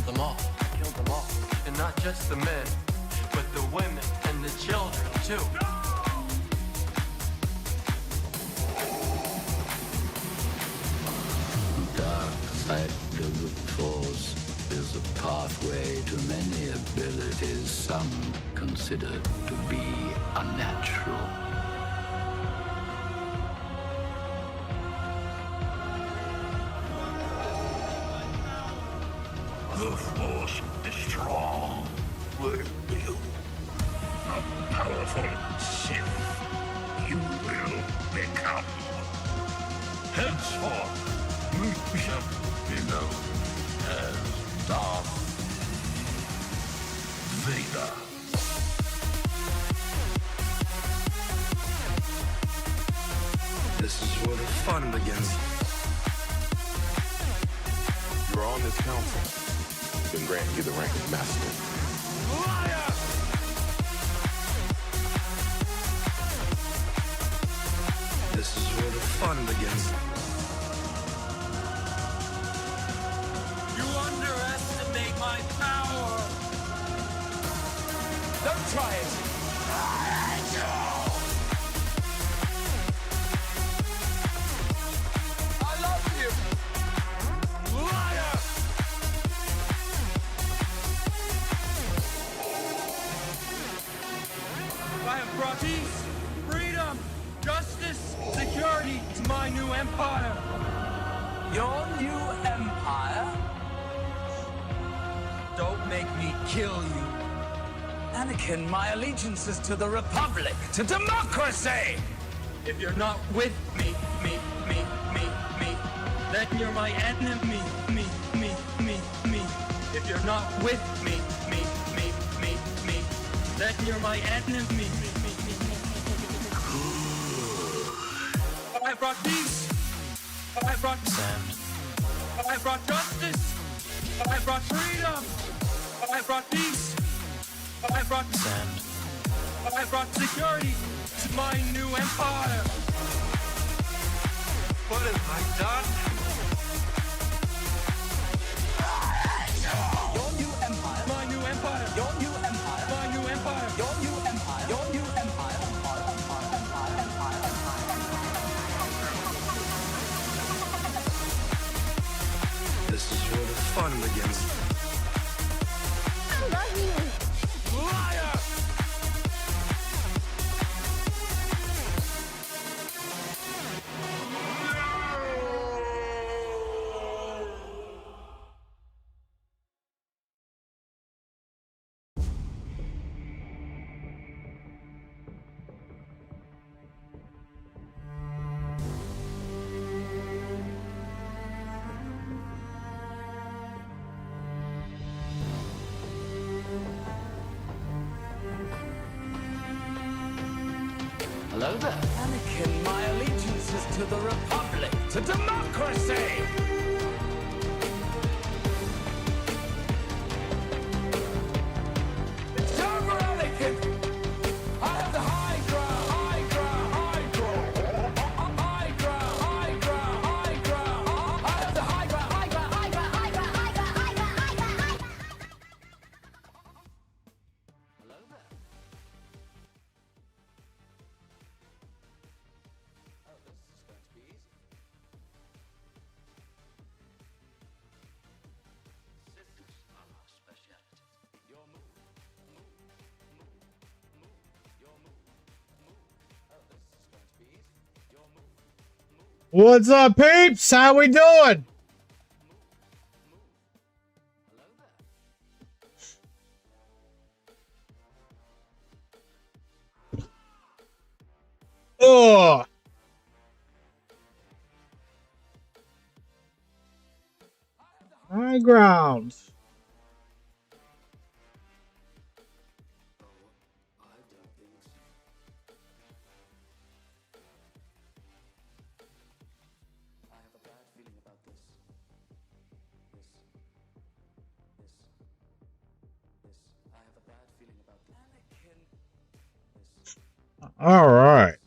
them all. Killed them all. And not just the men, but the women and the children, too. Dark side of the Force is a pathway to many abilities some consider to be unnatural. The Force is strong with you. A powerful Sith you will become. Henceforth, you shall be known as Darth Vader. This is where the fun begins. You are on this council. Been granted you the rank of master. Liar! This is where the fun begins. You underestimate my power. Don't try it. I love you. Liar! I have brought peace, freedom, justice, security to my new empire. Your new empire? Don't make me kill you. Anakin, my allegiance is to the Republic, to democracy! If you're not with me, then you're my enemy, me. If you're not with me, then you're my enemy. I brought peace. I brought sand. I brought justice. I brought freedom. I brought peace. I brought sand. I brought security to my new empire. What have I done? Your new empire. My new empire. Your new empire. My new empire. Your new empire. Your new empire. This is where the fun begins. I love you. Liar! Hello there. Anakin, my allegiance is to the Republic, to democracy! It's over, Anakin! I have the high ground, high ground, high ground. High ground, high ground, high ground. I have the high ground, high ground, high ground, high ground, high ground, high ground, high ground, high ground. Hello there. Oh, this is going to be easy. Siths are our speciality. Your move, move, move, move. Your move, move. Oh, this is going to be easy. Your move, move, What's up, peeps? How we doing? move. Hello there. Oh, high ground. I have a bad feeling about this. I have a bad feeling about this. Anakin. All right.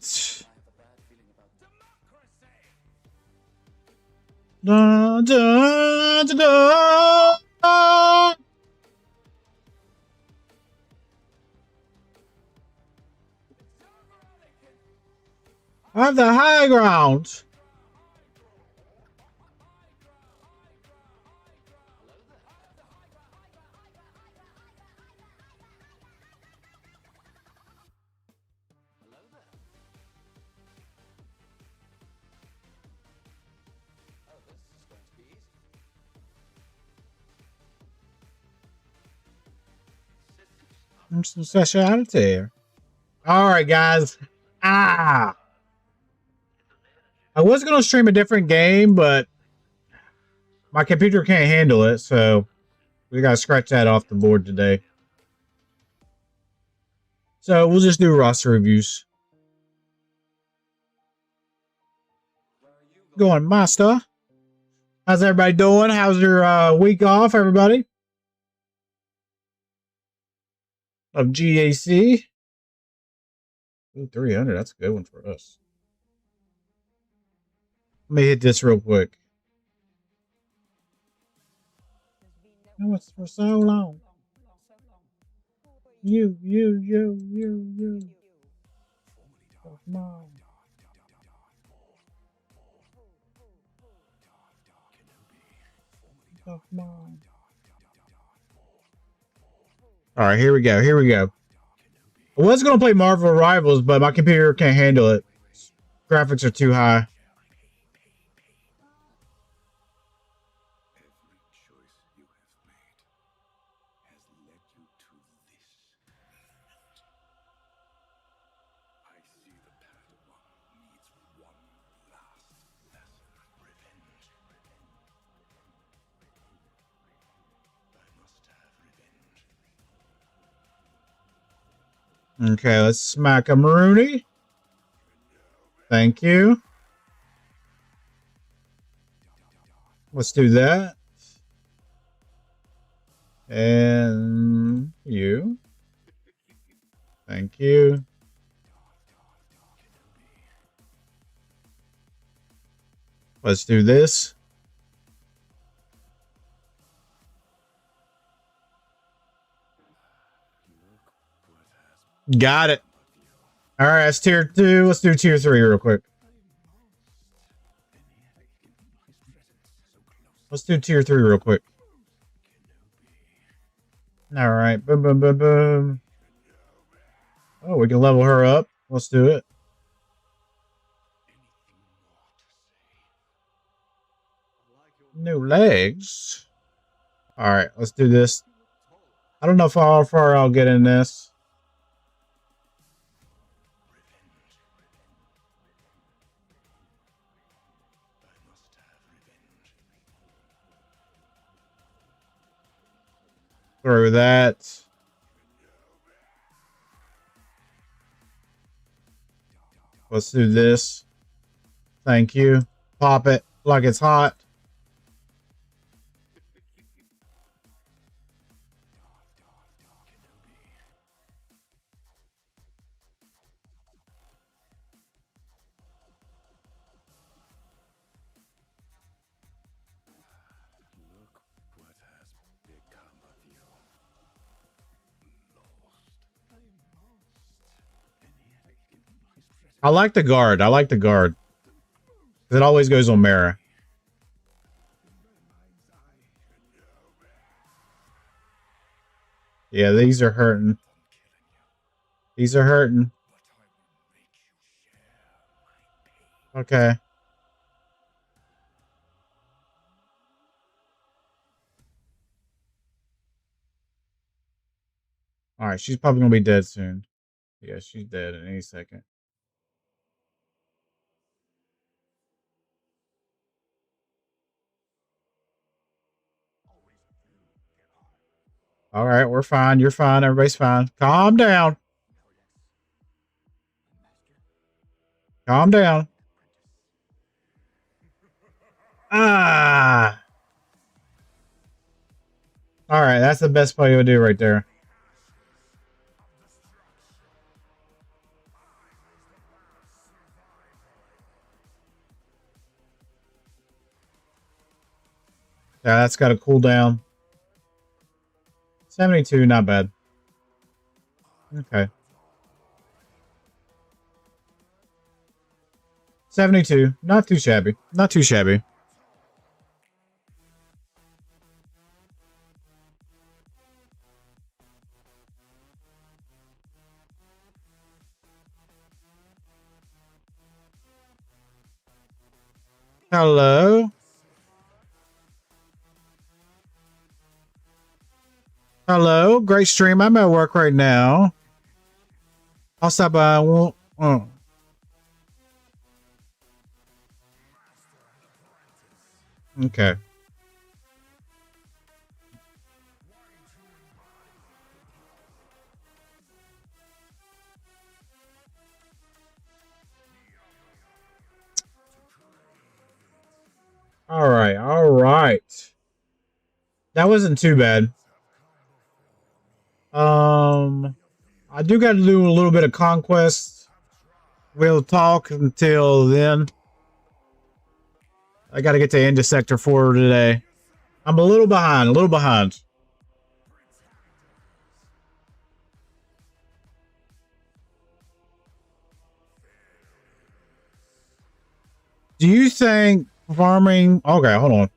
I have a bad feeling about democracy. Da, da, da, da. I have the high ground. Some speciality here. All right, guys. I was going to stream a different game, but my computer can't handle it, so we got to scratch that off the board today. So we'll just do roster reviews. Going, Master. How's everybody doing? How's your week off, everybody? Of GAC. Ooh, 300. That's a good one for us. Let me hit this real quick. Oh, it's for so long. You. Oh, Mom. Oh, Mom. All right, here we go. I was going to play Marvel Rivals, but my computer can't handle it. Graphics are too high. Okay, let's smack a Marooney. Thank you. Let's do that. And you. Thank you. Let's do this. Got it. All right, that's tier 2. Let's do tier 3 real quick. Let's do tier 3 real quick. All right. Boom, boom, boom, boom. Oh, we can level her up. Let's do it. New legs. All right, let's do this. I don't know how far I'll get in this. Through that. Let's do this. Thank you. Pop it like it's hot. I like the guard. It always goes on Mara. Yeah, these are hurting. Okay. All right, she's probably going to be dead soon. Yeah, she's dead in any second. All right, we're fine. You're fine. Everybody's fine. Calm down. Calm down. Ah. All right, that's the best play you would do right there. Yeah, that's got a cooldown. 72, not bad. Okay. 72. Not too shabby. Not too shabby. Hello? Hello? Great stream. I'm at work right now. I'll stop by. Oh. Okay. All right. All right. That wasn't too bad. I do got to do a little bit of conquest. We'll talk until then. I got to get to end of Sector 4 today. I'm a little behind. A little behind. Do you think farming... Okay, hold on.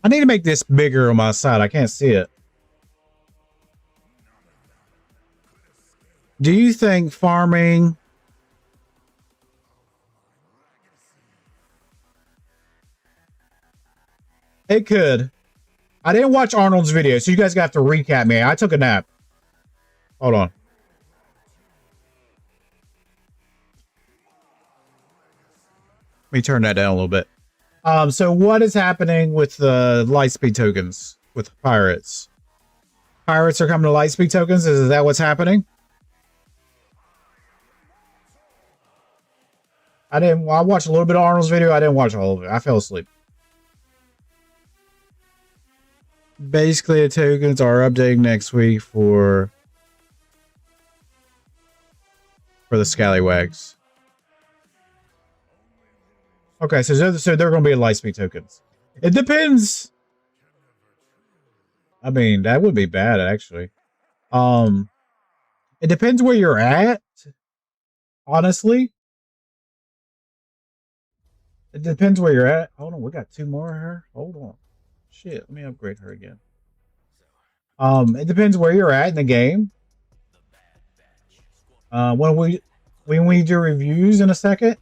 I need to make this bigger on my side. I can't see it. Do you think farming... It could. I didn't watch Arnold's video, so you guys got to recap me. I took a nap. Hold on. Let me turn that down a little bit. So what is happening with the lightspeed tokens with pirates? Pirates are coming to lightspeed tokens. Is that what's happening? I watched a little bit of Arnold's video. I didn't watch all of it. I fell asleep. Basically, the tokens are updating next week for the scallywags. Okay, so they're going to be lightspeed tokens. It depends. I mean, that would be bad actually. It depends where you're at. Honestly, it depends where you're at. Hold on, we got 2 more here. Hold on. Shit, let me upgrade her again. It depends where you're at in the game. When we do reviews in a second,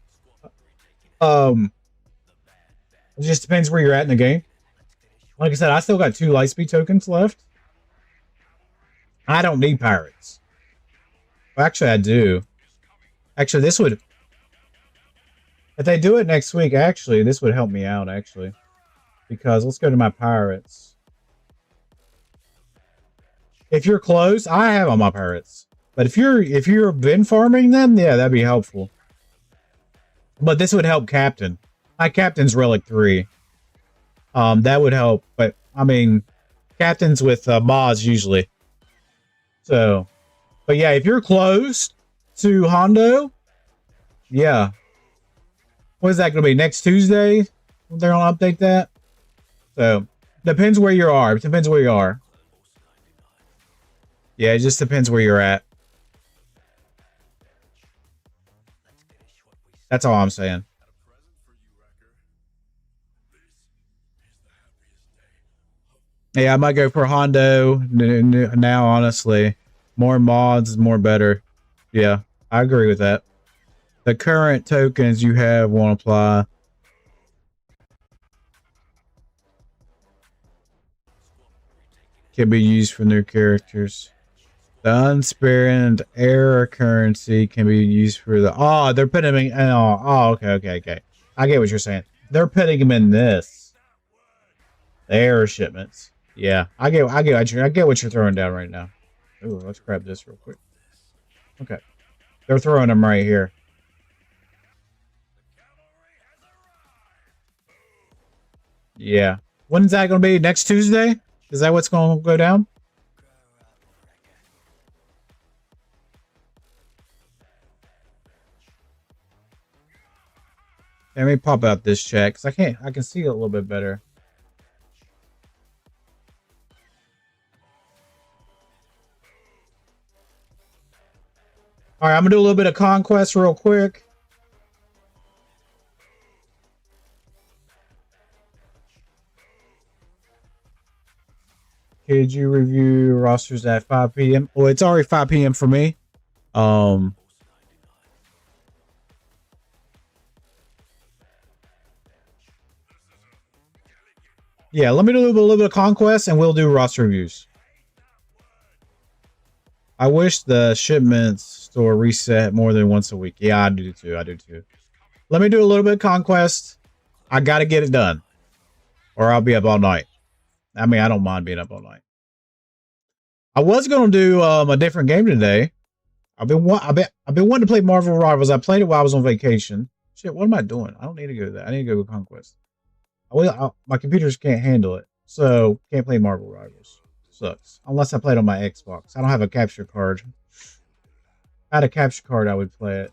it just depends where you're at in the game. Like I said, I still got 2 lightspeed tokens left. I don't need pirates. Well, actually, I do. Actually, this would... If they do it next week, actually, this would help me out, actually. Because let's go to my pirates. If you're close, I have all my pirates. But if you're been farming them, yeah, that'd be helpful. But this would help Captain. My Captain's Relic 3. That would help. But I mean, Captain's with mods usually. So, but yeah, if you're close to Hondo, yeah. What is that going to be? Next Tuesday? They're going to update that? So, depends where you are. It depends where you are. Yeah, it just depends where you're at. That's all I'm saying. Yeah, I might go for Hondo now, honestly. More mods, more better. Yeah, I agree with that. The current tokens you have won't apply. Can be used for new characters. The unspared error currency can be used for the... Oh, they're putting them in... Oh, okay. I get what you're saying. They're putting them in this. The error shipments. Yeah, I get what you're throwing down right now. Ooh, let's grab this real quick. Okay. They're throwing them right here. Yeah. When's that going to be? Next Tuesday? Is that what's going to go down? Let me pop out this chat because I can see it a little bit better. All right, I'm gonna do a little bit of conquest real quick. Could you review rosters at 5 p.m.? Well, it's already 5 p.m. for me. Yeah, let me do a little bit of Conquest and we'll do roster reviews. I wish the shipments store reset more than once a week. Yeah, I do too. I do too. Let me do a little bit of Conquest. I got to get it done or I'll be up all night. I mean, I don't mind being up all night. I was going to do a different game today. I've been wanting to play Marvel Rivals. I played it while I was on vacation. Shit, what am I doing? I don't need to go to that. I need to go to Conquest. My computers can't handle it, so can't play Marvel Rivals. Sucks. Unless I play it on my Xbox. I don't have a capture card. If I had a capture card, I would play it.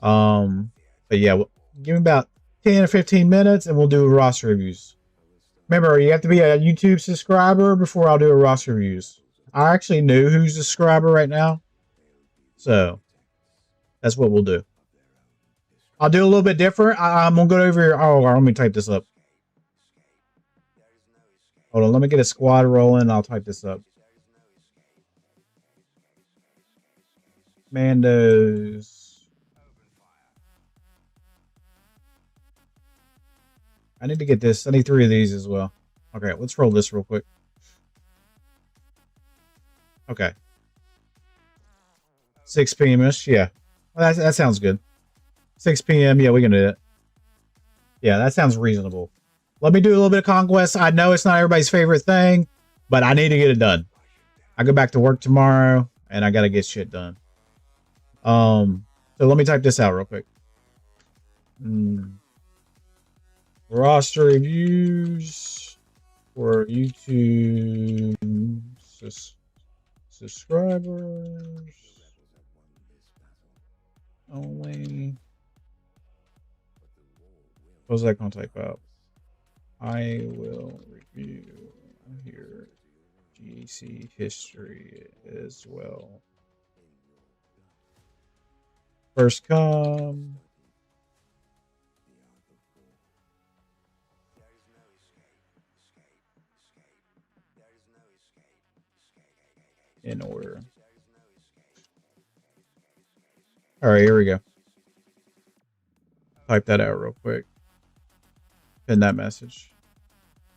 But yeah, give me about 10 or 15 minutes, and we'll do roster reviews. Remember, you have to be a YouTube subscriber before I'll do a roster reviews. I actually knew who's a subscriber right now, so that's what we'll do. I'll do a little bit different. I'm gonna go over here. Oh, let me type this up. Hold on, let me get a squad rolling. I'll type this up. Mandos. I need to get this. I need 3 of these as well. Okay, let's roll this real quick. Okay. 6 p.m.-ish. Yeah. Well, that sounds good. 6 p.m. Yeah, we can do it. Yeah, that sounds reasonable. Let me do a little bit of Conquest. I know it's not everybody's favorite thing, but I need to get it done. I go back to work tomorrow, and I got to get shit done. So let me type this out real quick. Roster reviews for YouTube subscribers only. What was that going to type out? I will review here GC history as well. First come. In order. All right, here we go. Type that out real quick. Pin that message.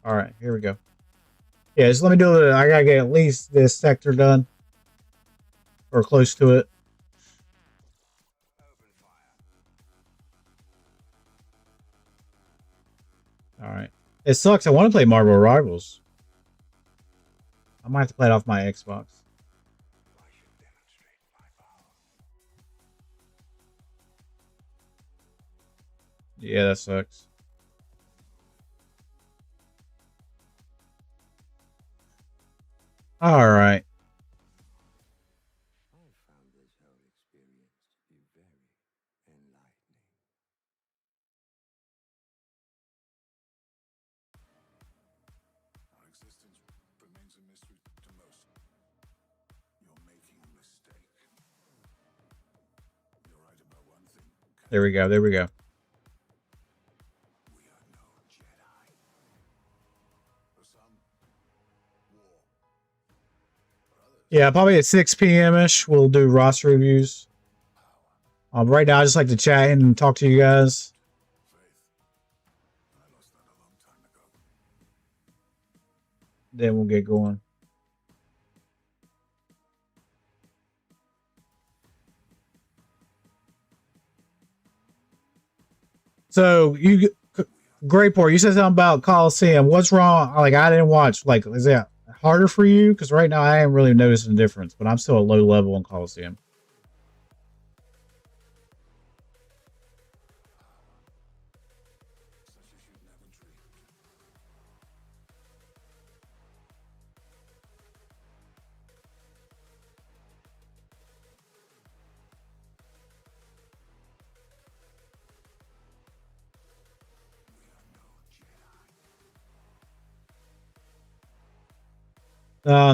All right, here we go. Yeah, just let me do it. I gotta get at least this sector done or close to it. All right. It sucks. I want to play Marvel Rivals. I might have to play it off my Xbox. Yeah, that sucks. All right. There we go. There we go. Yeah, probably at 6 p.m.-ish, we'll do roster reviews. Right now, I just like to chat and talk to you guys. Then we'll get going. So, Grayport, you said something about Coliseum. What's wrong? Like, I didn't watch. Like, is that harder for you? Because right now I ain't really noticing a difference, but I'm still a low level in Coliseum.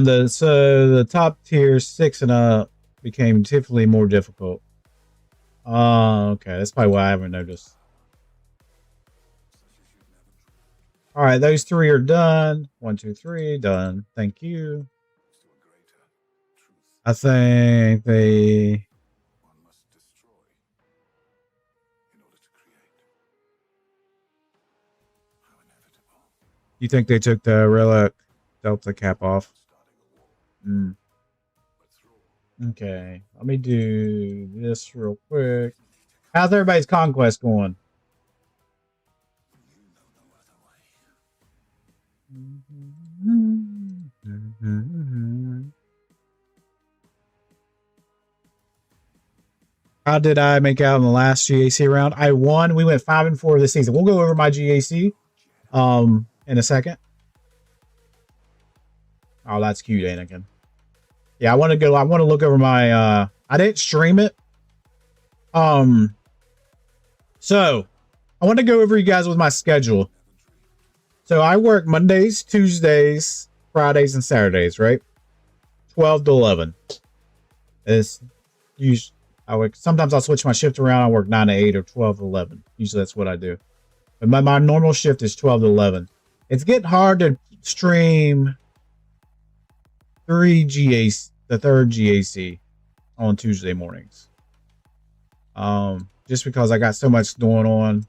The top tier 6 and up became typically more difficult. Okay, that's probably why I haven't noticed. All right, those 3 are done. 1, 2, 3, done. Thank you. I think they. You think they took the relic delta cap off? Mm. Okay, let me do this real quick. How's everybody's conquest going? How did I make out in the last GAC round? I won. We went 5-4 this season. We'll go over my GAC in a second. Oh, that's cute, Anakin. Yeah, I want to look over my I didn't stream it. So I want to go over you guys with my schedule. So I work Mondays, Tuesdays, Fridays, and Saturdays, right? 12 to 11. It's usually sometimes I'll switch my shift around. I work 9 to 8 or 12 to 11. Usually that's what I do. But my normal shift is 12 to 11. It's getting hard to stream the third GAC on Tuesday mornings. Just because I got so much going on,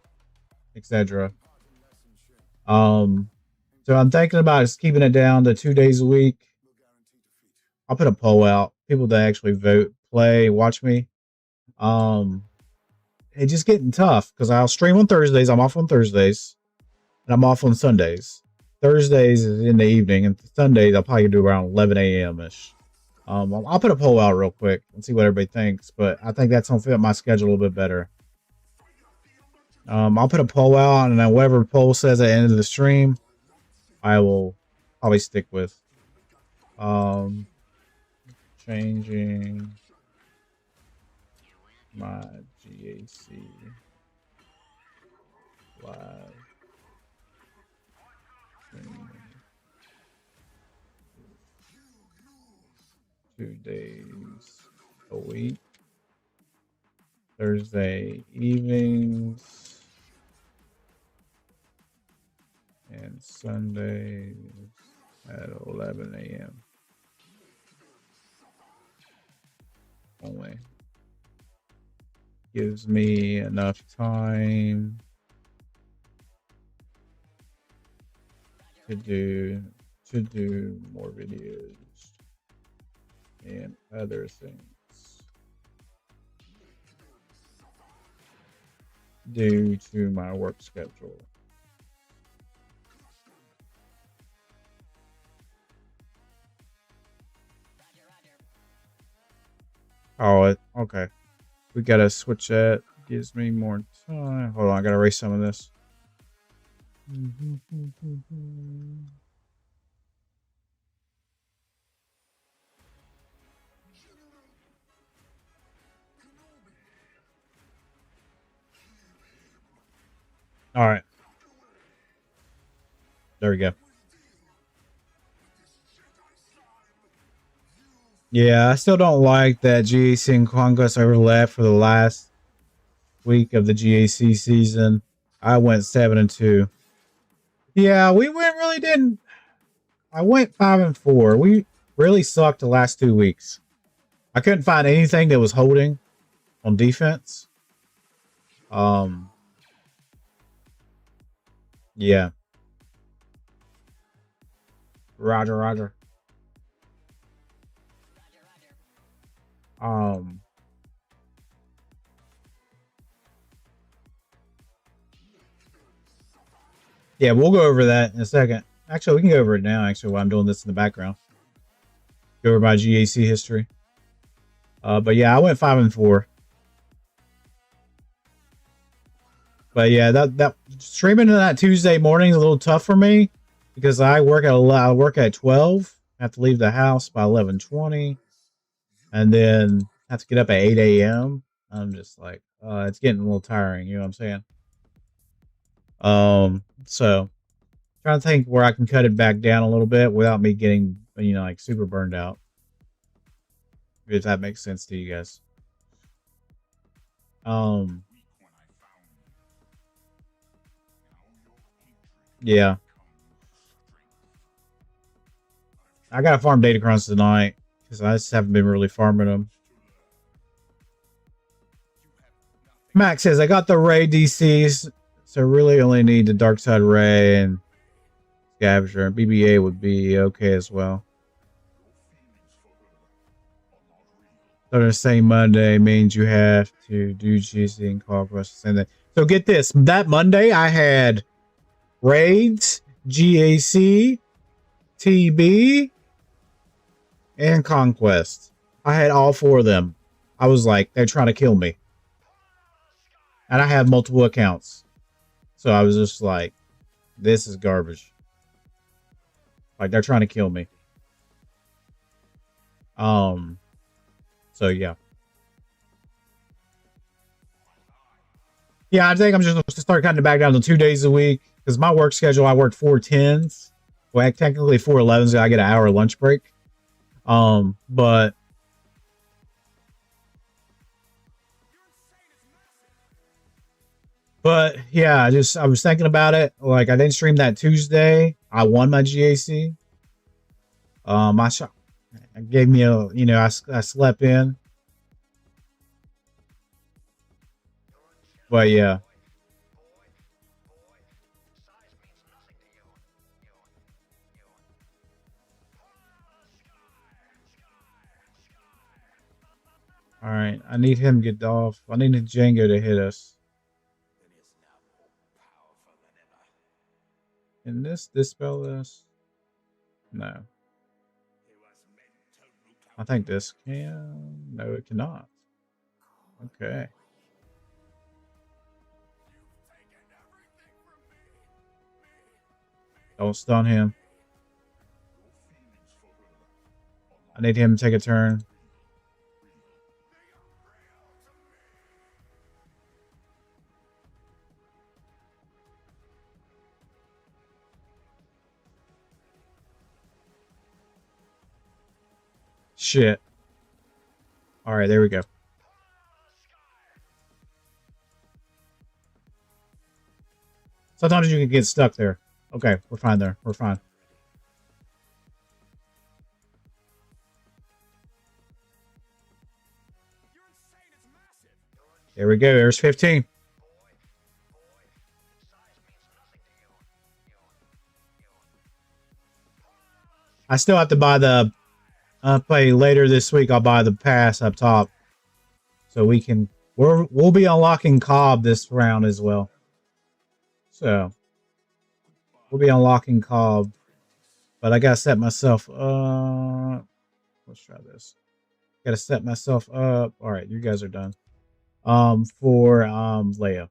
etc. So I'm thinking about just keeping it down to 2 days a week. I'll put a poll out. People that actually vote, play, watch me. It's just getting tough because I'll stream on Thursdays. I'm off on Thursdays, and I'm off on Sundays. Thursdays is in the evening, and Sundays I'll probably do around 11 a.m. ish. I'll put a poll out real quick and see what everybody thinks, but I think that's gonna fit my schedule a little bit better. I'll put a poll out, and then whatever poll says at the end of the stream, I will probably stick with. Changing my GAC live streaming 2 days a week. Thursday evenings and Sundays at 11 a.m. only. Gives me enough time to do more videos and other things due to my work schedule. Oh, okay. We gotta switch that. Gives me more time. Hold on, I gotta erase some of this. All right. There we go. Yeah, I still don't like that GAC and Conquest overlap for the last week of the GAC season. I went 7-2. Yeah, didn't. I went 5-4. We really sucked the last 2 weeks. I couldn't find anything that was holding on defense. Yeah. Roger. Yeah, we'll go over that in a second. Actually, we can go over it now, actually, while I'm doing this in the background. Go over my GAC history. But yeah, I went 5-4. But yeah, that streaming on that Tuesday morning is a little tough for me because I work at 12. I have to leave the house by 11:20, and then have to get up at 8 a.m. I'm just like, it's getting a little tiring. You know what I'm saying? So trying to think where I can cut it back down a little bit without me getting, like super burned out. If that makes sense to you guys. Yeah. I gotta farm Datacrons tonight because I just haven't been really farming them. Max says I got the Ray DCs, so really only need the Dark Side Ray and Scavenger. And BBA would be okay as well. So the same Monday means you have to do GC and Conquest. So get this. That Monday I had Raids, GAC, TB, and Conquest. I had all 4 of them. I was like, they're trying to kill me. And I have multiple accounts. So I was just like, this is garbage. Like, they're trying to kill me. So yeah. Yeah, I think I'm just going to start cutting it back down to 2 days a week. Because my work schedule, I work 4 10s. Well, technically 4 11s. I get an hour lunch break. But yeah, I was thinking about it. Like, I didn't stream that Tuesday. I won my GAC. It gave me a, I slept in. But yeah. All right, I need him to get off. I need Django to hit us. Can this dispel this? No. I think this can. No, it cannot. Okay. Don't stun him. I need him to take a turn. Shit. All right, there we go. Sometimes you can get stuck there. Okay, we're fine there. We're fine. There we go. There's 15. I still have to buy the play later this week. I'll buy the pass up top, so we'll be unlocking Cobb this round as well. So we'll be unlocking Cobb, but I gotta set myself up. Let's try this. Gotta set myself up. All right, you guys are done. For Leia.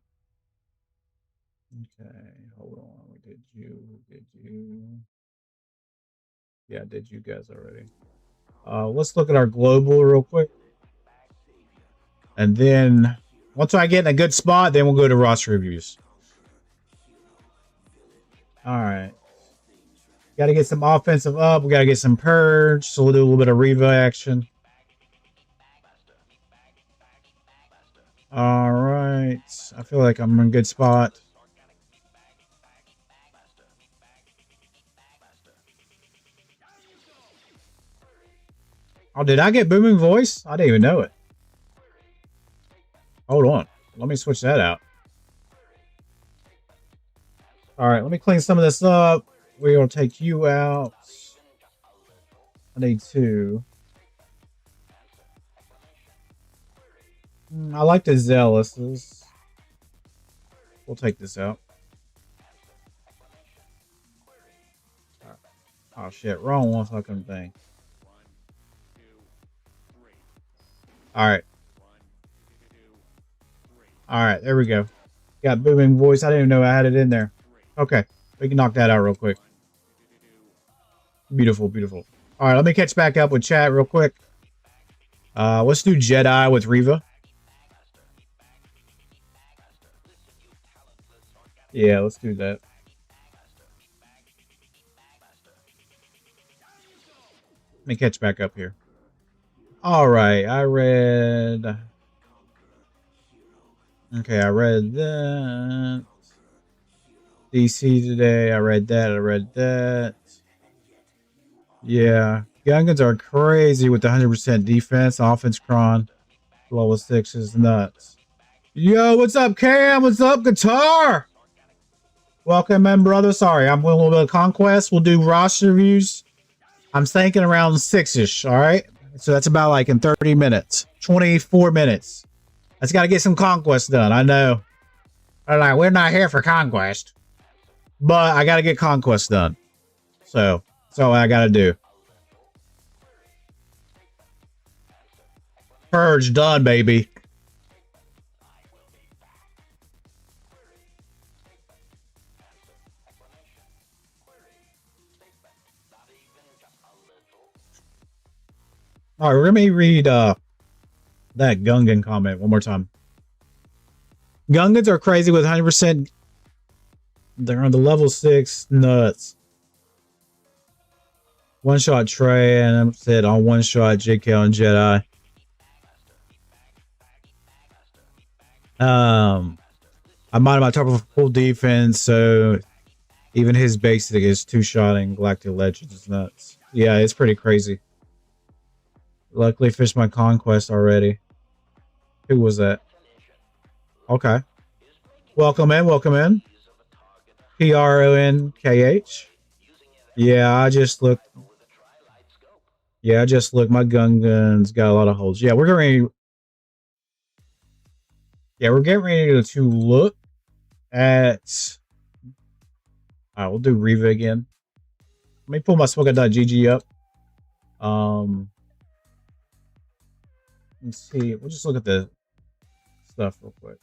Okay, hold on. We did you? Yeah, I did you guys already. Let's look at our global real quick. And then once I get in a good spot, then we'll go to roster reviews. All right. Got to get some offensive up. We got to get some purge. So we'll do a little bit of Reva action. All right. I feel like I'm in a good spot. Oh, did I get booming voice? I didn't even know it. Hold on. Let me switch that out. All right, let me clean some of this up. We're going to take you out. I need 2. I like the Zealous. We'll take this out. Oh, shit. Wrong one fucking thing. All right. All right, there we go. Got booming voice. I didn't even know I had it in there. Okay, we can knock that out real quick. Beautiful, beautiful. All right, let me catch back up with chat real quick. Let's do Jedi with Reva. Yeah, let's do that. Let me catch back up here. All right, I read... Okay, I read that. DC today, I read that, Yeah. Gungans are crazy with the 100% defense. Offense cron. Level 6 is nuts. Yo, what's up, Cam? What's up, Guitar? Welcome in, brother. Sorry, I'm doing a little bit of Conquest. We'll do roster reviews. I'm thinking around 6-ish, all right? So that's about like in 30 minutes. 24 minutes. I just got to get some Conquest done. I know. I'm like, we're not here for Conquest. But I got to get Conquest done. So, that's all I got to do. Purge done, baby. All right, let me read that Gungan comment one more time. Gungans are crazy with 100%. They're on the level 6 nuts. One shot Trey, and I'm said on one shot JK on Jedi. I'm on my top of full defense, so even his basic is 2-shotting Galactic Legends is nuts. Yeah, it's pretty crazy. Luckily, finished my Conquest already. Who was that? Okay. Welcome in, welcome in. PRONKH. Yeah, I just looked. Yeah, I just looked. My Gungan's got a lot of holes. Yeah, we're getting ready. Yeah, we're getting ready to look at. All right, we'll do Riva again. Let me pull my SWGOH up. Let's see. We'll just look at the stuff real quick.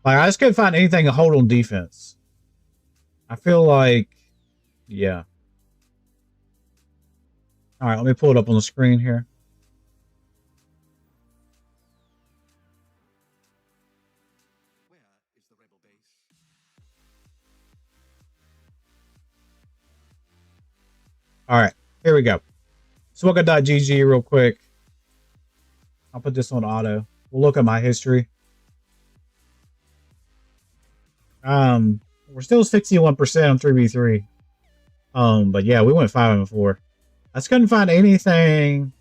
Like, I just couldn't find anything to hold on defense. I feel like, yeah. All right, let me pull it up on the screen here. All right, here we go. SWGOH.gg real quick. I'll put this on auto. We'll look at my history. We're still 61% on 3v3. But yeah, we went 5-4. I just couldn't find anything.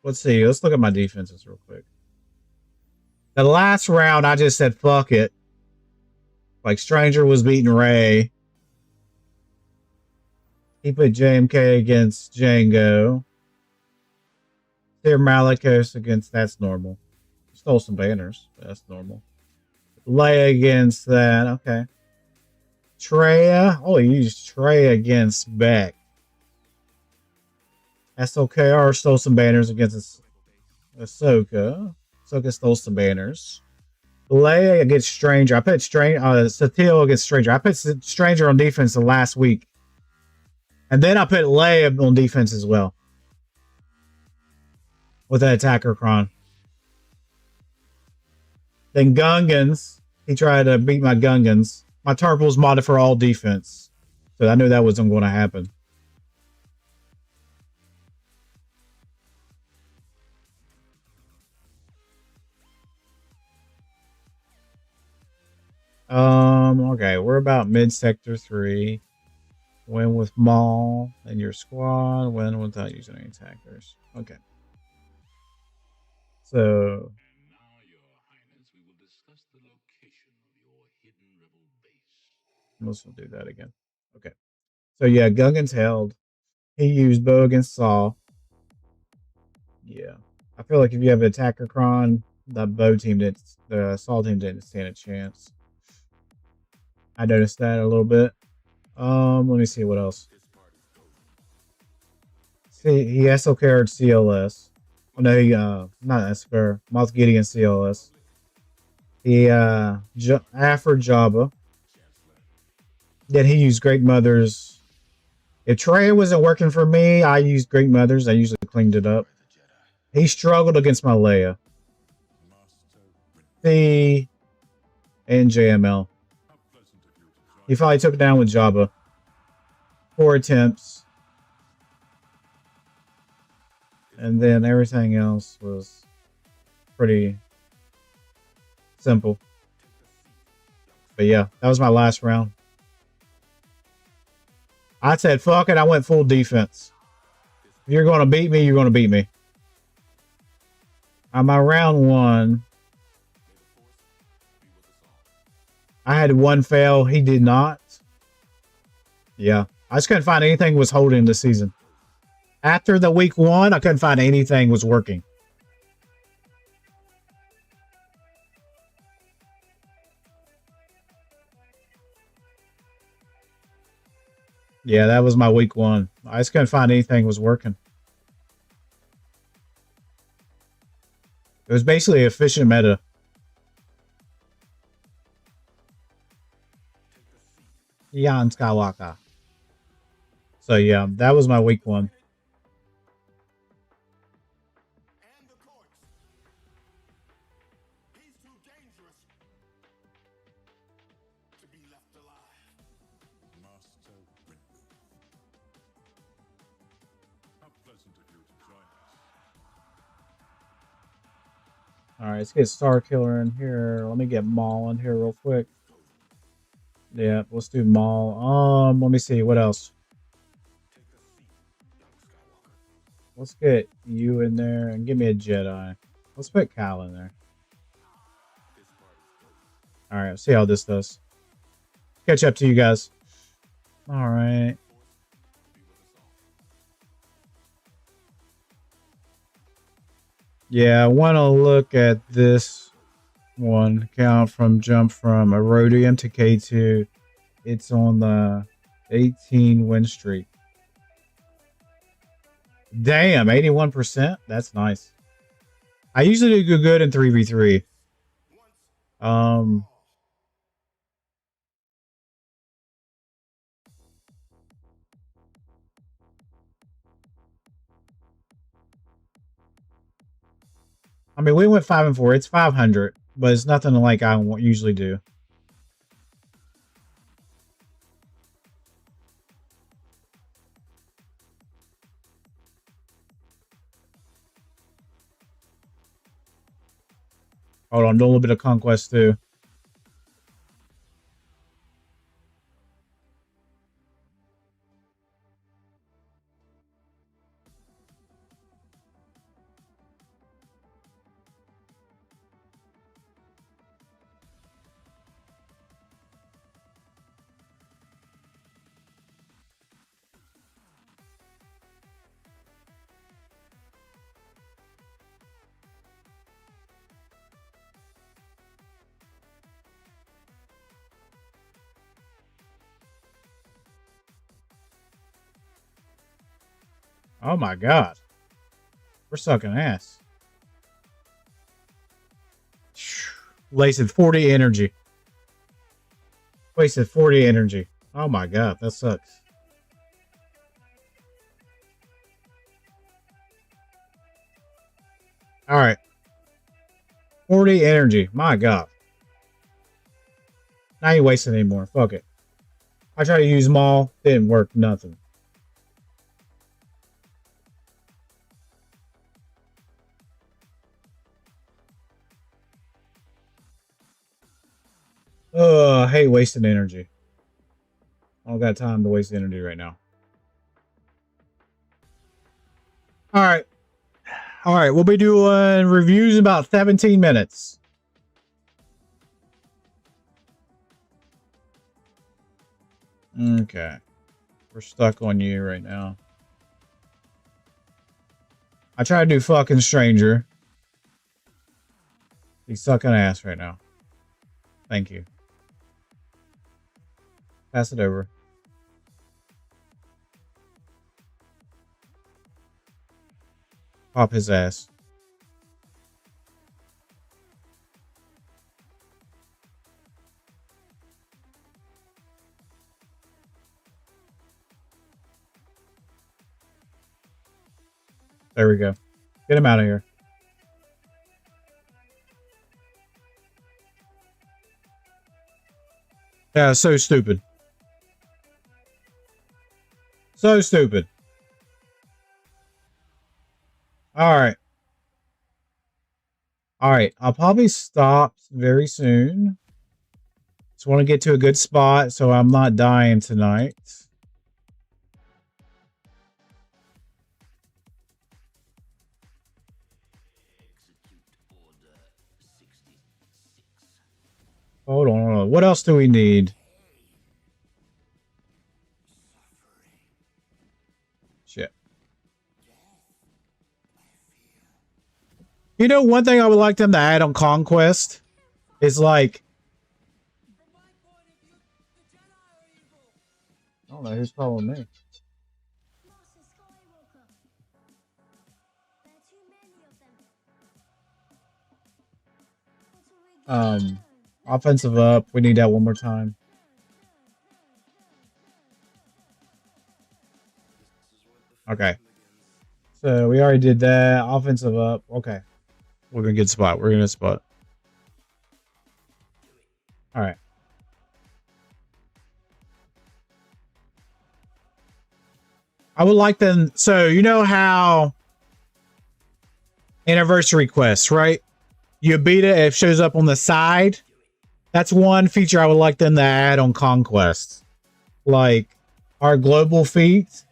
Let's see. Let's look at my defenses real quick. The last round, I just said, fuck it. Like, Stranger was beating Ray. He put JMK against Django. There, Malikos against, that's normal. Stole some banners. That's normal. Leia against that. Okay. Treya. Oh, he used Treya against Beck. SLKR stole some banners against Ahsoka. Ahsoka stole some banners. Leia against Stranger. I put Satil against Stranger. I put Stranger on defense the last week. And then I put Leia on defense as well. With an attacker cron. Then Gungans. He tried to beat my Gungans. My Turple's modded for all defense. So I knew that wasn't going to happen. Okay, we're about mid sector 3. Win with Maul and your squad. Win without using any attackers. Okay. So let's do that again. Okay. So yeah, Gungans held. He used bow against Saw. Yeah. I feel like if you have an attacker cron, the bow team didn't, the Saw team didn't stand a chance. I noticed that a little bit. Let me see what else. See, he SLK'd CLS. Oh no, he not SLK'd. Moth Gideon CLS. He Afro Jabba. Then he used Great Mothers. If Trey wasn't working for me, I used Great Mothers. I usually cleaned it up. He struggled against my Leia. C and JML. He finally took it down with Jabba. 4 attempts. And then everything else was pretty simple. But yeah, that was my last round. I said, fuck it, I went full defense. If you're going to beat me, you're going to beat me. On my round 1, I had one fail. He did not. Yeah. I just couldn't find anything was holding this season. After the week 1, I couldn't find anything was working. Yeah, that was my week 1. I just couldn't find anything was working. It was basically efficient meta. Jan Skywalker. So yeah, that was my week 1. All right, let's get Star Killer in here. Let me get Maul in here real quick. Yeah, let's do Maul. Let me see what else. Let's get you in there and give me a Jedi. Let's put Cal in there. All right, see how this does. Catch up to you guys. All right. Yeah, I want to look at this one. Count from jump from Erodium to K2. It's on the 18 win streak. Damn, 81%. That's nice. I usually do good in 3v3. I mean, we went 5 and 4. It's 500, but it's nothing like I usually do. Hold on, do a little bit of Conquest too. Oh my god. We're sucking ass. Wasted 40 energy. Wasted 40 energy. Oh my god, that sucks. Alright. 40 energy. My god. Now you wasting anymore. Fuck it. I tried to use Maul. Didn't work. Nothing. I hate wasting energy. I don't got time to waste energy right now. Alright. Alright, we'll be doing reviews in about 17 minutes. Okay. We're stuck on you right now. I try to do fucking Stranger. He's sucking ass right now. Thank you. Pass it over. Pop his ass. There we go. Get him out of here. Yeah, so stupid. So stupid. All right. All right, I'll probably stop very soon. Just want to get to a good spot so I'm not dying tonight. Hold on. What else do we need? Shit. You know, one thing I would like them to add on Conquest is like, I don't know who's following me. Offensive up. We need that one more time. Okay. So we already did that. Offensive up. Okay. We're in a good spot. We're in a good spot. All right. I would like them. So you know how anniversary quests, right? You beat it, it shows up on the side. That's one feature I would like them to add on Conquest. Like our global feats.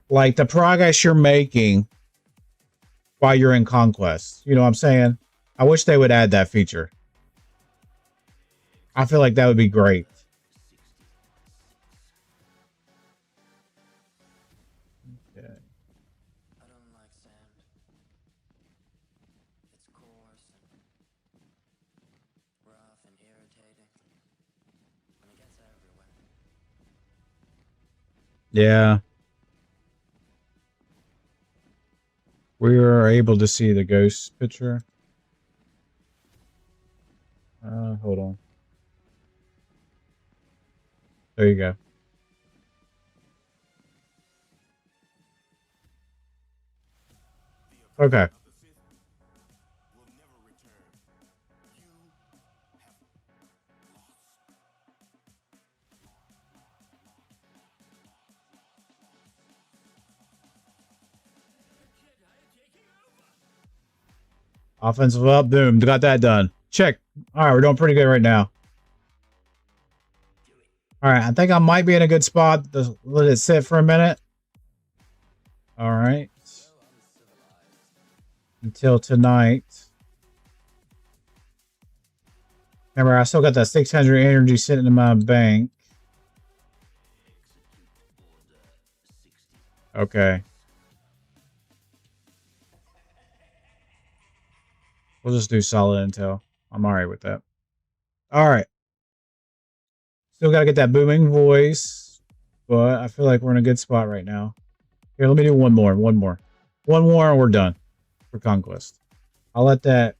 Like the progress you're making while you're in Conquest. You know what I'm saying? I wish they would add that feature. I feel like that would be great. Okay. I don't like sand. It's coarse and rough and irritating. And it gets everywhere. Yeah. We were able to see the ghost picture. Hold on. There you go. Okay. Offensive up, boom, got that done. Check. All right, we're doing pretty good right now. All right, I think I might be in a good spot to let it sit for a minute. All right. Until tonight. Remember, I still got that 600 energy sitting in my bank. Okay. We'll just do solid intel. I'm all right with that. All right. Still got to get that booming voice, but I feel like we're in a good spot right now. Here, let me do one more. One more and we're done for Conquest. I'll let that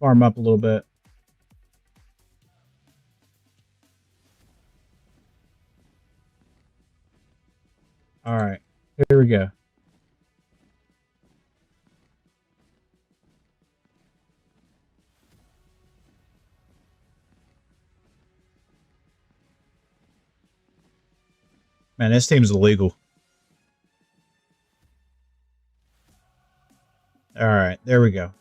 farm up a little bit. All right. Here we go. Man, this team's illegal. All right, there we go.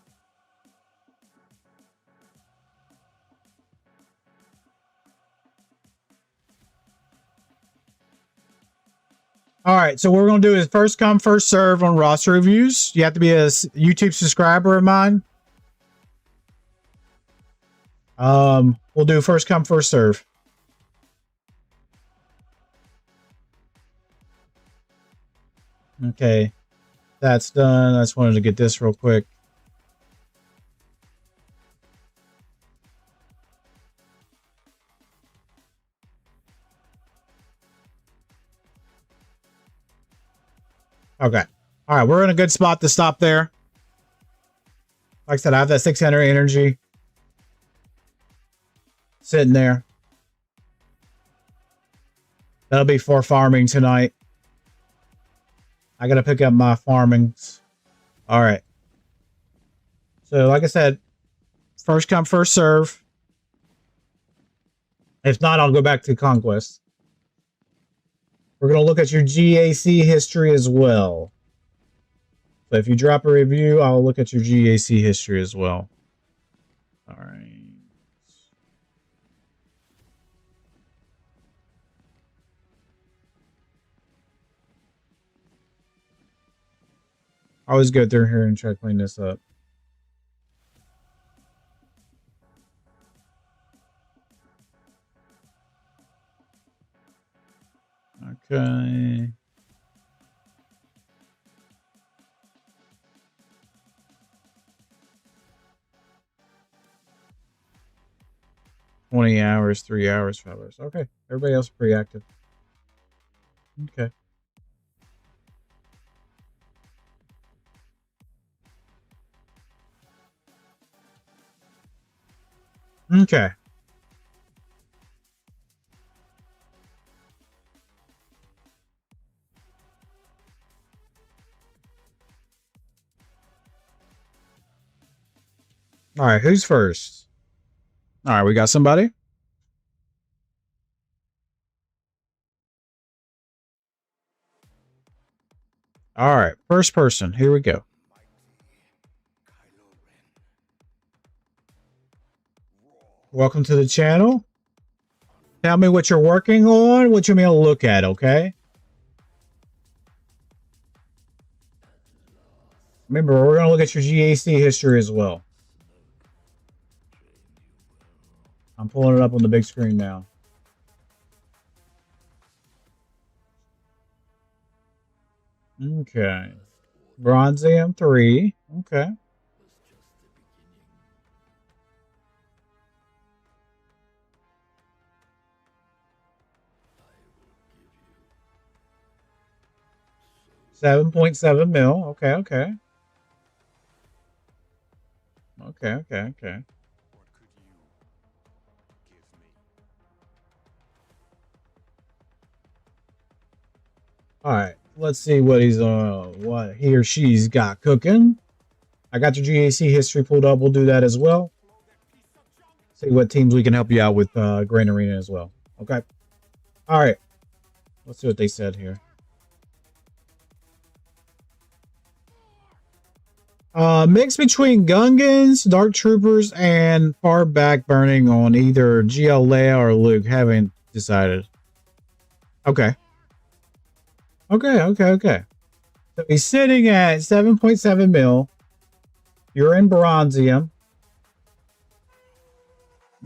All right, so what we're going to do is first come, first serve on roster reviews. You have to be a YouTube subscriber of mine. We'll do first come, first serve. Okay, that's done. I just wanted to get this real quick. Okay. All right, we're in a good spot to stop there. Like I said, I have that 600 energy sitting there. That'll be for farming tonight. I got to pick up my farmings. All right. So, like I said, first come, first serve. If not, I'll go back to Conquest. We're going to look at your GAC history as well. But if you drop a review, I'll look at your GAC history as well. All right. I always go through here and try to clean this up. Okay. $20, 3 hours, 5 hours. Okay. Everybody else is pretty active. Okay. Okay. All right, who's first? All right, we got somebody. All right, first person. Here we go. Welcome to the channel. Tell me what you're working on, what you may look at, okay? Remember, we're going to look at your GAC history as well. I'm pulling it up on the big screen now. Okay. Bronzium 3. Okay. $7.7 mil. Okay, okay. Okay. All right. Let's see what what he or she's got cooking. I got your GAC history pulled up. We'll do that as well. See what teams we can help you out with Grand Arena as well. Okay. All right. Let's see what they said here. Mix between Gungans, Dark Troopers, and far back burning on either GL Leia or Luke. Haven't decided. Okay. Okay. So he's sitting at 7.7 mil. You're in Bronzium.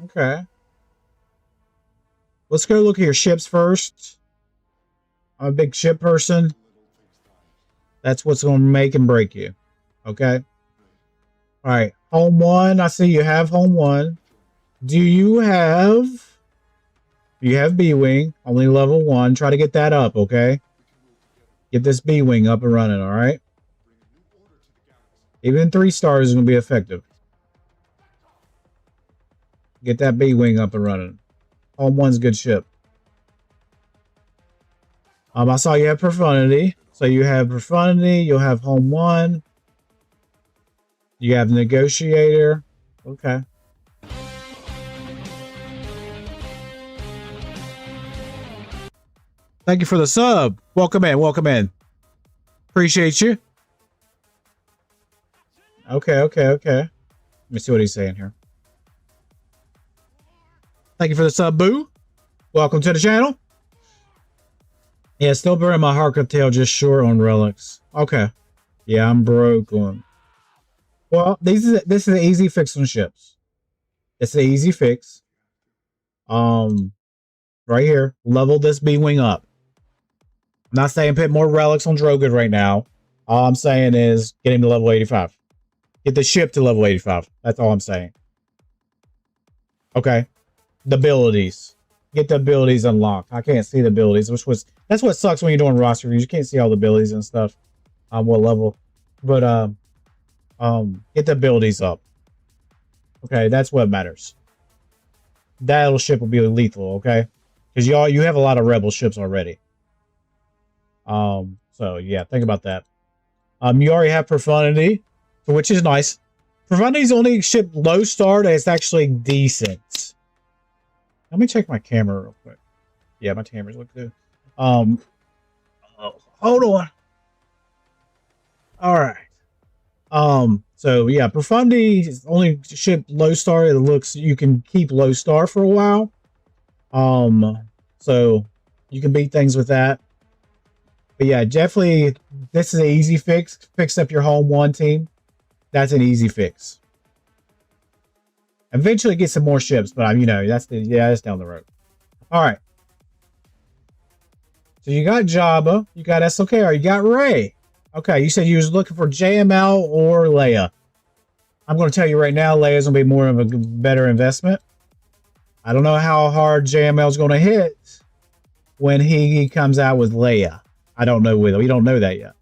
Okay. Let's go look at your ships first. I'm a big ship person. That's what's going to make and break you. Okay. All right. Home 1. I see you have Home 1. Do you have... You have B-Wing. Only level 1. Try to get that up, okay? Get this B-Wing up and running, all right? Even 3 stars is going to be effective. Get that B-Wing up and running. Home 1's a good ship. I saw you have Profundity. So you have Profundity. You'll have Home 1. You have Negotiator. Okay. Thank you for the sub. Welcome in. Appreciate you. Okay. Let me see what he's saying here. Thank you for the sub, Boo. Welcome to the channel. Yeah, still burning my Harker tail, just short on relics. Okay. Yeah, I'm broke on. Well, this is an easy fix on ships. It's an easy fix. Right here, level this B-Wing up. I'm not saying put more relics on Drogon right now. All I'm saying is get him to level 85. Get the ship to level 85. That's all I'm saying. Okay. The abilities. Get the abilities unlocked. I can't see the abilities, that's what sucks when you're doing roster reviews. You can't see all the abilities and stuff on what level. But get the abilities up. Okay, that's what matters. That little ship will be lethal, okay? Because you have a lot of rebel ships already. So yeah, think about that. You already have Profundity, which is nice. Profundity's only ship low star that's actually decent. Let me check my camera real quick. Yeah, my cameras look good. Hold on. All right. So yeah, Profundity is only ship low star. It looks you can keep low star for a while. So you can beat things with that. But yeah, definitely this is an easy fix. Fix up your home one team. That's an easy fix. Eventually get some more ships, but you know, that's down the road. All right. So you got Jabba, you got SLKR, you got Ray. Okay, you said you was looking for JML or Leia. I'm going to tell you right now, Leia's going to be more of a better investment. I don't know how hard JML is going to hit when he comes out with Leia. I don't know whether we don't know that yet.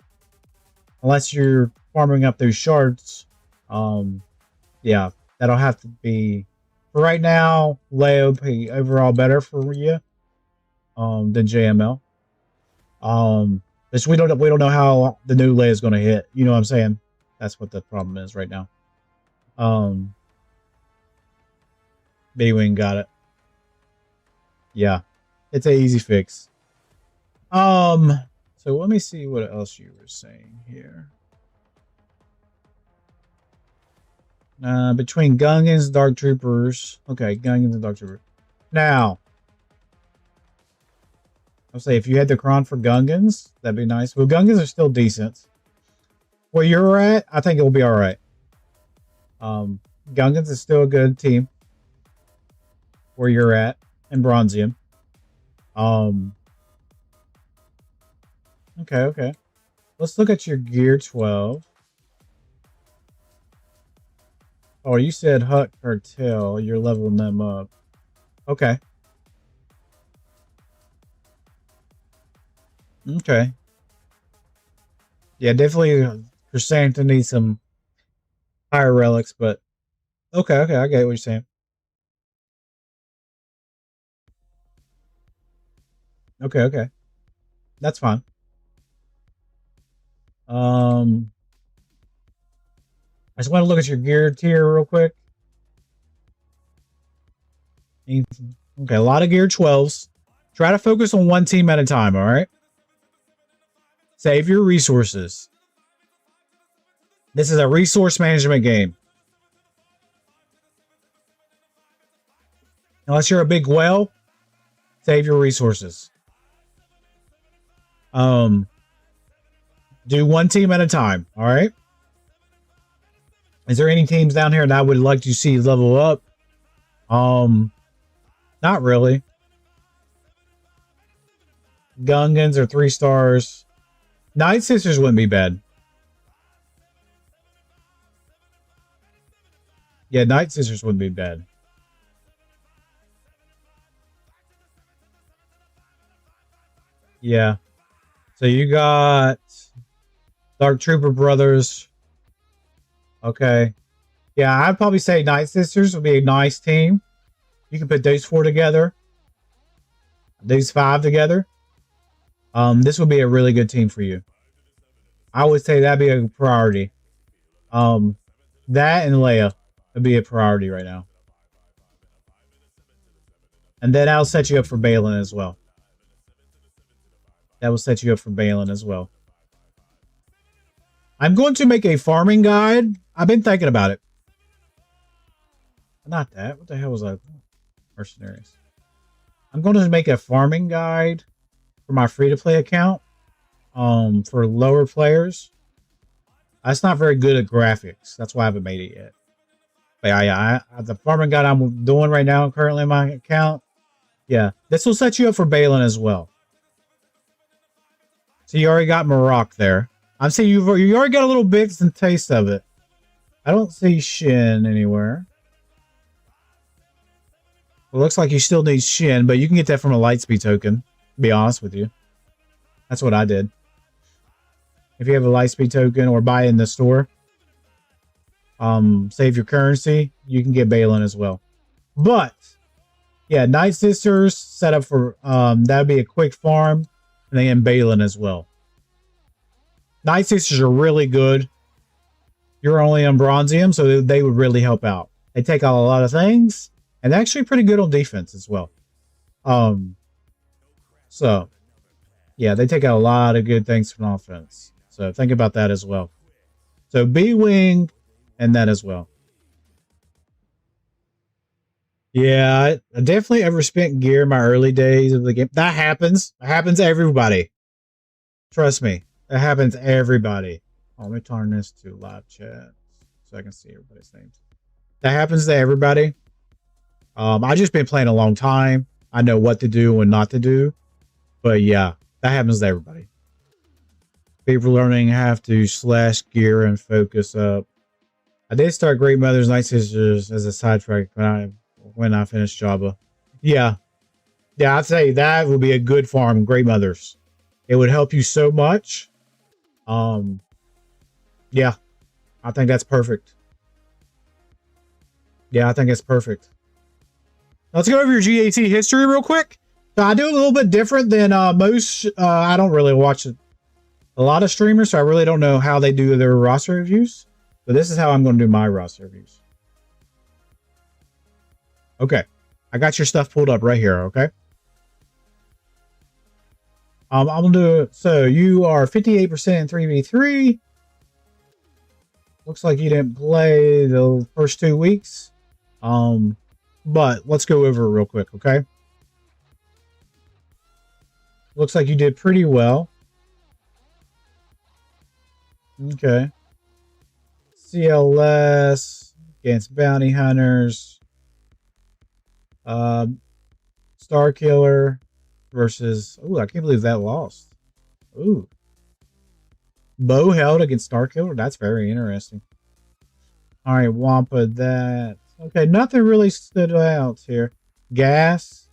Unless you're farming up those shards. Yeah, that'll have to be for right now. Leia will be overall better for you than JML. This we don't know how the new Leia is going to hit. You know what I'm saying? That's what the problem is right now. B-Wing got it. Yeah, it's an easy fix. So let me see what else you were saying here. Between Gungans, Dark Troopers. Okay, Gungans and Dark Troopers. Now, I'll say if you had the Kron for Gungans, that'd be nice. Well, Gungans are still decent. Where you're at, I think it will be all right. Gungans is still a good team. Where you're at in Bronzium. Okay. Let's look at your Gear 12. Oh, you said Hut Cartel. You're leveling them up. Okay. Okay. Yeah, definitely Chrysanthemum needs some higher relics, but okay, I get what you're saying. Okay. That's fine. I just want to look at your gear tier real quick. Okay, a lot of gear 12s. Try to focus on one team at a time, all right? Save your resources. This is a resource management game. Unless you're a big whale, save your resources. Do one team at a time, all right? Is there any teams down here that I would like to see level up? Not really. Gungans are 3 stars. Night Sisters wouldn't be bad. Yeah, Night Sisters wouldn't be bad. Yeah. So you got Dark Trooper Brothers. Okay. Yeah, I'd probably say Night Sisters would be a nice team. You can put those 4 together. These 5 together. This would be a really good team for you. I would say that'd be a priority. That and Leia would be a priority right now. And then I'll set you up for Balin as well. That will set you up for Balin as well. I'm going to make a farming guide. I've been thinking about it. Not that. What the hell was that? Mercenaries. I'm going to make a farming guide for my free-to-play account. For lower players. That's not very good at graphics. That's why I haven't made it yet. But yeah, the farming guide I'm doing right now, currently in my account. Yeah, this will set you up for Balin as well. So you already got Maroc there. I'm saying you already got a little bit and taste of it. I don't see Shin anywhere. Well, looks like you still need Shin, but you can get that from a Lightspeed token. To be honest with you, that's what I did. If you have a Lightspeed token or buy it in the store, save your currency, you can get Balin as well. But yeah, Night Sisters set up for that would be a quick farm, and then Balin as well. Night Sisters are really good. You're only on Bronzium, so they would really help out. They take out a lot of things, and they're actually pretty good on defense as well. So yeah, they take out a lot of good things from offense. So think about that as well. So B-Wing and that as well. Yeah, I definitely overspent gear in my early days of the game. That happens. It happens to everybody. Trust me. It happens to everybody. Oh, let me turn this to live chat so I can see everybody's names. That happens to everybody. I just been playing a long time. I know what to do and not to do. But yeah, that happens to everybody. People learning have to slash gear and focus up. I did start Great Mothers Night Sisters as a sidetrack when I finished Java. Yeah. Yeah, I'd say that would be a good farm, Great Mothers. It would help you so much. Yeah. I think that's perfect. Yeah, I think it's perfect. Let's go over your GAT history real quick. So I do a little bit different than most. I don't really watch a lot of streamers, so I really don't know how they do their roster reviews. But this is how I'm going to do my roster reviews. Okay. I got your stuff pulled up right here, okay? I'm going to do it. So you are 58% in 3v3. Looks like you didn't play the first 2 weeks. But let's go over it real quick, okay? Looks like you did pretty well. Okay. CLS against Bounty Hunters. Star Killer versus... Ooh, I can't believe that lost. Ooh. Bow held against Star Killer? That's very interesting. Alright, Wampa that. Okay, nothing really stood out here. Gas.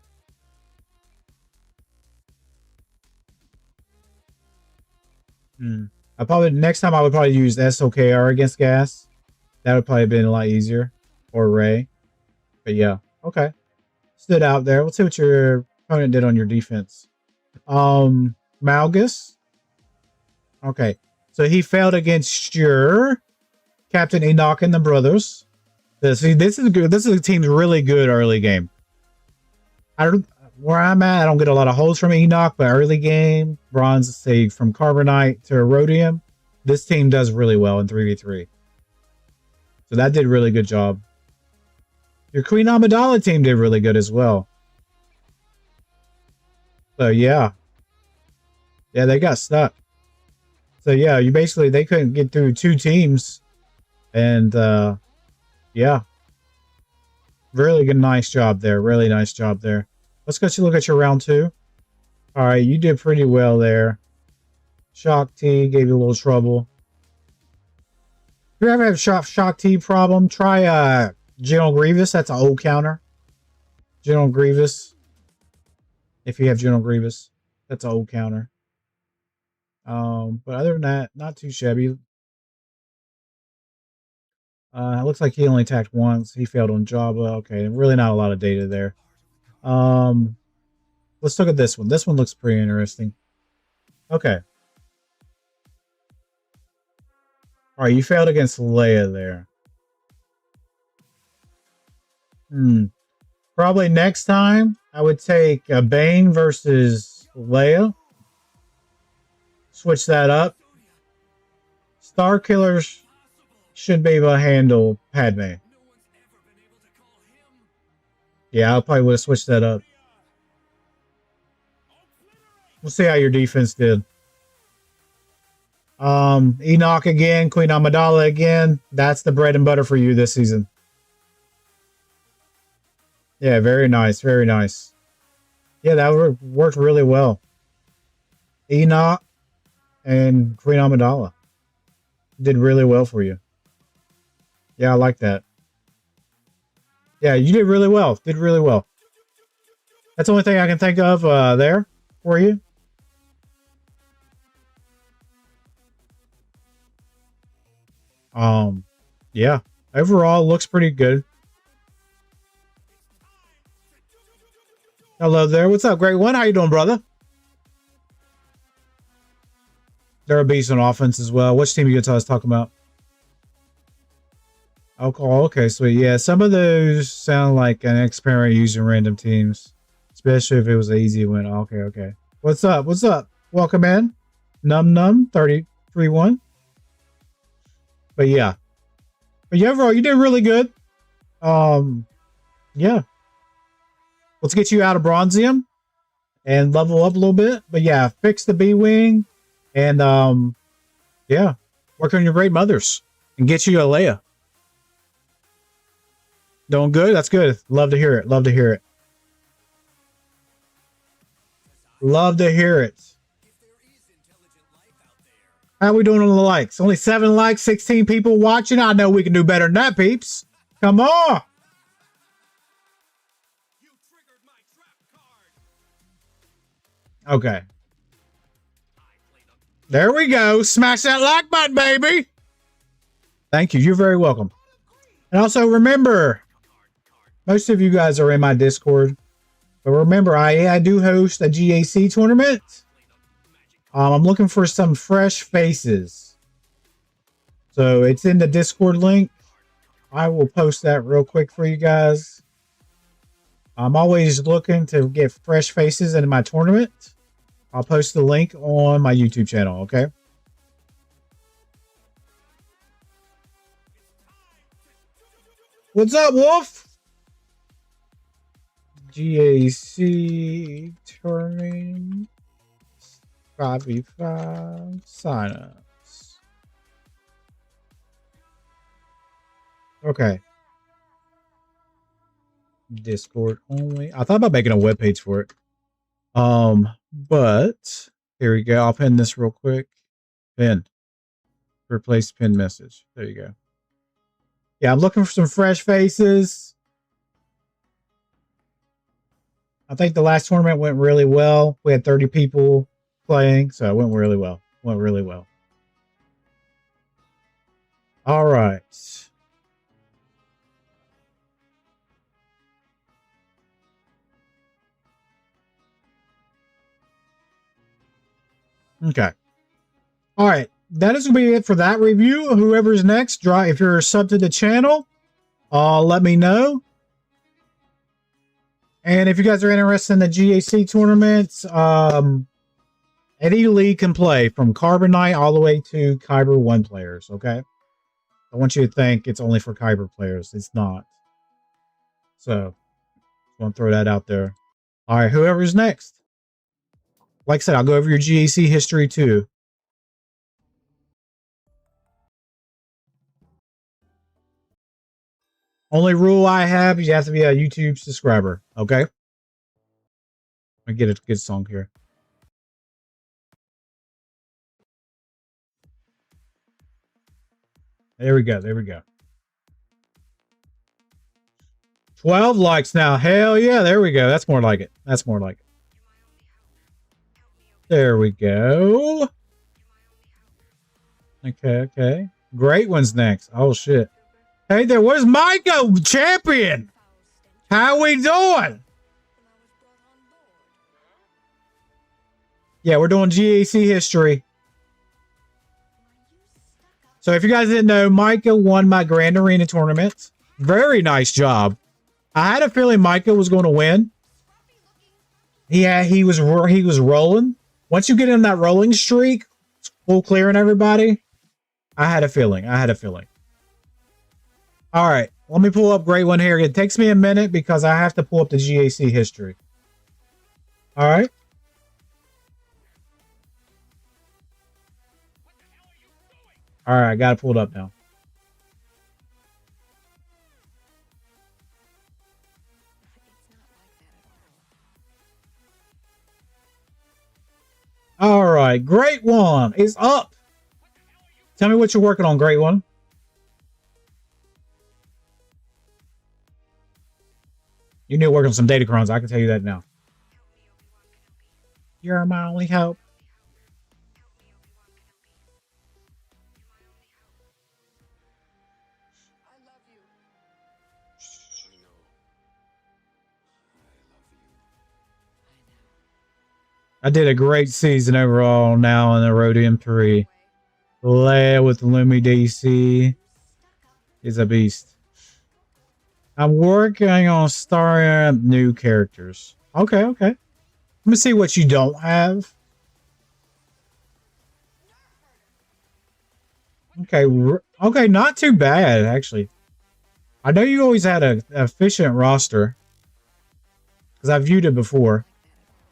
I probably next time I would probably use SOKR against Gas. That would probably have been a lot easier. Or Ray. But yeah, okay. Stood out there. Let's see what your opponent did on your defense. Malgus. Okay. So he failed against your Captain Enoch and the brothers. See, this is good. This is a team's really good early game. Where I'm at, I don't get a lot of holds from Enoch, but early game, bronze, say from Carbonite to Rhodium, this team does really well in 3v3. So that did a really good job. Your Queen Amidala team did really good as well. So yeah. Yeah, they got stuck. So yeah, they couldn't get through 2 teams. And yeah. Really good, nice job there. Really nice job there. Let's go look at your round 2. All right, you did pretty well there. Shock T gave you a little trouble. If you ever have Shock T problem, try General Grievous. That's an old counter. General Grievous. If you have General Grievous, that's an old counter. But other than that, not too shabby. It looks like he only attacked once. He failed on Java. Okay, really not a lot of data there. Let's look at this one. This one looks pretty interesting. Okay. All right, you failed against Leia there. Probably next time I would take a Bane versus Leia. Switch that up. Star Killers should be able to handle Padme. Yeah, I probably would have switched that up. We'll see how your defense did. Enoch again, Queen Amidala again. That's the bread and butter for you this season. Yeah, very nice, very nice. Yeah, that worked really well. Enoch and Queen Amidala did really well for you. Yeah, I like that. Yeah, you did really well. Did really well. That's the only thing I can think of there for you. Yeah. Overall, looks pretty good. Hello there. What's up, Great One? How you doing, brother? They're a beast on offense as well. Which team are you guys talking about? Oh, okay, sweet. Yeah, some of those sound like an experiment using random teams, especially if it was an easy win. Okay. What's up? What's up? Welcome in. Num 331. But yeah. But yeah, overall, you did really good. Yeah. Let's get you out of Bronzium and level up a little bit. But yeah, fix the B-Wing and yeah, work on your great mothers and get you a Leia. Doing good? That's good. Love to hear it. Love to hear it. Love to hear it. How we doing on the likes? Only 7 likes, 16 people watching. I know we can do better than that, peeps. Come on. Okay. There we go. Smash that like button, baby. Thank you. You're very welcome. And also remember, most of you guys are in my Discord. But remember, I do host a GAC tournament. I'm looking for some fresh faces. So it's in the Discord link. I will post that real quick for you guys. I'm always looking to get fresh faces in my tournament. I'll post the link on my YouTube channel, okay? What's up, Wolf? GAC turning 5v5 signups. Okay. Discord only. I thought about making a webpage for it. But here we go. I'll pin this real quick. Pin. Replace pin message. There you go. Yeah, I'm looking for some fresh faces. I think the last tournament went really well. We had 30 people playing, so it went really well. Went really well. All right. Okay. All right. That is going to be it for that review. Whoever's next, if you're a sub to the channel, let me know. And if you guys are interested in the GAC tournaments, any league can play from Carbonite all the way to Kyber 1 players, okay? I want you to think it's only for Kyber players. It's not. So, I want to throw that out there. All right, whoever's next. Like I said, I'll go over your GAC history too. Only rule I have is you have to be a YouTube subscriber, okay? I get a good song here. There we go. There we go. 12 likes now. Hell yeah. There we go. That's more like it. That's more like it. There we go. Okay, okay. Great one's next. Oh, shit. Hey there. Where's Micah, champion? How we doing? Yeah, we're doing GAC history. So if you guys didn't know, Micah won my Grand Arena tournament. Very nice job. I had a feeling Micah was going to win. He was rolling. Once you get in that rolling streak, full clearing everybody, I had a feeling. I had a feeling. All right, let me pull up Great One here. It takes me a minute because I have to pull up the GAC history. All right. All right, I got it pulled up now. All right, Great One is up. Tell me what you're working on, Great One. You need to work on some datacrons. I can tell you that now. You're my only hope. I did a great season overall now in the Road M3. Leia with Lumi DC is a beast. I'm working on starting up new characters. Okay, okay. Let me see what you don't have. Okay, okay, not too bad actually. I know you always had a efficient roster because I viewed it before.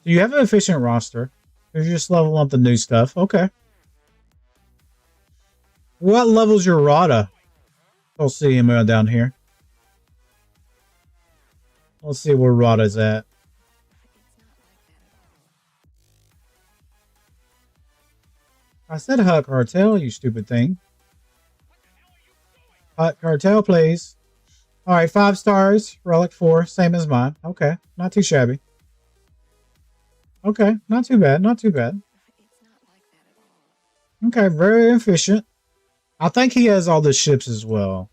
So you have an efficient roster. You're just leveling up the new stuff. Okay. What level's your Rada? We'll see him down here. Let's see where Rada's at. I said Hut Cartel, you stupid thing. Hut Cartel, please. Alright, 5 stars. Relic 4, same as mine. Okay, not too shabby. Okay, not too bad, not too bad. Okay, very efficient. I think he has all the ships as well.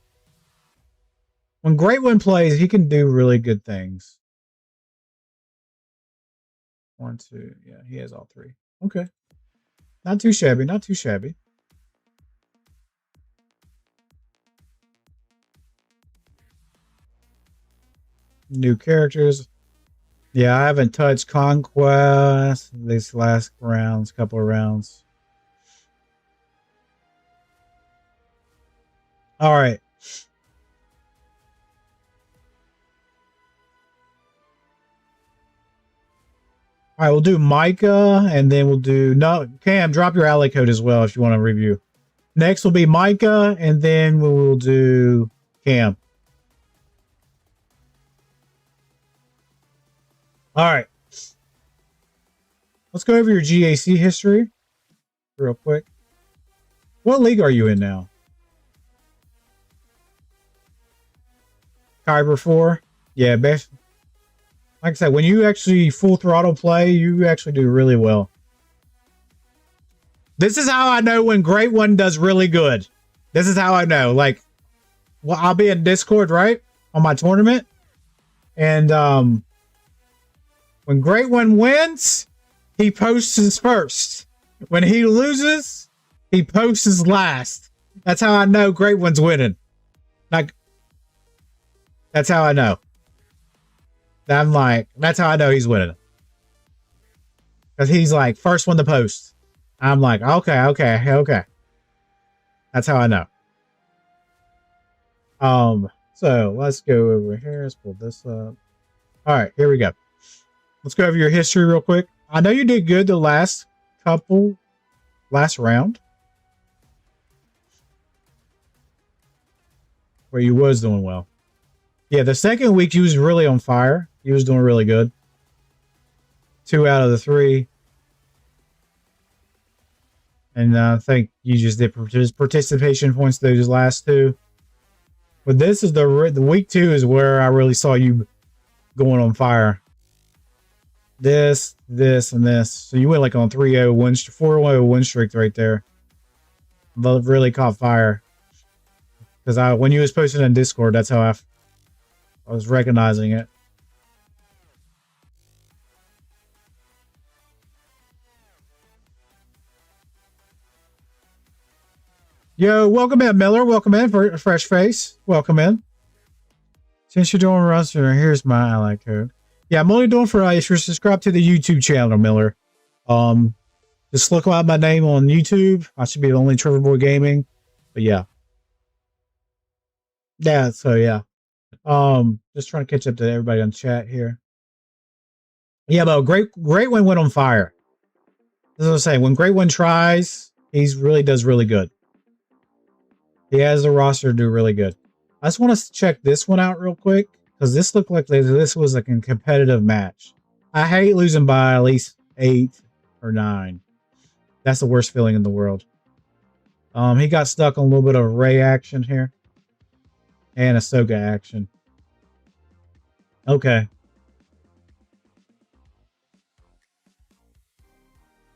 When Great One plays, he can do really good things. 1, 2, yeah, he has all 3. Okay. Not too shabby, not too shabby. New characters. Yeah, I haven't touched Conquest these last rounds, couple of rounds. All right. All right, we'll do Micah, and then we'll do... No, Cam, drop your ally code as well if you want to review. Next will be Micah, and then we will do Cam. All right. Let's go over your GAC history real quick. What league are you in now? Kyber 4? Yeah, best. Like I said, when you actually full throttle play, you actually do really well. This is how I know when Great One does really good. This is how I know. Like, well, I'll be in Discord, right? On my tournament. And when Great One wins, he posts his first. When he loses, he posts his last. That's how I know Great One's winning. Like, that's how I know. I'm like, that's how I know he's winning. Because he's like, first one to post. I'm like, okay. That's how I know. So let's go over here. Let's pull this up. All right, here we go. Let's go over your history real quick. I know you did good the last round. Where you was doing well. Yeah, the second week you was really on fire. He was doing really good. 2 out of the 3. And I think you just did participation points those last 2. But this is the week 2 is where I really saw you going on fire. This, and this. So you went like on 3-0 win, 4-0 win streak right there. But really caught fire. Because when you was posting on Discord, that's how I was recognizing it. Yo, welcome in, Miller. Welcome in for a fresh face. Welcome in. Since you're doing roster, here's my ally code. Yeah, I'm only doing for if you're subscribed to the YouTube channel, Miller. Just look out my name on YouTube. I should be the only Trevorboigaming. But yeah. Yeah, so yeah. Just trying to catch up to everybody on chat here. Yeah, but Great One went on fire. As I was saying, when Great One tries, he really does really good. He has the roster to do really good. I just want to check this one out real quick because this looked like this was like a competitive match. I hate losing by at least 8 or 9. That's the worst feeling in the world. He got stuck on a little bit of Ray action here and Ahsoka action. Okay.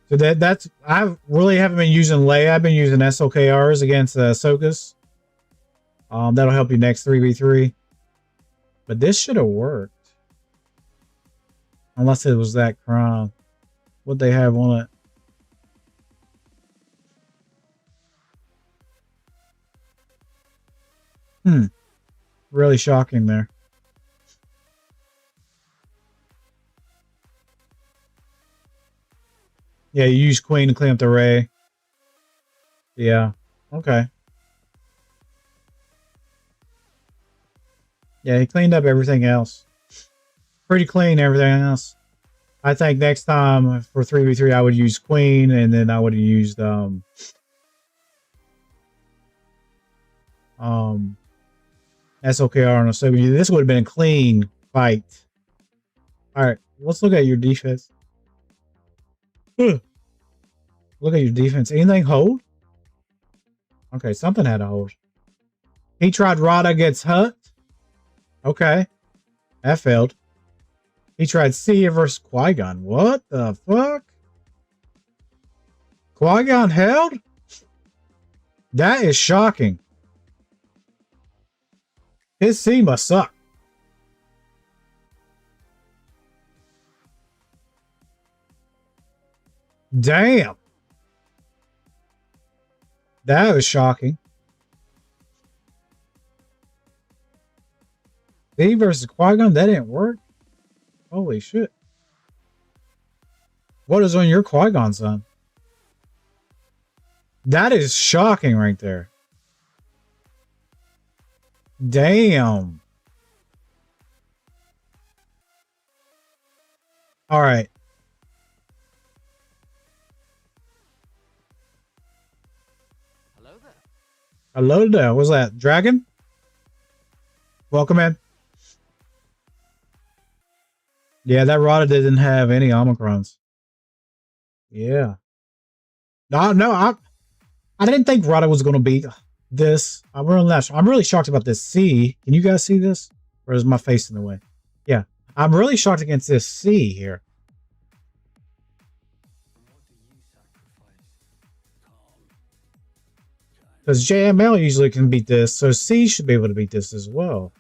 So that's I really haven't been using Leia. I've been using SLKRs against Ahsokas. That'll help you next 3v3. But this should have worked. Unless it was that crown. What they have on it. Really shocking there. Yeah, you use Queen to clean up the Ray. Yeah. Okay. Yeah, he cleaned up everything else. Pretty clean, everything else. I think next time for 3v3, I would use Queen, and then I would have used SOKR on a SWG. This would have been a clean fight. All right, let's look at your defense. Look at your defense. Anything hold? Okay, something had a hold. He tried Rada gets Hut. Okay, that failed. He tried C versus Qui-Gon. What the fuck? Qui-Gon held? That is shocking. His C must suck. Damn. That was shocking. C versus Qui-Gon, that didn't work? Holy shit. What is on your Qui-Gon, son? That is shocking right there. Damn. All right. Hello there. Hello there. What's that? Dragon? Welcome in. Yeah, that Rada didn't have any Omicrons. Yeah. No, I didn't think Rada was going to beat this. I'm really shocked about this C. Can you guys see this? Or is my face in the way? Yeah. I'm really shocked against this C here. Because JML usually can beat this, so C should be able to beat this as well.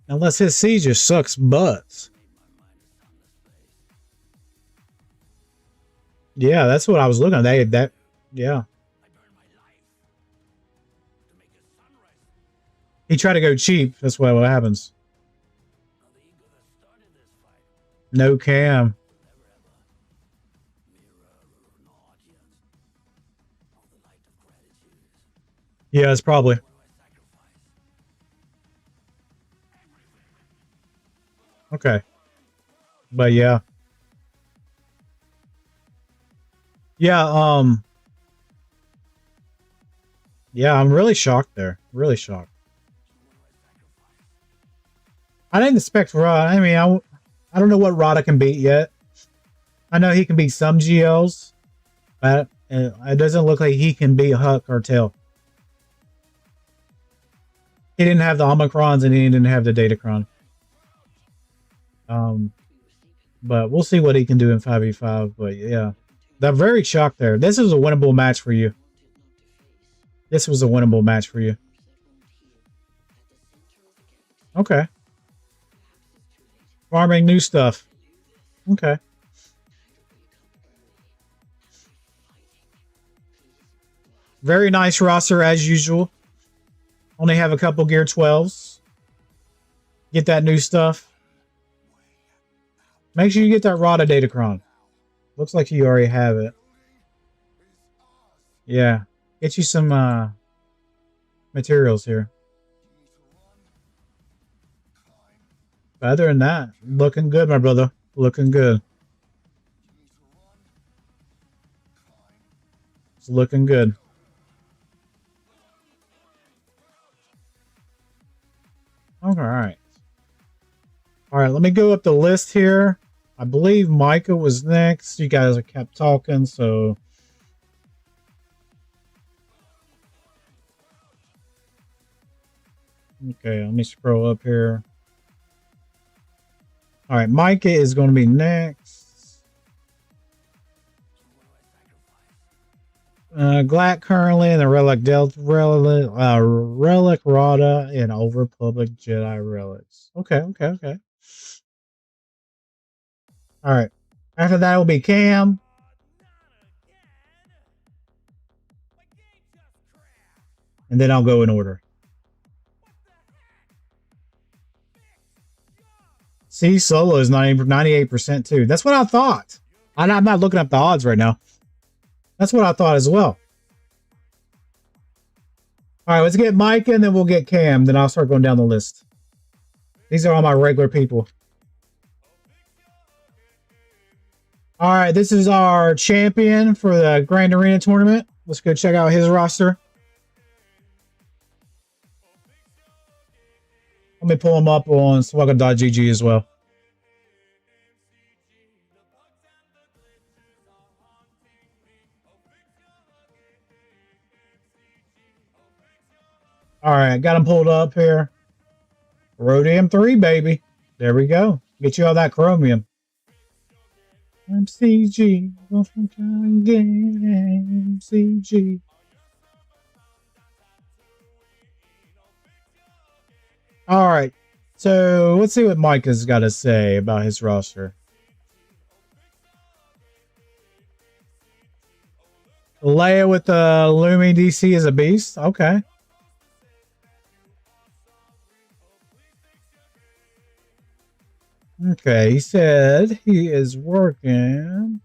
Unless his C just sucks butts. Yeah, that's what I was looking at. Yeah. He tried to go cheap. That's what happens. No cam. Yeah, it's probably. Okay. But yeah. Yeah, yeah, I'm really shocked there. Really shocked. I didn't expect Rada. I mean, I don't know what Rada can beat yet. I know he can beat some GLs, but it doesn't look like he can beat Huck or Tail. He didn't have the Omicrons and he didn't have the Datacron. But we'll see what he can do in 5v5. But yeah, they're very shocked there. This is a winnable match for you. This was a winnable match for you. Okay. Farming new stuff. Okay. Very nice roster as usual. Only have a couple Gear 12s. Get that new stuff. Make sure you get that Rada Datacron. Looks like you already have it. Yeah. Get you some materials here. But other than that, looking good, my brother. Looking good. It's looking good. All right. All right, let me go up the list here. I believe Micah was next. You guys have kept talking, so... Okay, let me scroll up here. All right, Micah is going to be next. Glatt currently in the Relic Delta, Relic Rada, and Over Public Jedi Relics. Okay. All right. After that will be Cam. And then I'll go in order. See, Solo is 98% too. That's what I thought. I'm not looking up the odds right now. That's what I thought as well. All right, let's get Mike and then we'll get Cam. Then I'll start going down the list. These are all my regular people. All right, this is our champion for the Grand Arena tournament. Let's go check out his roster. Let me pull him up on SWGOH as well. All right, got him pulled up here. Rhodium 3, baby. There we go. Get you all that chromium. MCG. MCG. All right. So let's see what Mike has got to say about his roster. Leia with the Lumi DC is a beast. Okay. Okay, he said he is working.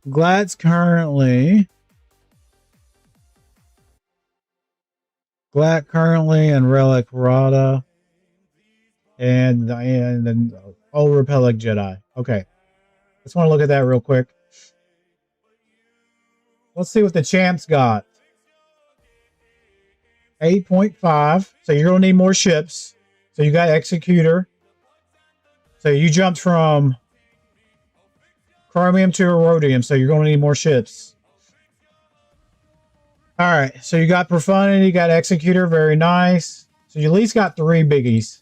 Glad currently and Relic Rada and Old Republic Jedi. Okay. Just want to look at that real quick. Let's see what the champs got. 8.5. So you're going to need more ships. So you got Executor. So you jumped from Chromium to Rhodium. So you're going to need more ships. All right. So you got Profundity. You got Executor. Very nice. So you at least got 3 biggies.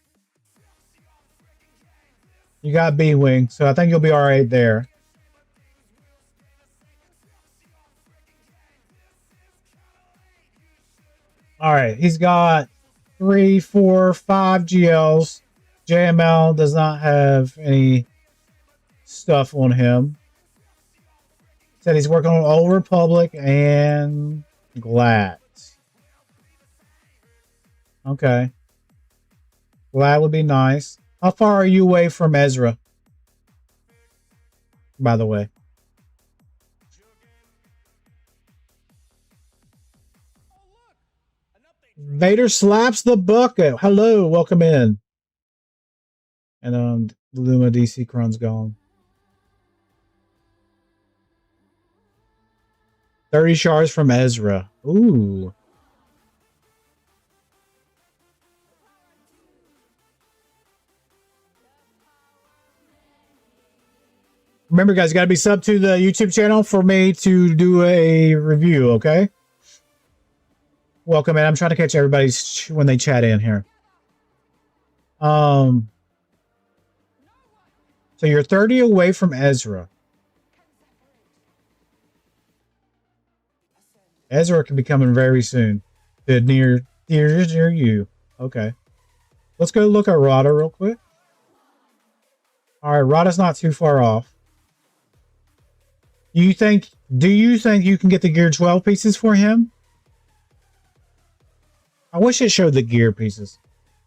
You got B-Wing. So I think you'll be all right there. All right, he's got 3, 4, 5 GLs. JML does not have any stuff on him. Said he's working on Old Republic and Glad. Okay. Glad would be nice. How far are you away from Ezra? By the way. Vader slaps the bucket. Hello, welcome in. And Luma DC Cron's gone. 30 shards from Ezra. Ooh. Remember, guys, you got to be sub to the YouTube channel for me to do a review, okay? Welcome in. I'm trying to catch everybody when they chat in here. So you're 30 away from Ezra. Ezra could be coming very soon. Near you. Okay. Let's go look at Rada real quick. All right, Rada's not too far off. Do you think you can get the Gear 12 pieces for him? I wish it showed the gear pieces.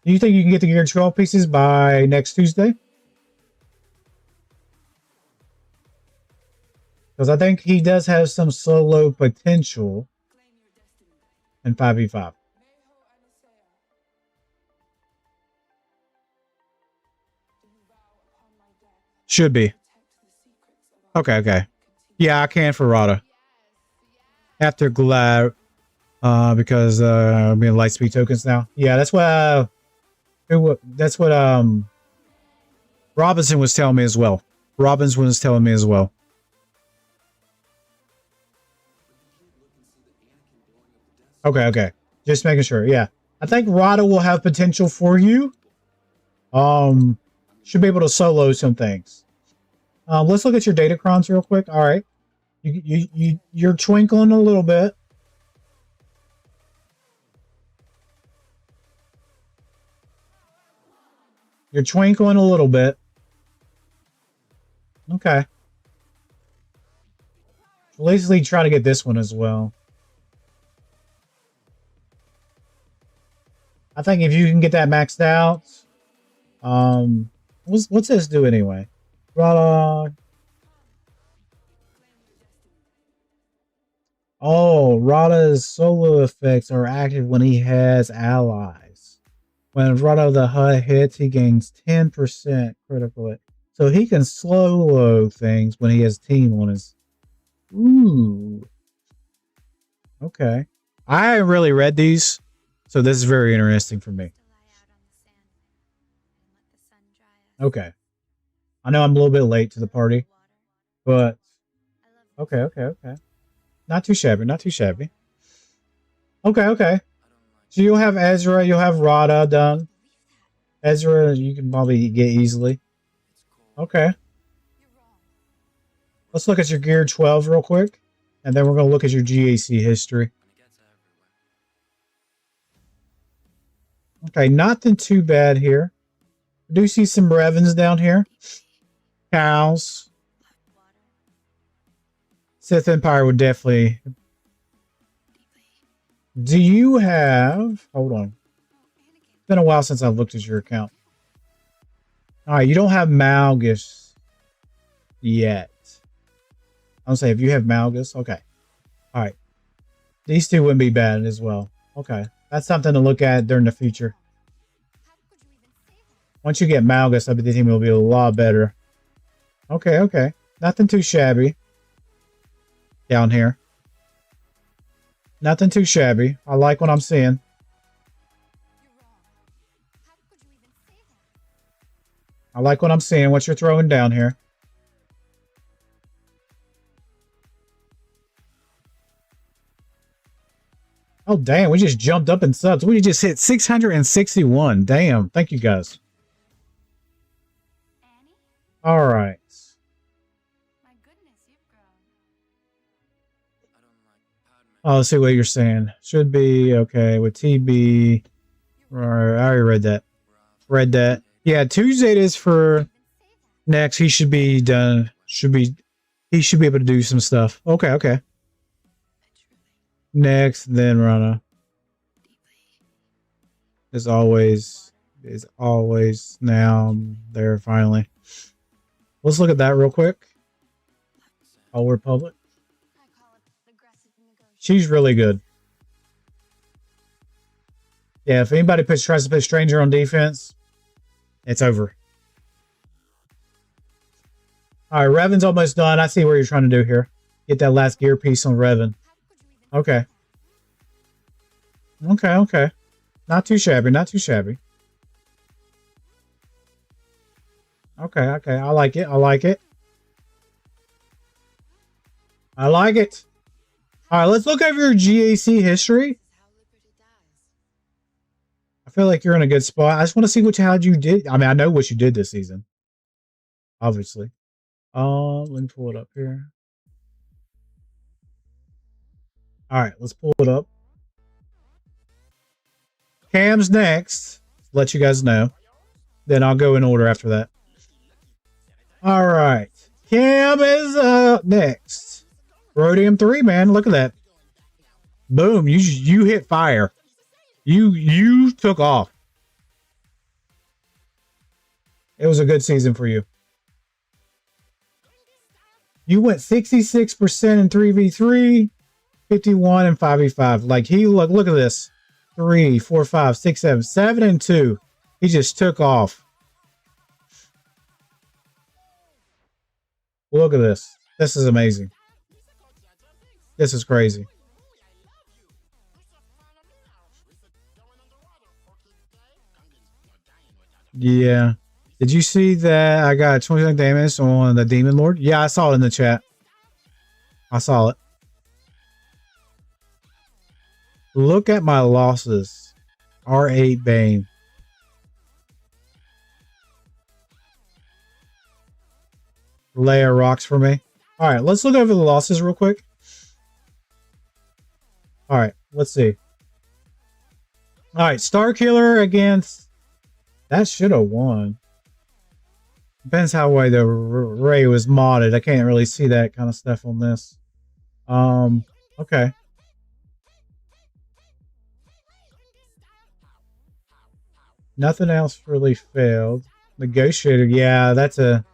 Do you think you can get the Gear 12 pieces by next Tuesday? Because I think he does have some solo potential in 5v5. Should be. Okay. Yeah, I can for Rada. After Glad. Because I mean Lightspeed tokens now. Yeah, that's what Robinson was telling me as well. Okay. Just making sure. Yeah. I think Rada will have potential for you. Should be able to solo some things. Let's look at your datacrons real quick. All right. You're twinkling a little bit. You're twinkling a little bit. Okay. At least try to get this one as well. I think if you can get that maxed out. What's this do anyway? Oh, Rada's solo effects are active when he has allies. When Rada the HUD hits, he gains 10% critical hit. So he can solo things when he has team on his... Ooh. Okay. I haven't really read these, so this is very interesting for me. Okay. I know I'm a little bit late to the party, but... Okay. Not too shabby, not too shabby. Okay. So you'll have Ezra, you'll have Rada done. Ezra, you can probably get easily. Okay. Let's look at your Gear 12 real quick. And then we're going to look at your GAC history. Okay, nothing too bad here. I do see some Revens down here. Cows. Sith Empire would definitely... Do you have... Hold on. It's been a while since I've looked at your account. Alright, you don't have Malgus yet. I'll say if you have Malgus, okay. Alright. These two wouldn't be bad as well. Okay. That's something to look at during the future. Once you get Malgus, I bet the team will be a lot better. Okay. Nothing too shabby. Down here. Nothing too shabby. I like what I'm seeing. I like what I'm seeing, what you're throwing down here. Oh, damn. We just jumped up in subs. We just hit 661. Damn. Thank you, guys. All right. Oh, let's see what you're saying. Should be okay with TB. All right, I already read that. Read that. Yeah, Tuesday is for next. He should be done. He should be able to do some stuff. Okay. Next, then Rana. Is always now there finally. Let's look at that real quick. Old Republic. She's really good. Yeah, if anybody tries to put Stranger on defense, it's over. All right, Revan's almost done. I see what you're trying to do here. Get that last gear piece on Revan. Okay. Not too shabby. Okay. I like it. All right, let's look over your GAC history. I feel like you're in a good spot. I just want to see how you did. I mean, I know what you did this season. Obviously. Let me pull it up here. All right, let's pull it up. Cam's next. Let you guys know. Then I'll go in order after that. All right. Cam is up next. Rhodium 3, man. Look at that. Boom. You hit fire. You took off. It was a good season for you. You went 66% in 3v3, 51 and 5v5. Like look at this. 3, 4, 5, 6, 7, 7 and 2. He just took off. Look at this. This is amazing. This is crazy. Yeah. Did you see that I got 29 damage on the Demon Lord? Yeah, I saw it in the chat. I saw it. Look at my losses. R8 Bane. Leia rocks for me. All right, let's look over the losses real quick. All right, let's see. All right, Star Killer against... That should have won. Depends how way the Ray was modded. I can't really see that kind of stuff on this. Okay. Nothing else really failed. Negotiator, yeah, that's a...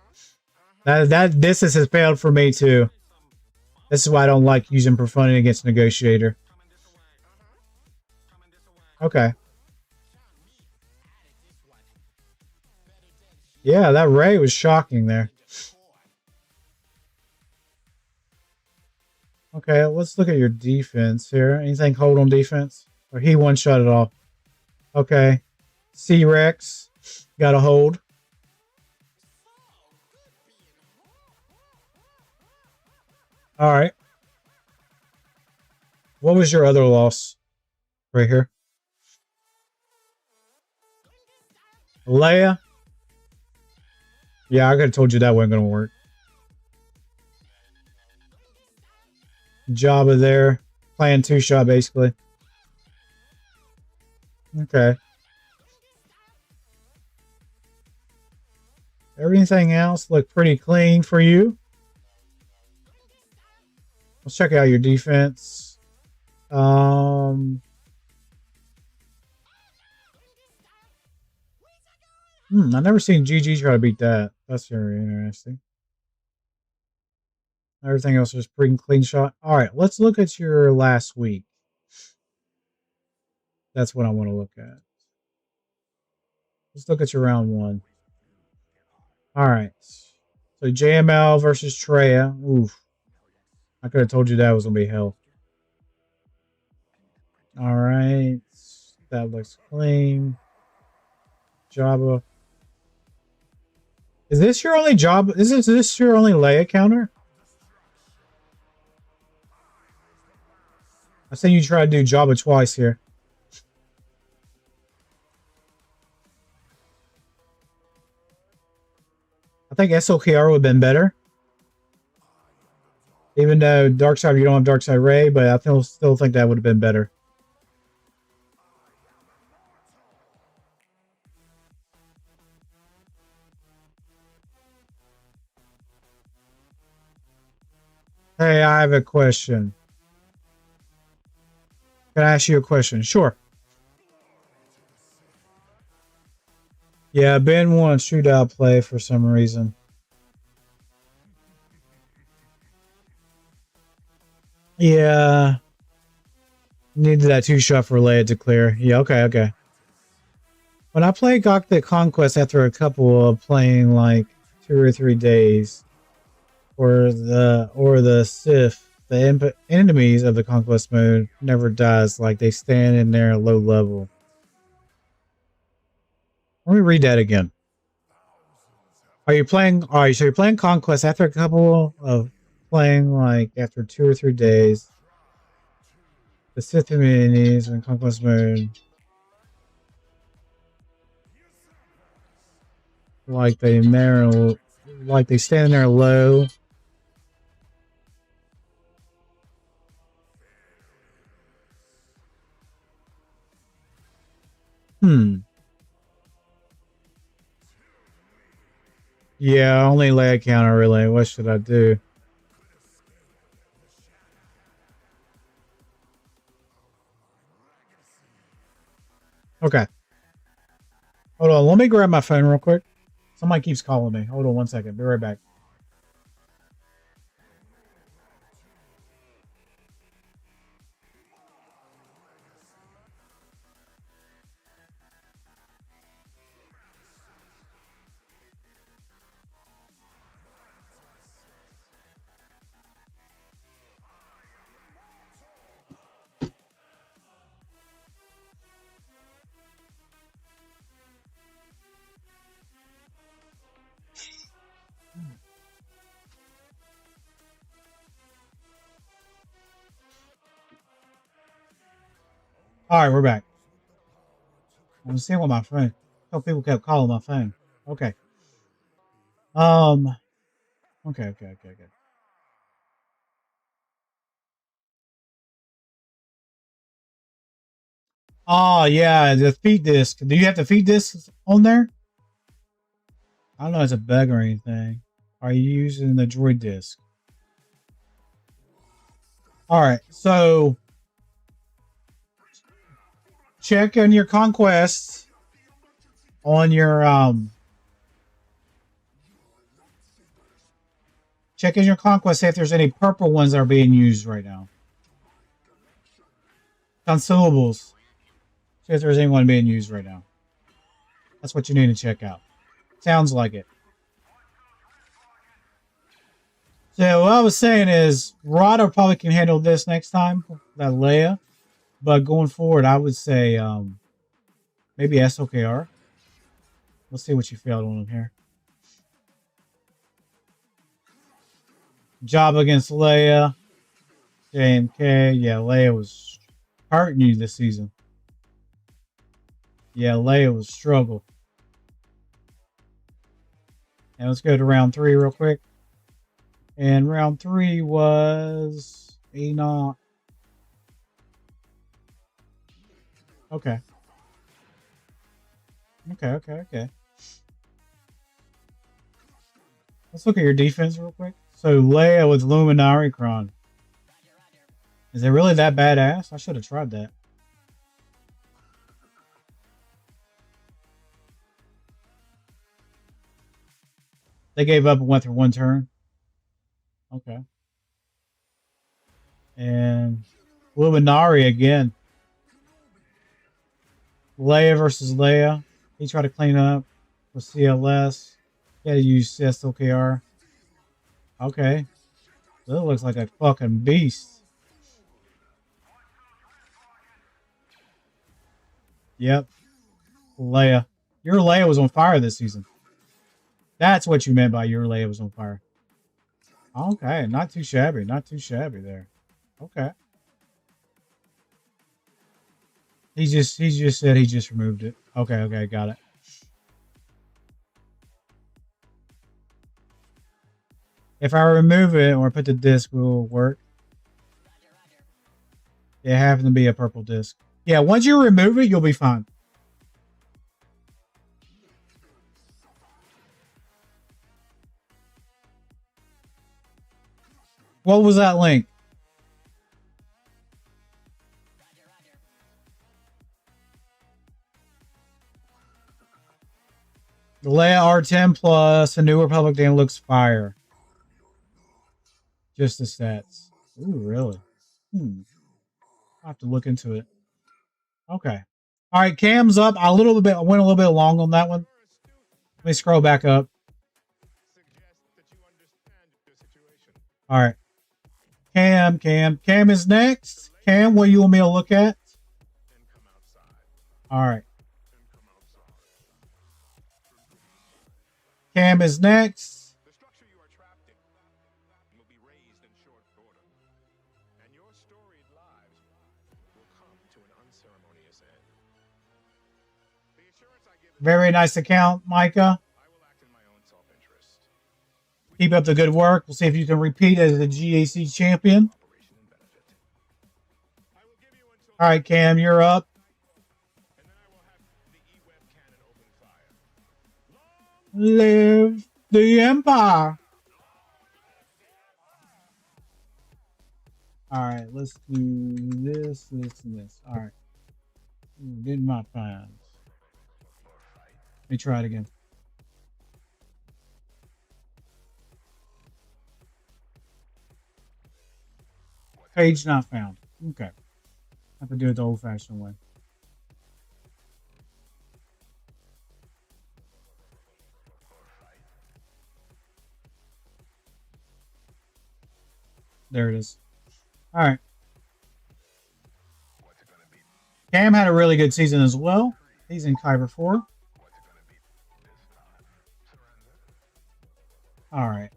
This has failed for me too. This is why I don't like using profanity against negotiator. Okay. Yeah, that Ray was shocking there. Okay, let's look at your defense here. Anything hold on defense? Or he one-shot it all. Okay. C-Rex. Got a hold. All right. What was your other loss? Right here. Leia. Yeah, I could have told you that wasn't going to work. Jabba there. Playing two-shot, basically. Okay. Everything else looked pretty clean for you. Let's check out your defense. I've never seen GG try to beat that. That's very interesting. Everything else is pretty clean shot. All right, let's look at your last week. That's what I want to look at. Let's look at your round one. All right. So JML versus Treya. Oof. I could have told you that was going to be hell. All right. That looks clean. Jabba. Is this your only job? Is this your only Leia counter? I say you try to do Jabba twice here. I think SOKR would have been better. Even though Darkseid, you don't have Darkseid Ray, but I still think that would have been better. Hey, I have a question. Can I ask you a question? Sure. Yeah, Ben wants shootout play for some reason. Yeah. Needed that two-shot for Leia to clear. Yeah, okay. When I play Cockpit Conquest after a couple of playing like 2 or 3 days, or the Sith, the enemies of the Conquest mode never dies. Like they stand in there low level. Let me read that again. Are you playing? All right, so you're playing Conquest after a couple of playing like after 2 or 3 days. The Sith enemies in Conquest mode, like they stand there low. Yeah, only Leia counter really. What should I do? Okay. Hold on, let me grab my phone real quick. Somebody keeps calling me. Hold on 1 second. Be right back. All right, we're back. I'm seeing with my phone. Oh, people kept calling my phone. Okay. Okay. Oh yeah, the feed disk. Do you have the feed disk on there? I don't know if it's a bug or anything. Are you using the droid disk? All right, so check on your conquests on your Check in your conquest, see if there's any purple ones that are being used right now. Consumables. See if there's anyone being used right now. That's what you need to check out. Sounds like it. So what I was saying is, Rada probably can handle this next time, that Leia. But going forward, I would say maybe SOKR. Let's see what you failed on here. Job against Leia. JMK. Yeah, Leia was hurting you this season. Yeah, Leia was struggle. And let's go to round 3 real quick. And round 3 was Enoch. Okay. Okay. Let's look at your defense real quick. So Leia with Luminary Cron. Is it really that badass? I should have tried that. They gave up and went through one turn. Okay. And Luminari again. Leia versus Leia. He tried to clean up with CLS. He had to use SLKR. Okay. That looks like a fucking beast. Yep. Leia. Your Leia was on fire this season. That's what you meant by your Leia was on fire. Okay. Not too shabby. Not too shabby there. Okay. He just said he just removed it. Okay, got it. If I remove it or put the disc, will it work? It happens to be a purple disc. Yeah, once you remove it, you'll be fine. What was that link? The Leia R10 plus a New Republic Dan looks fire. Just the stats. Ooh, really? I'll have to look into it. Okay. All right, Cam's up. I went a little bit long on that one. Let me scroll back up. All right. Cam is next. Cam, what you want me to look at? All right. Cam is next. The structure you are trapped in will be raised in short order, and your storied lives will come to an unceremonious end. The assurance I give Very nice account, Micah. I will act in my own self-interest. Keep up the good work. We'll see if you can repeat as the GAC champion. Operation and benefit. I will give you until All right, Cam, you're up. and then I will have the E-Web cannon open fire. Live the Empire. All right, let's do this, and this. All right. Did my plans. Let me try it again. Page not found. Okay. Have to do it the old-fashioned way. There it is. All right. Cam had a really good season as well. He's in Kyber 4. All right.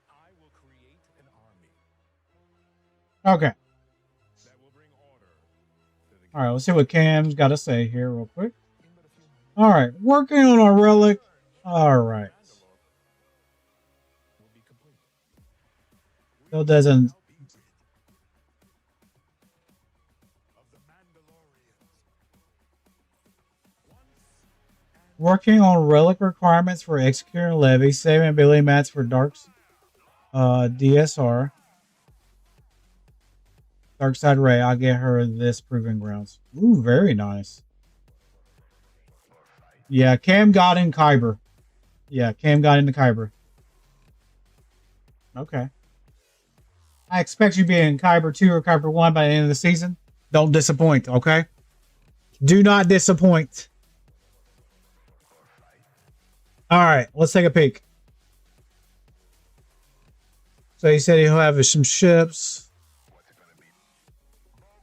I will create an army Okay. that will bring order to the All right. Let's see what Cam's got to say here real quick. All right. Working on our relic. All right. will be complete. Still doesn't. Of the Mandalorians. Working on relic requirements for executing levy, saving ability mats for Dark's DSR. Darkside Ray, I'll get her this Proving Grounds. Ooh, very nice. Yeah, Cam got in Kyber. Yeah, Cam got into Kyber. Okay. I expect you to be in Kyber 2 or Kyber 1 by the end of the season. Don't disappoint, okay? Do not disappoint. All right, let's take a peek. So he said he'll have some ships.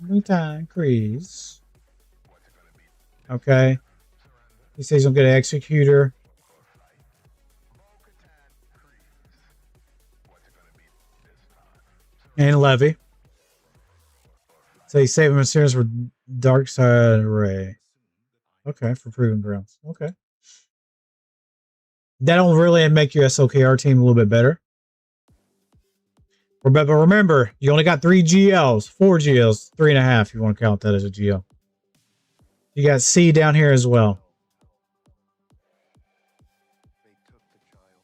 Meantime, increase. Okay. He says he'll get an executor. And levy. So he's saving materials for Darkside Ray. Okay, for Proving Grounds. Okay. That'll really make your SLKR team a little bit better. But remember, you only got 3 GLs, 4 GLs, 3.5 if you want to count that as a GL. You got C down here as well.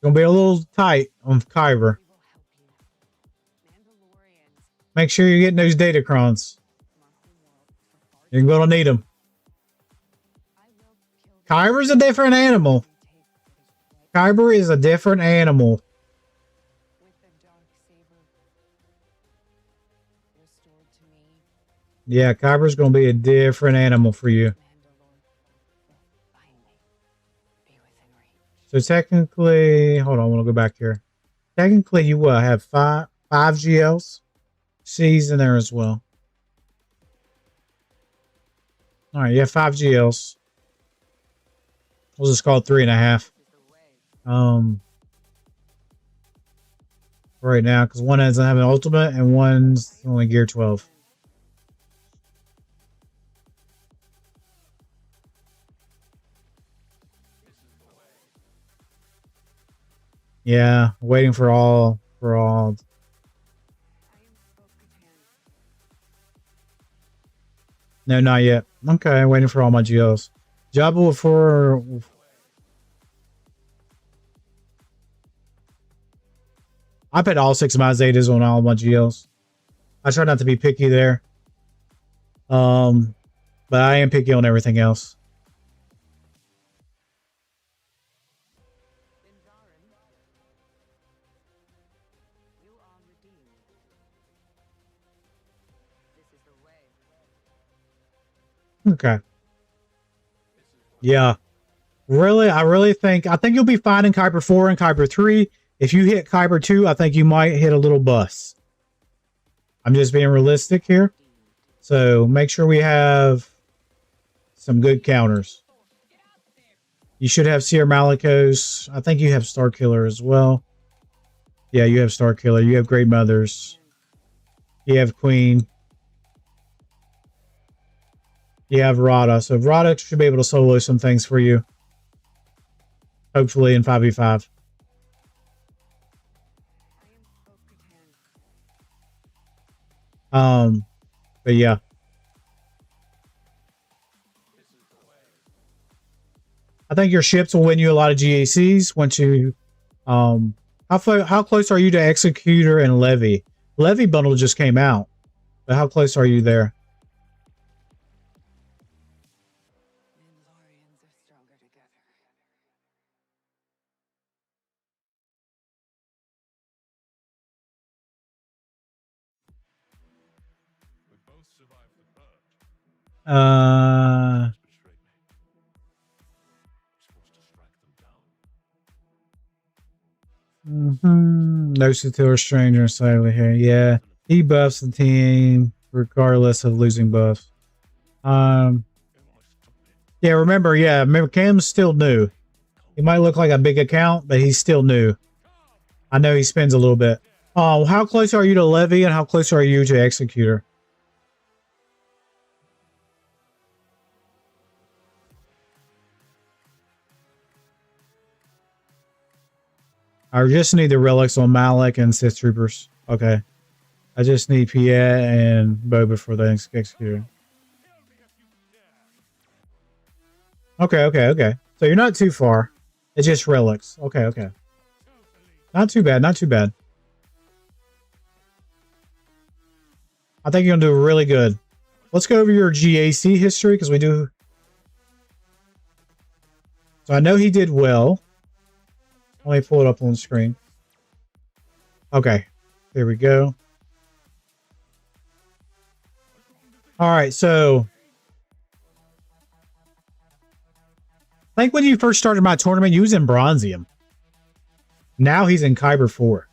Gonna be a little tight on Kyber. Make sure you're getting those datacrons. You're gonna need them. Kyber's a different animal. Kyber is a different animal. Yeah, Kyber's gonna be a different animal for you. So technically, hold on, I'm gonna go back here. Technically, you will have five GLs. C's in there as well. All right, you have 5 GLs. We'll just call it 3.5. Right now, because one doesn't have an ultimate and one's only gear 12. Yeah, waiting for all. No, not yet. Okay, waiting for all my GLs. Job for. I put all 6 of my Zetas on all my GLs. I try not to be picky there. But I am picky on everything else. Okay. Yeah. Really, I think you'll be fine in Kyber 4 and Kyber 3. If you hit Kyber 2, I think you might hit a little bust. I'm just being realistic here. So make sure we have some good counters. You should have Seer Malicos. I think you have Star Killer as well. Yeah, you have Star Killer. You have Great Mothers. You have Queen. You have Rada. So Rada should be able to solo some things for you. Hopefully in 5v5. But yeah. I think your ships will win you a lot of GACs once you how close are you to Executor and Levy? Levy bundle just came out. But how close are you there? No Sator Stranger slightly here. Yeah. He buffs the team regardless of losing buffs. Yeah, remember Cam's still new. He might look like a big account, but he's still new. I know he spends a little bit. Oh, how close are you to Levy and how close are you to Executor? I just need the relics on Malik and Sith Troopers. Okay. I just need Piet and Boba for the Executor. Okay. So you're not too far. It's just relics. Okay. Not too bad. I think you're gonna do really good. Let's go over your GAC history because we do. So I know he did well. Let me pull it up on the screen. Okay, there we go. All right, so I think when you first started my tournament, you was in Bronzium. Now he's in Kyber 4.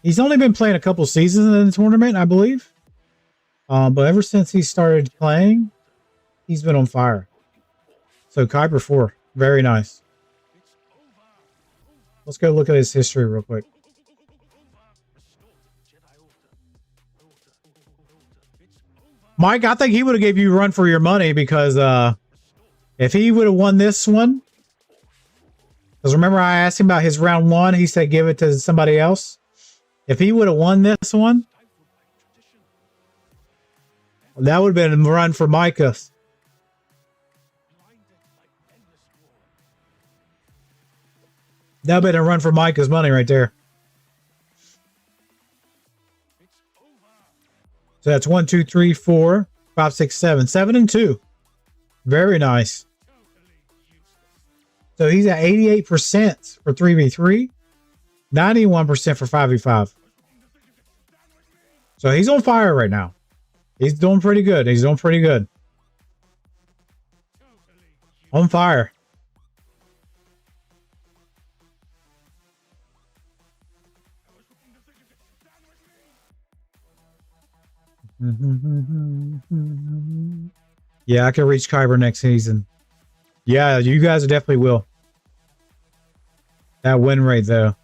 He's only been playing a couple seasons in the tournament, I believe. But ever since he started playing, he's been on fire. So Kyber 4, very nice. Let's go look at his history real quick. Mike, I think he would have gave you a run for your money because if he would have won this one, because remember I asked him about his round 1, he said give it to somebody else. If he would have won this one, that would have been a run for Micah. That would have been a run for Micah's money right there. So that's 1, 2, 3, 4, 5, 6, 7. 7 and 2. Very nice. So he's at 88% for 3v3. 91% for 5v5. So he's on fire right now. He's doing pretty good. He's doing pretty good. On fire. Yeah, I can reach Kyber next season. Yeah, you guys definitely will. That win rate, though.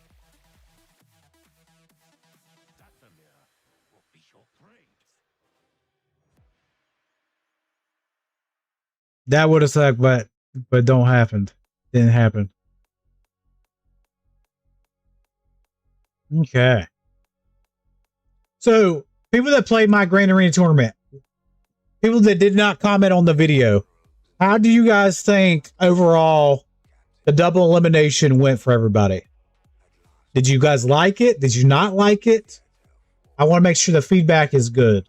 That would have sucked, but don't happen. Didn't happen. Okay. So, people that played my Grand Arena tournament, people that did not comment on the video, how do you guys think overall the double elimination went for everybody? Did you guys like it? Did you not like it? I want to make sure the feedback is good.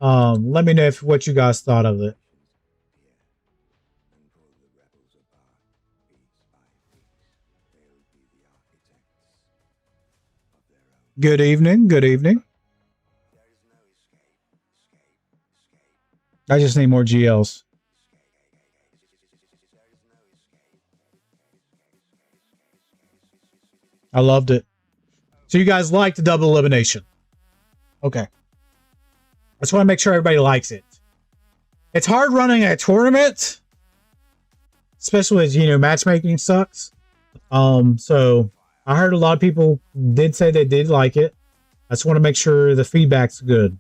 Let me know what you guys thought of it. Good evening. Good evening. I just need more GLs. I loved it. So you guys liked the double elimination. Okay. I just want to make sure everybody likes it. It's hard running a tournament, especially as, you know, matchmaking sucks. So I heard a lot of people did say they did like it. I just want to make sure the feedback's good.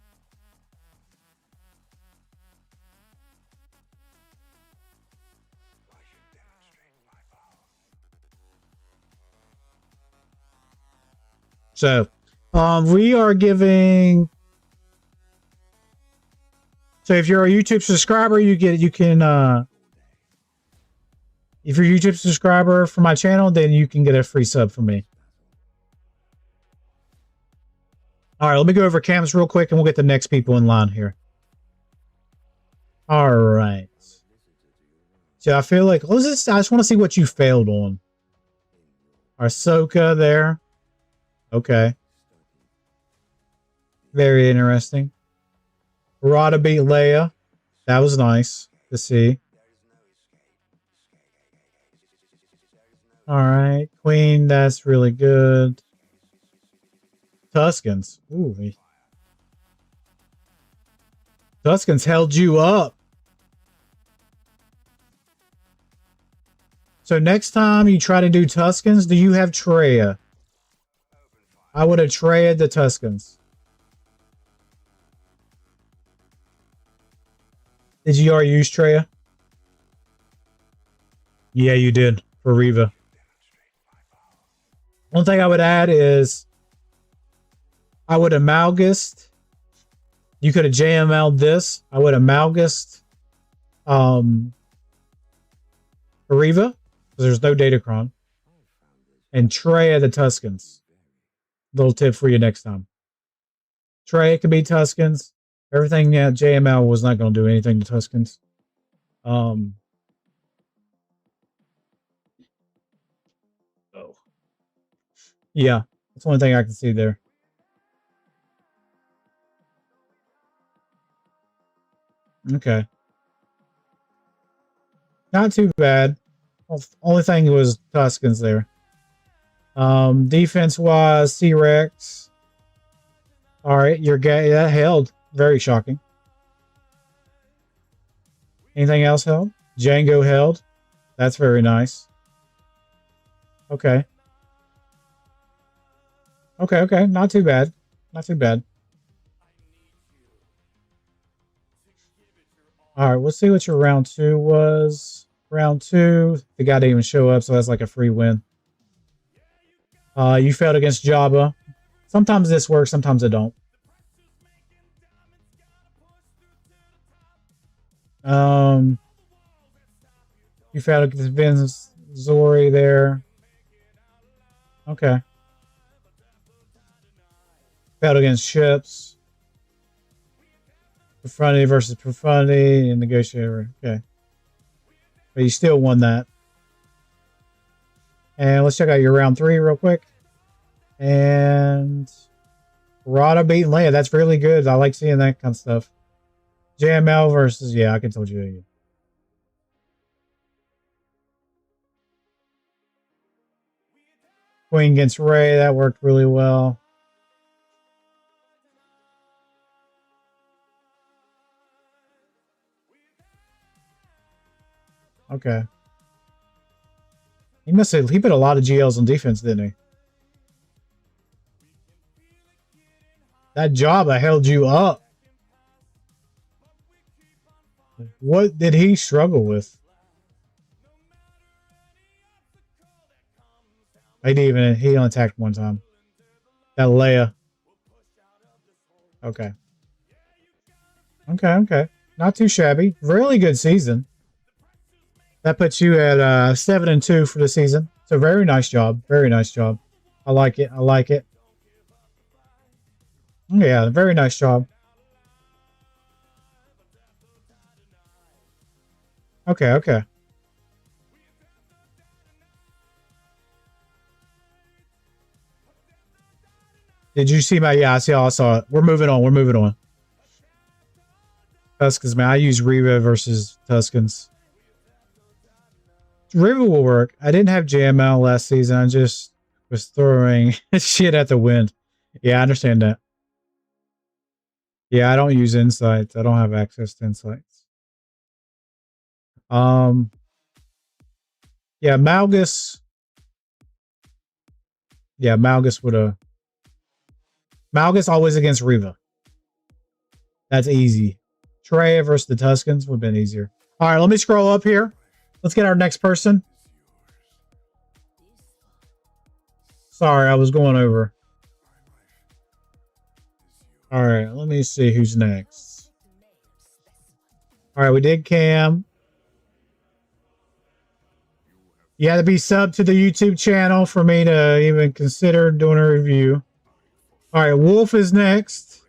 So, we are giving. So if you're a YouTube subscriber, if you're a YouTube subscriber for my channel, then you can get a free sub from me. All right, let me go over cams real quick and we'll get the next people in line here. All right. So I feel like, I just want to see what you failed on. Ahsoka there. Okay. Very interesting. Rada beat Leia. That was nice to see. All right. Queen, that's really good. Tuscans. Ooh. Tuscans held you up. So next time you try to do Tuscans, do you have Treya? I would have Treya'd the Tuscans. Did you already use Treya? Yeah, you did for Reva. One thing I would add is I would have Malgust. You could have JML'd this. I would have Malgust Reva, because there's no Datacron. And Treya the Tuscans. Little tip for you next time. Trey could be Tuskens. Everything, yeah, JML was not going to do anything to Tuskens. Oh. Yeah, that's one thing I can see there. Okay. Not too bad. Only thing was Tuskens there. Defense wise, T-Rex. All right, your guy that held. Very shocking. Anything else held? Django held. That's very nice. Okay. Okay. Not too bad. Not too bad. All right, we'll see what your round 2 was. Round 2, the guy didn't even show up, so that's like a free win. You failed against Jabba. Sometimes this works, sometimes it don't. You failed against Vince Zori there. Okay. Failed against Ships. Profundity versus Profundity and Negotiator. Okay. But you still won that. And let's check out your round 3 real quick. And Rada beating Leia. That's really good. I like seeing that kind of stuff. JML versus, yeah, I can told you. Queen against Ray. That worked really well. Okay. He put a lot of GLs on defense, didn't he? That job I held you up. What did he struggle with? He only attacked one time. That Leia. Okay. Okay. Not too shabby. Really good season. That puts you at 7-2 for the season. So very nice job. Very nice job. I like it. I like it. Yeah, very nice job. Okay. Did you see my... Yeah, I saw it. We're moving on. Tuskens, man. I use Reva versus Tuskens. River will work. I didn't have JML last season. I just was throwing shit at the wind. Yeah, I understand that. Yeah, I don't use insights. I don't have access to insights. Yeah, Malgus. Yeah, Malgus would have. Malgus always against Riva. That's easy. Trey versus the Tuskens would have been easier. All right, let me scroll up here. Let's get our next person. Sorry, I was going over. All right, let me see who's next. All right, we did Cam. You had to be subbed to the YouTube channel for me to even consider doing a review. All right, Wolf is next.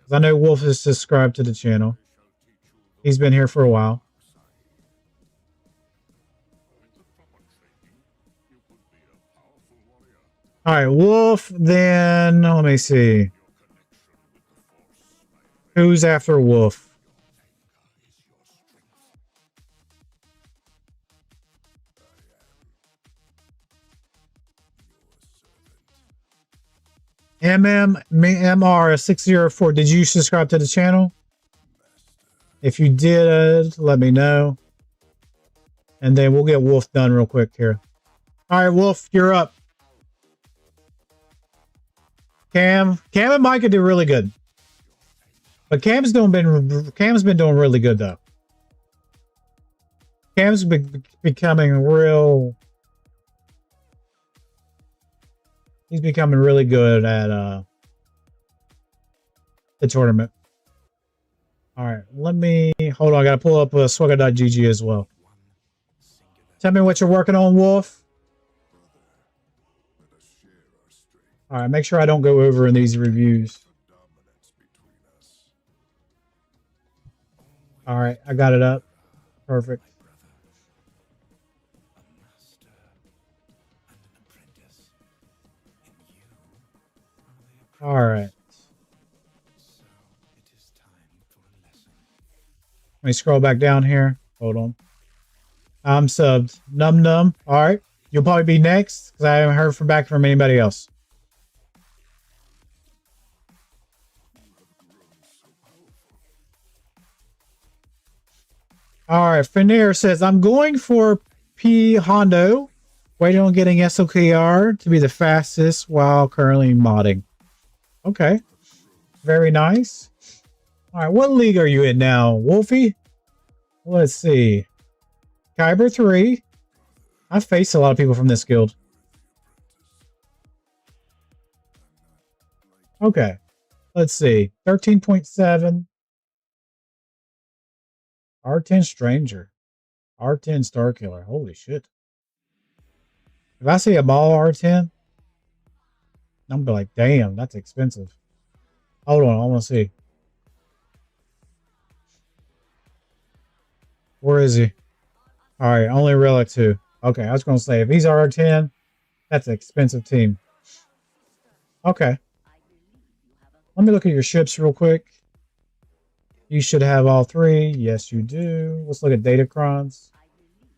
I know Wolf is subscribed to the channel. He's been here for a while. All right, Wolf, then let me see. Who's after Wolf? MR604. Did you subscribe to the channel? If you did, let me know. And then we'll get Wolf done real quick here. All right, Wolf, you're up. Cam and Micah did really good. But Cam's been doing really good though. Cam's becoming real. He's becoming really good at the tournament. All right, let me hold on. I gotta pull up SWGOH as well. Tell me what you're working on, Wolf. All right, make sure I don't go over in these reviews. All right, I got it up. Perfect. All right. Let me scroll back down here. Hold on. I'm subbed. Num Num. All right. You'll probably be next because I haven't heard back from anybody else. All right. Finnair says, I'm going for P Hondo. Waiting on getting SOKR to be the fastest while currently modding. Okay. Very nice. All right. What league are you in now, Wolfie? Let's see. Kyber 3. I've faced a lot of people from this guild. Okay. Let's see. 13.7. R10 Stranger. R10 Star Killer. Holy shit. If I see a ball R10, I'm gonna be like, damn, that's expensive. Hold on, I want to see. Where is he? All right, only Relic 2. Okay, I was going to say, if he's R10, that's an expensive team. Okay. Let me look at your ships real quick. You should have all 3. Yes, you do. Let's look at Datacrons.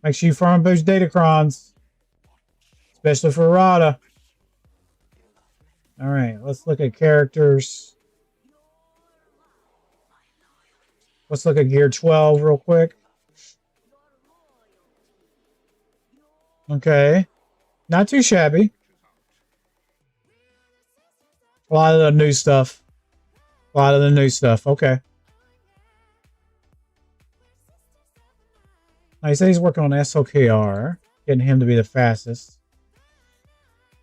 Make sure you farm those Datacrons. Especially for Rada. All right, let's look at characters. Let's look at Gear 12 real quick. Okay. Not too shabby. A lot of the new stuff. Okay. Now he said he's working on SOKR. Getting him to be the fastest.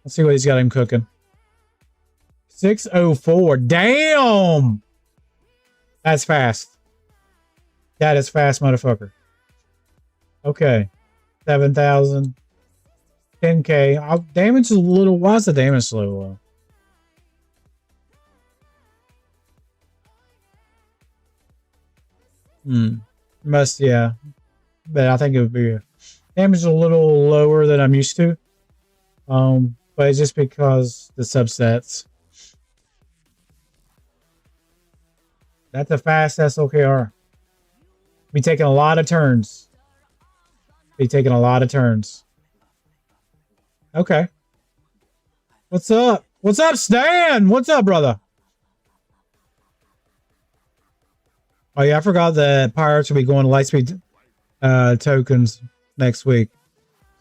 Let's see what he's got him cooking. 604. Damn! That's fast. That is fast, motherfucker. Okay. 7,000. 10K. Damage is a little... Why is the damage so low? Must, yeah. But I think it would be... Damage is a little lower than I'm used to. But it's just because the subsets. That's a fast SOKR. Be taking a lot of turns. Okay. What's up? What's up, Stan? What's up, brother? Oh, yeah, I forgot that Pirates will be going to Lightspeed tokens next week.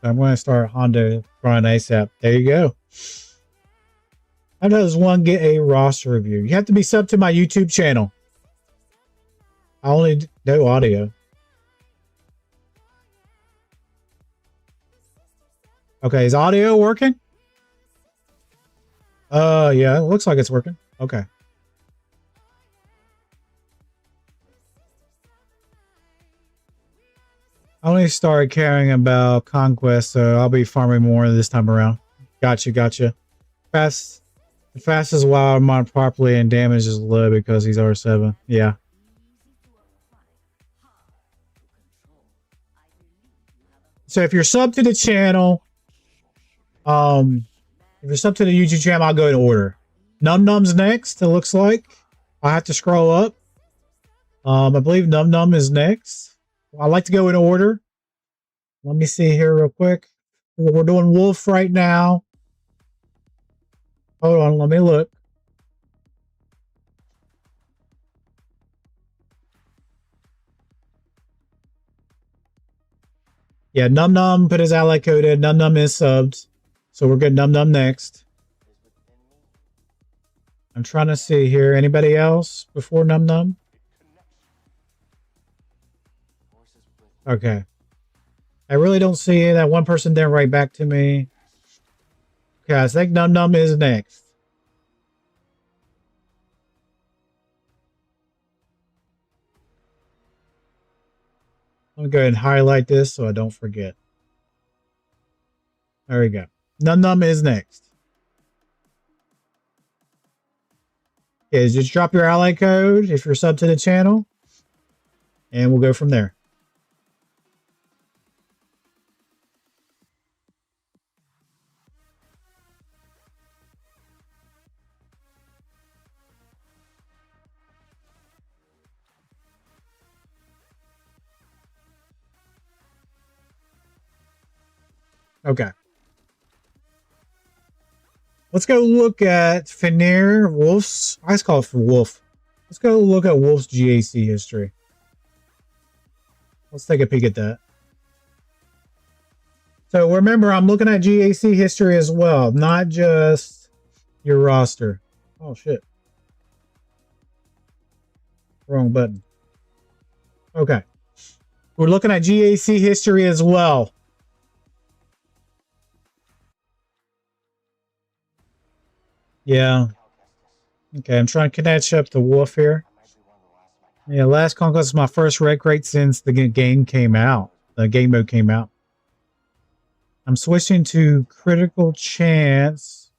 So I'm going to start Honda Run ASAP. There you go. How does one get a roster review? You have to be sub to my YouTube channel. I only do audio. Okay, is audio working? Yeah, it looks like it's working. Okay. I only started caring about Conquest, so I'll be farming more this time around. Gotcha. The fastest while I'm on properly and damage is low because he's R7. Yeah. So if you're sub to the channel, if you're sub to the YouTube channel, I'll go in order. Num Num's next, it looks like. I have to scroll up. I believe Num Num is next. I like to go in order. Let me see here real quick. We're doing Wolf right now. Hold on, let me look. Yeah, Num Num put his ally code in. Num Num is subbed. So we're good. Num Num next. I'm trying to see here. Anybody else before Num Num? Okay. I really don't see that one person there right back to me. Okay, I think Num Num is next. Let me go ahead and highlight this so I don't forget. There we go. Num Num is next. Okay, just drop your ally code if you're sub to the channel. and we'll go from there. Okay. Let's go look at Fenrir Wolf's. I just call it for Wolf. Let's go look at Wolf's GAC history. Let's take a peek at that. So remember, I'm looking at GAC history as well, not just your roster. Oh, shit. Wrong button. Okay. We're looking at GAC history as well. Yeah. Okay, I'm trying to catch up to Wolf here. Yeah, Last Conquest is my first red crate since the game came out. The game mode came out. I'm switching to Critical Chance.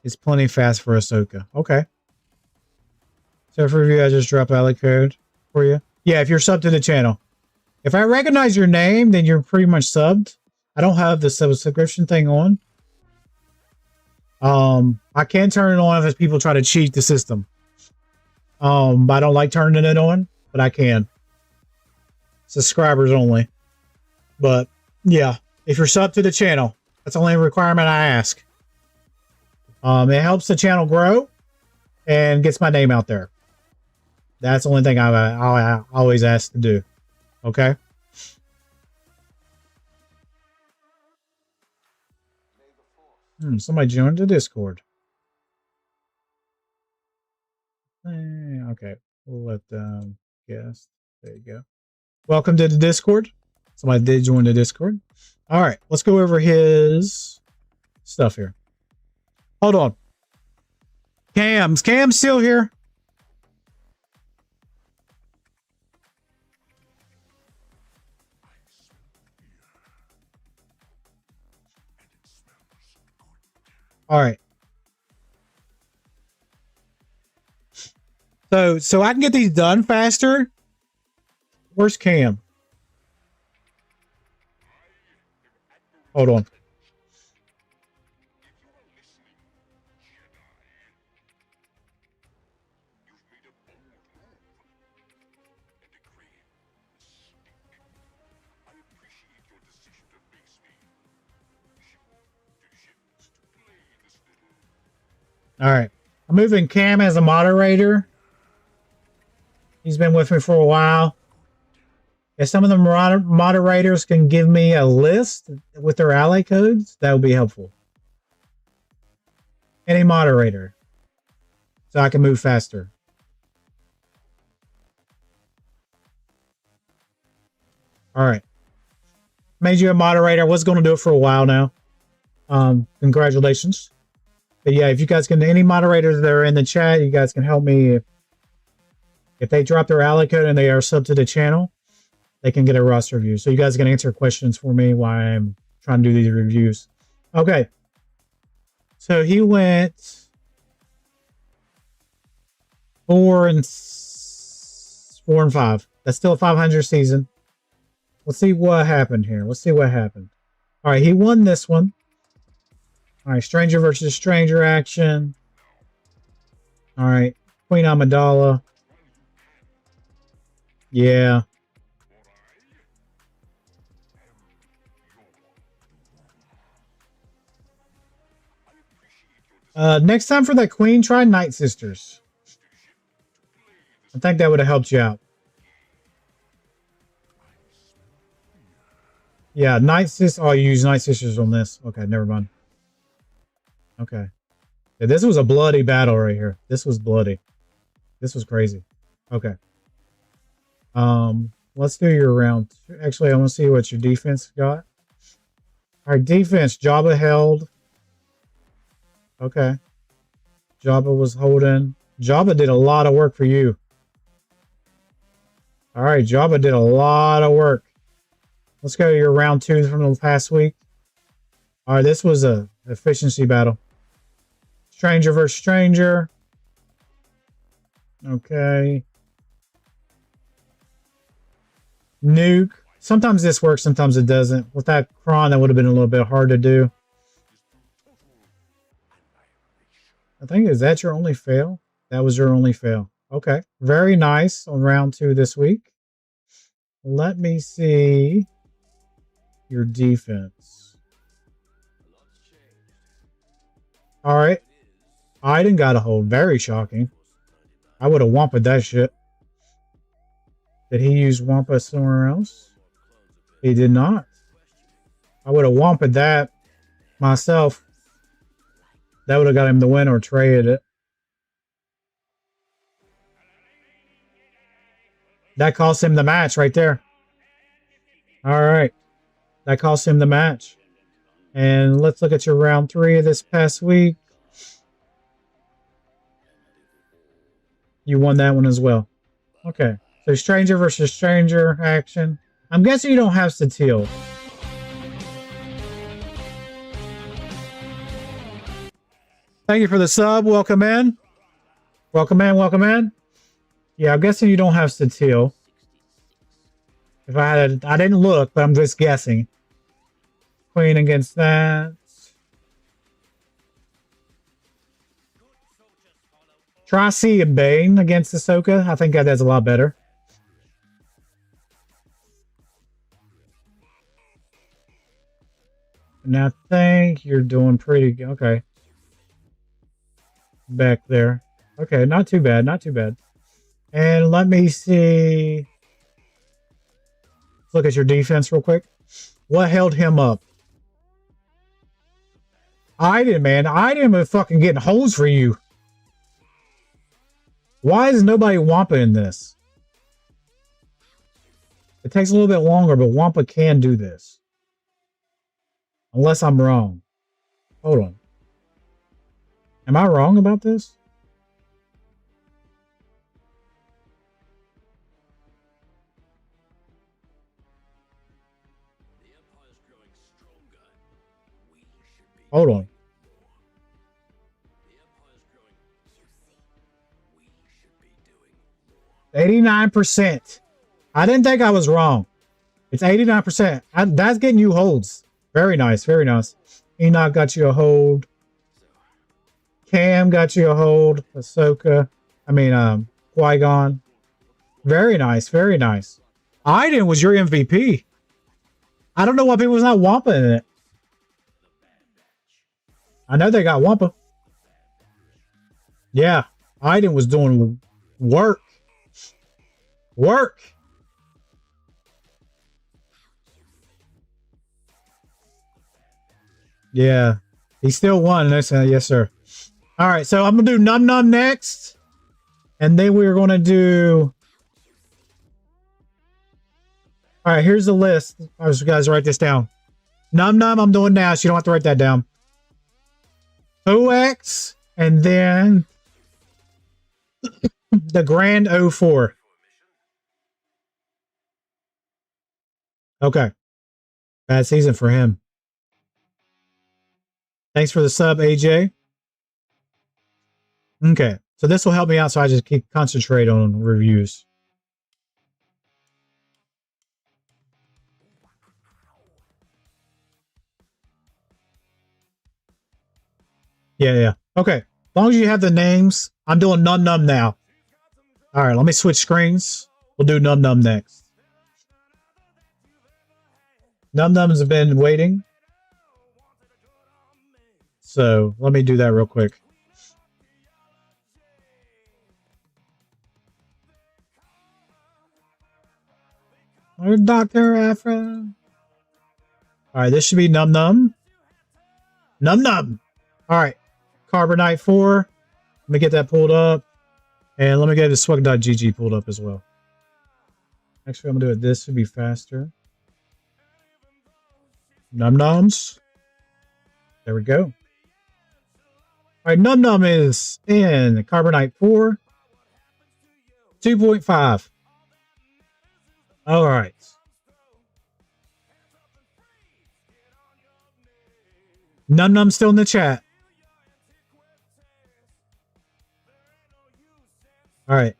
It's plenty fast for Ahsoka. Okay. So for you, I just dropped alley code for you. Yeah, if you're subbed to the channel. If I recognize your name, then you're pretty much subbed. I don't have the subscription thing on. I can turn it on if people try to cheat the system. But I don't like turning it on, but I can. Subscribers only. But yeah, if you're subbed to the channel, that's the only requirement I ask. It helps the channel grow and gets my name out there. That's the only thing I always ask to do. Okay. Somebody joined the Discord. Okay, we'll let them guess. There you go. Welcome to the Discord. Somebody did join the Discord. All right, let's go over his stuff here. Hold on. Cam's still here? All right. So I can get these done faster. Where's Cam? Hold on. All right. I'm moving Cam as a moderator. He's been with me for a while. If some of the moderators can give me a list with their ally codes, that would be helpful. Any moderator. So I can move faster. All right. Made you a moderator. I was going to do it for a while now. Congratulations. But yeah, if you guys can, any moderators that are in the chat, you guys can help me. If they drop their ally code and they are sub to the channel, they can get a roster review. So you guys can answer questions for me while I'm trying to do these reviews. Okay. So he went 4 and 5. That's still a 500 season. Let's see what happened here. Let's see what happened. All right, he won this one. All right, stranger versus stranger action. All right, Queen Amidala. Yeah. Next time for that Queen, try Night Sisters. I think that would have helped you out. Yeah, Night Sisters. Oh, you use Night Sisters on this. Okay, never mind. Okay. Yeah, this was a bloody battle right here. This was bloody. This was crazy. Okay. Let's do your round. Actually, I want to see what your defense got. All right, defense. Jabba held. Okay. Jabba was holding. Jabba did a lot of work for you. All right, Jabba did a lot of work. Let's go to your round 2 from the past week. All right, this was a efficiency battle. Stranger versus stranger. Okay. Nuke. Sometimes this works, sometimes it doesn't. With that cron, that would have been a little bit hard to do. I think, is that your only fail? That was your only fail. Okay. Very nice on round 2 this week. Let me see your defense. All right. Iden got a hold. Very shocking. I would have wamped that shit. Did he use Wampa somewhere else? He did not. I would have wamped that myself. That would have got him the win or traded it. That cost him the match right there. All right. That cost him the match. And let's look at your round 3 of this past week. You won that one as well. Okay. So stranger versus stranger action. I'm guessing you don't have Satil. Thank you for the sub. Welcome in. Welcome in. Welcome in. Yeah, I'm guessing you don't have Satil. If I had, I didn't look, but I'm just guessing. Queen against that. Try C and Bane against Ahsoka. I think that does a lot better. And I think you're doing pretty good. Okay. Back there. Okay, not too bad. Not too bad. And let me see. Let's look at your defense real quick. What held him up? Iden, man. Iden was fucking getting holes for you. Why is nobody Wampa in this? It takes a little bit longer, but Wampa can do this. Unless I'm wrong. Hold on. Am I wrong about this? Hold on. 89%. I didn't think I was wrong. It's 89%. That's getting you holds. Very nice. Very nice. Enoch got you a hold. Cam got you a hold. Ahsoka. I mean, Qui-Gon. Very nice. Very nice. Iden was your MVP. I don't know why people was not Wampa in it. I know they got Wampa. Yeah. Iden was doing work. Work. Yeah. He still won. Yes, sir. All right. So I'm going to do Num Num next. And then we're going to do... All right. Here's the list. I want you guys to write this down. Num Num I'm doing now, so you don't have to write that down. OX. And then... the Grand 04. Okay. Bad season for him. Thanks for the sub, AJ. Okay. So this will help me out so I just keep concentrate on reviews. Yeah. Okay. As long as you have the names, I'm doing Num Num now. All right, let me switch screens. We'll do Num Num next. Num Nums have been waiting. So let me do that real quick. Where's Dr. Afra? All right, this should be Num Num. Num Num. All right. Carbonite 4. Let me get that pulled up. And let me get the SWGOH pulled up as well. Actually, I'm going to do it this to be faster. Num Nums. There we go. All right, Num Num is in Carbonite 4. 2.5. All right. Num Num still in the chat. All right.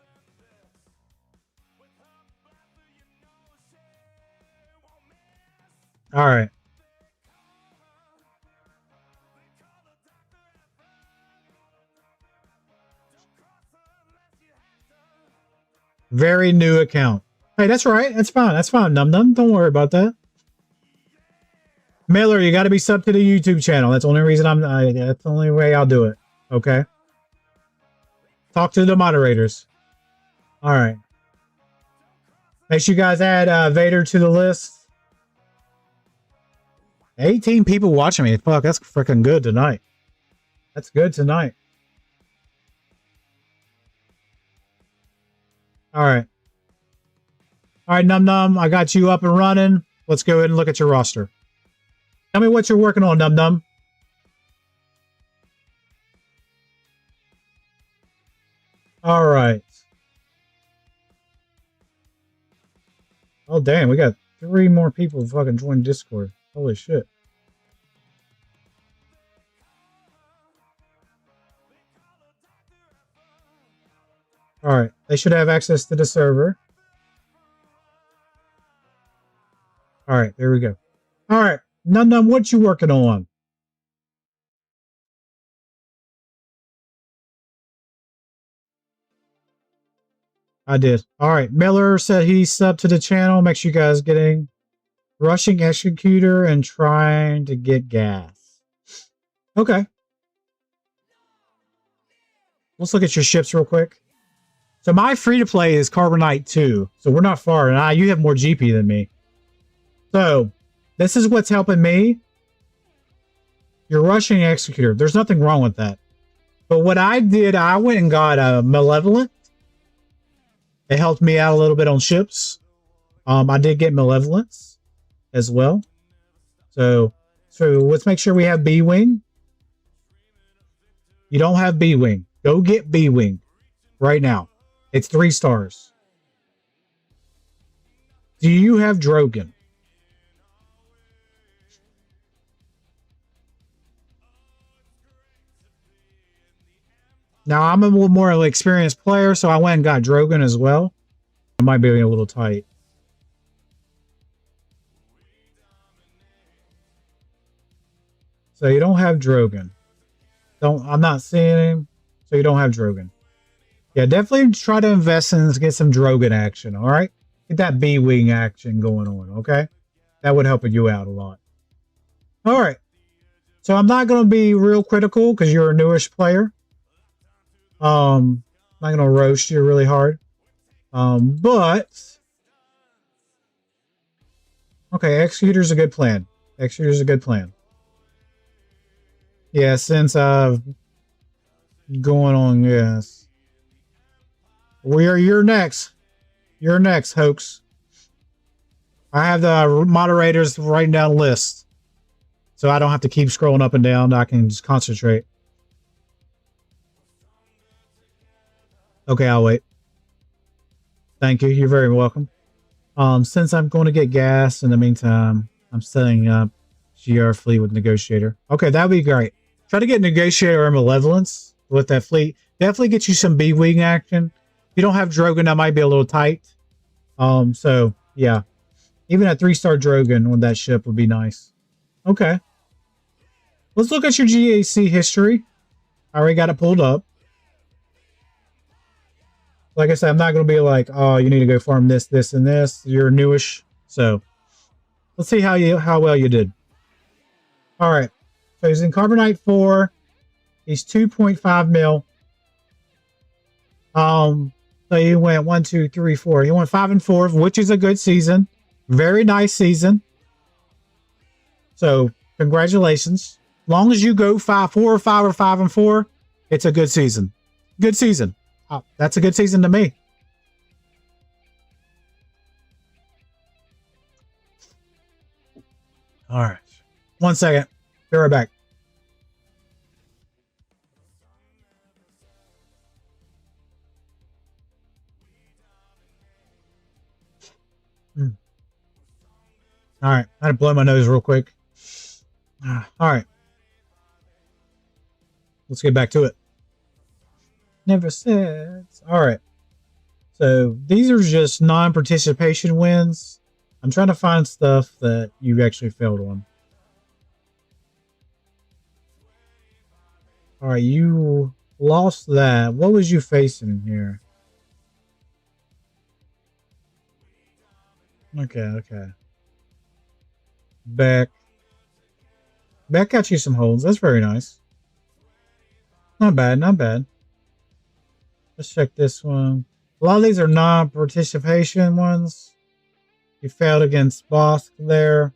All right. Very new account. Hey, that's right. That's fine. That's fine. Num num. Don't worry about that. Miller, you got to be sub to the YouTube channel. That's the only reason that's the only way I'll do it. Okay. Talk to the moderators. All right. Make sure you guys add Vader to the list. 18 people watching me. Fuck, that's freaking good tonight. That's good tonight. All right. All right, Num Num, I got you up and running. Let's go ahead and look at your roster. Tell me what you're working on, Num Num. All right. Oh, damn, we got 3 more people fucking join Discord. Holy shit. All right, they should have access to the server. All right, there we go. All right, Num Num, what you working on? I did. All right, Miller said he's subbed to the channel. Make sure you guys getting rushing executor and trying to get gas. Okay. Let's look at your ships real quick. So my free-to-play is Carbonite 2. So we're not far. And you have more GP than me. So this is what's helping me. You're rushing executor. There's nothing wrong with that. But what I did, I went and got a Malevolent. It helped me out a little bit on ships. I did get Malevolence as well. So let's make sure we have B-Wing. You don't have B-Wing. Go get B-Wing right now. It's 3 stars. Do you have Drogon? Now, I'm a little more experienced player, so I went and got Drogon as well. I might be a little tight. So you don't have Drogon. I'm not seeing him, so you don't have Drogon. Yeah, definitely try to invest in get some Drogon action, all right? Get that B-Wing action going on, okay? That would help you out a lot. All right. So I'm not going to be real critical because you're a newish player. I'm not going to roast you really hard. But... Okay, Executor's a good plan. Executor's a good plan. Yeah, since I've... going on, yes. You're next. You're next, Hoax. I have the moderators writing down lists. So I don't have to keep scrolling up and down. I can just concentrate. Okay, I'll wait. Thank you. You're very welcome. Since I'm going to get gas in the meantime, I'm setting up GR fleet with Negotiator. Okay, that'd be great. Try to get Negotiator or Malevolence with that fleet. Definitely get you some B-Wing action. If you don't have Drogon, that might be a little tight. So, yeah. Even a 3-star Drogon on that ship would be nice. Okay. Let's look at your GAC history. I already got it pulled up. Like I said, I'm not going to be like, oh, you need to go farm this, this, and this. You're newish. So, let's see how well you did. All right. So, he's in Carbonite 4. He's 2.5 mil. So you went 1, 2, 3, 4. You went 5 and 4, which is a good season. Very nice season. So congratulations. Long as you go 5, 4, or 5, or 5 and 4, it's a good season. Good season. Oh, that's a good season to me. All right. 1 second. Be right back. All right, I had to blow my nose real quick. All right. Let's get back to it. Never said. All right. So these are just non-participation wins. I'm trying to find stuff that you actually failed on. All right, you lost that. What was you facing here? Okay. Beck got you some holds. That's very nice. Not bad. Let's check this one. A lot of these are non-participation ones. You failed against Bosk there.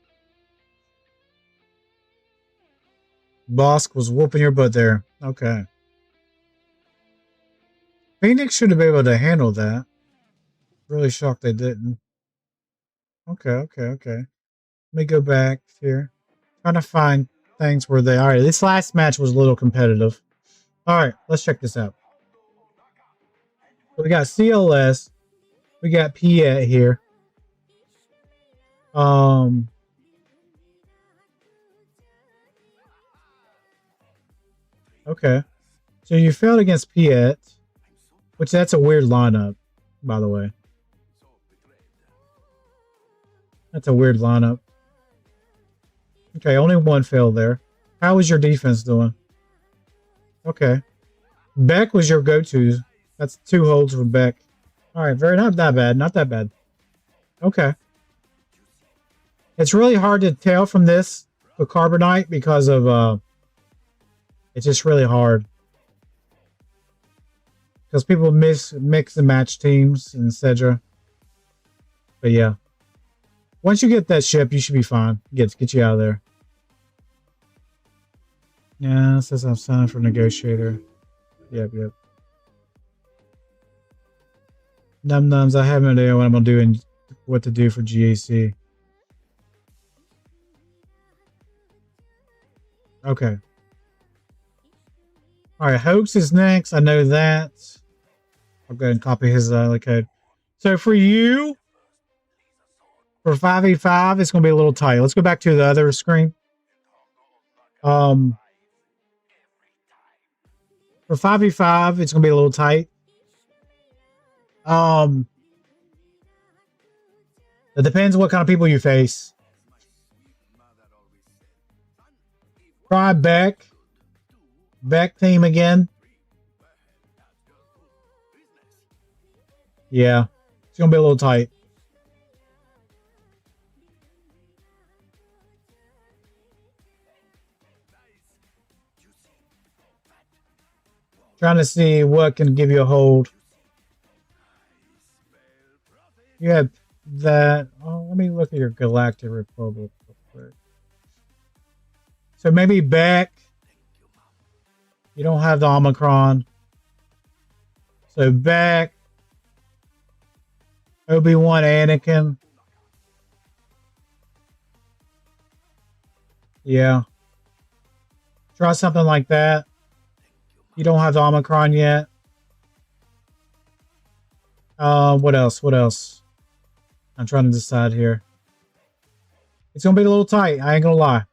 Bosk was whooping your butt there. Okay. Phoenix should have been able to handle that. Really shocked they didn't. Okay. Let me go back here. Trying to find things where they are. This last match was a little competitive. All right, let's check this out. So we got CLS. We got Piet here. Okay. So you failed against Piet, which that's a weird lineup, by the way. That's a weird lineup. Okay, only one failed there. How was your defense doing? Okay. Beck was your go-to. That's 2 holds for Beck. All right, not that bad. Okay. It's really hard to tell from this for Carbonite because of it's just really hard. Because people mix and match teams, etc. But yeah. Once you get that ship, you should be fine. Get you out of there. Yeah, it says I'm signing for negotiator. Yep. Nums, I have no idea what I'm gonna do and what to do for GAC. Okay. Alright, Hoax is next. I know that. I'll go ahead and copy his code. So for you, for 5v5, it's gonna be a little tight. Let's go back to the other screen. For 5v5, it's gonna be a little tight. It depends what kind of people you face. Try Beck team again. Yeah, it's gonna be a little tight. Trying to see what can give you a hold. You have that. Oh, let me look at your Galactic Republic real quick. So maybe Beck. You don't have the Omicron. So Beck. Obi-Wan Anakin. Yeah. Try something like that. You don't have the Omicron yet. What else? I'm trying to decide here. It's going to be a little tight. I ain't going to lie.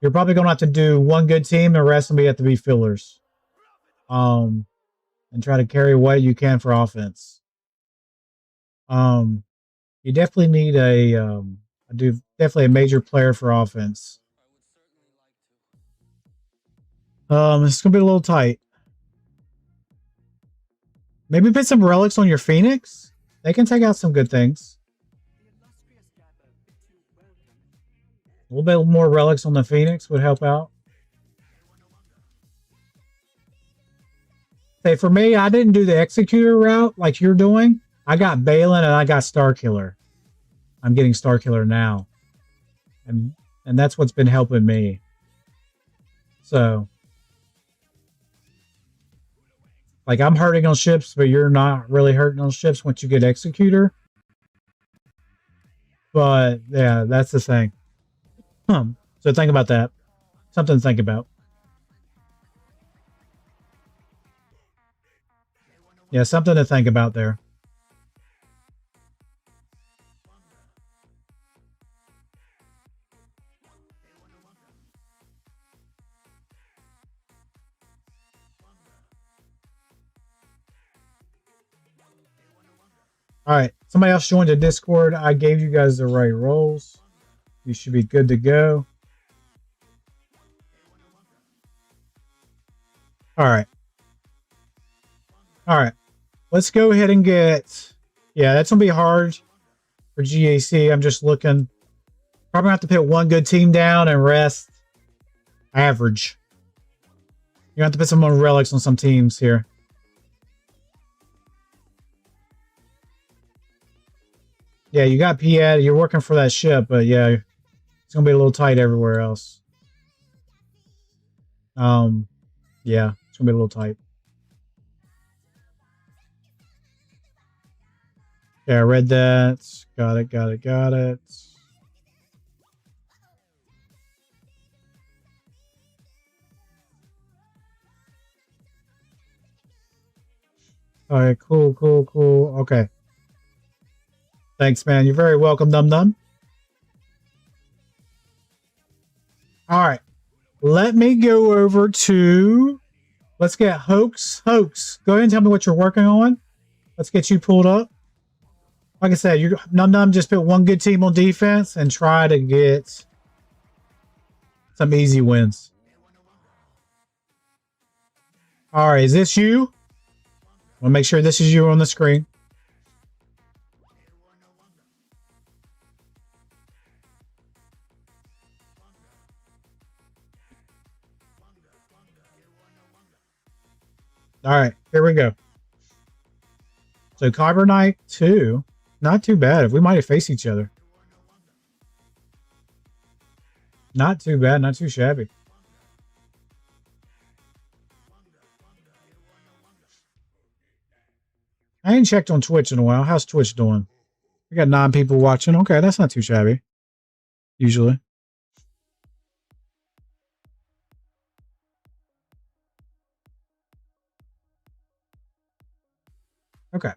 You're probably going to have to do one good team. The rest will have to be fillers. And try to carry what you can for offense. You definitely need definitely a major player for offense. It's going to be a little tight. Maybe put some relics on your Phoenix. They can take out some good things. A little bit more relics on the Phoenix would help out. Say, for me, I didn't do the Executor route like you're doing. I got Balin and I got Starkiller. I'm getting Starkiller now. And that's what's been helping me. So, like, I'm hurting on ships, but you're not really hurting on ships once you get Executor. But, yeah, that's the thing. So think about that. Something to think about. Yeah, something to think about there. All right. Somebody else joined the Discord. I gave you guys the right roles. You should be good to go. All right. All right. Let's go ahead and get... Yeah, that's going to be hard for GAC. I'm just looking. Probably have to put one good team down and rest average. You have to put some more relics on some teams here. Yeah, you got Piet. You're working for that ship, but yeah, it's going to be a little tight everywhere else. Yeah, it's going to be a little tight. Yeah, I read that. Got it, got it, got it. All right, cool, cool, cool. Okay. Thanks, man. You're very welcome, Num Num. All right. Let me go over to... Let's get Hoax. Hoax, go ahead and tell me what you're working on. Let's get you pulled up. Like I said, you Num Num just put one good team on defense and try to get some easy wins. All right, is this you? I want to make sure this is you on the screen. All right, here we go. So Carbonite 2, not too bad. We might have faced each other. Not too bad, not too shabby. I ain't checked on Twitch in a while. How's Twitch doing? We got 9 people watching. Okay, that's not too shabby. Usually. Okay.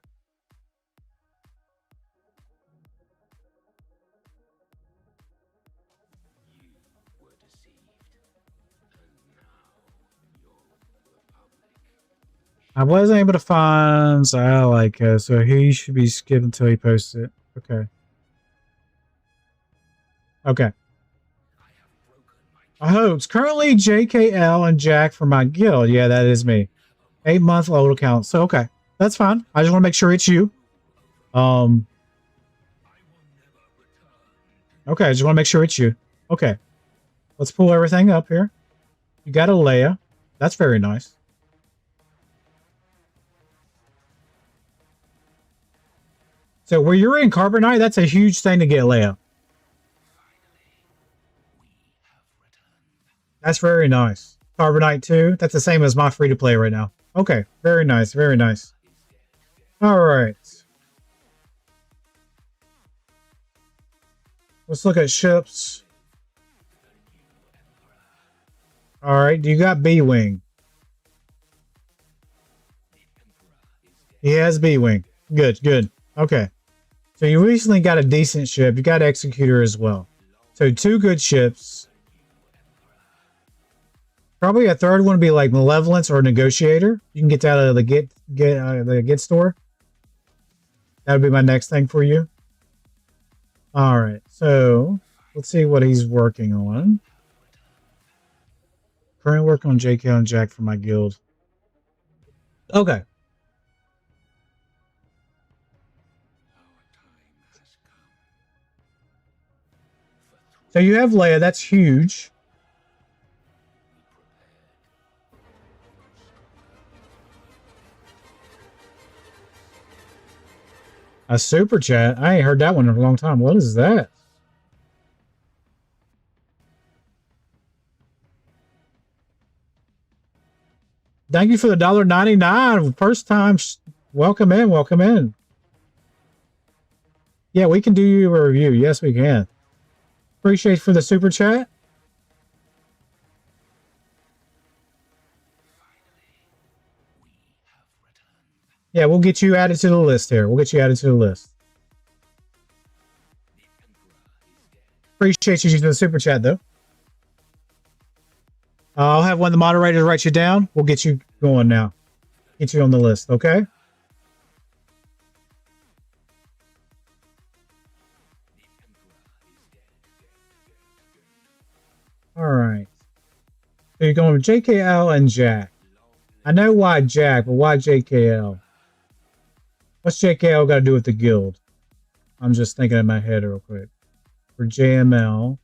I wasn't able to find Zalika, so he should be skipped until he posts it. Okay. Okay. I hope it's currently JKL and Jack for my guild. Yeah, that is me. 8-month-old account. So okay. That's fine. I just want to make sure it's you. Okay, I just want to make sure it's you. Okay. Let's pull everything up here. You got a Leia. That's very nice. So where you're in Carbonite, that's a huge thing to get Leia. That's very nice. Carbonite 2, that's the same as my free-to-play right now. Okay, very nice, very nice. All right. Let's look at ships. All right, you got B-Wing. He has B-Wing. Good, good. Okay. So you recently got a decent ship. You got Executor as well. So 2 good ships. Probably a third one would be like Malevolence or Negotiator. You can get that out of the Get store. That would be my next thing for you. All right. So let's see what he's working on. Current work on JK and Jack for my guild. Okay. So you have Leia, that's huge. A super chat? I ain't heard that one in a long time. What is that? Thank you for the $1.99. First time. Welcome in, welcome in. Yeah, we can do you a review. Yes, we can. Appreciate for the super chat. Yeah, we'll get you added to the list here. We'll get you added to the list. Appreciate you using the super chat, though. I'll have one of the moderators write you down. We'll get you going now. Get you on the list, okay? So you're going with JKL and Jack. I know why Jack, but why JKL? What's JKL got to do with the guild? I'm just thinking in my head real quick. For JML.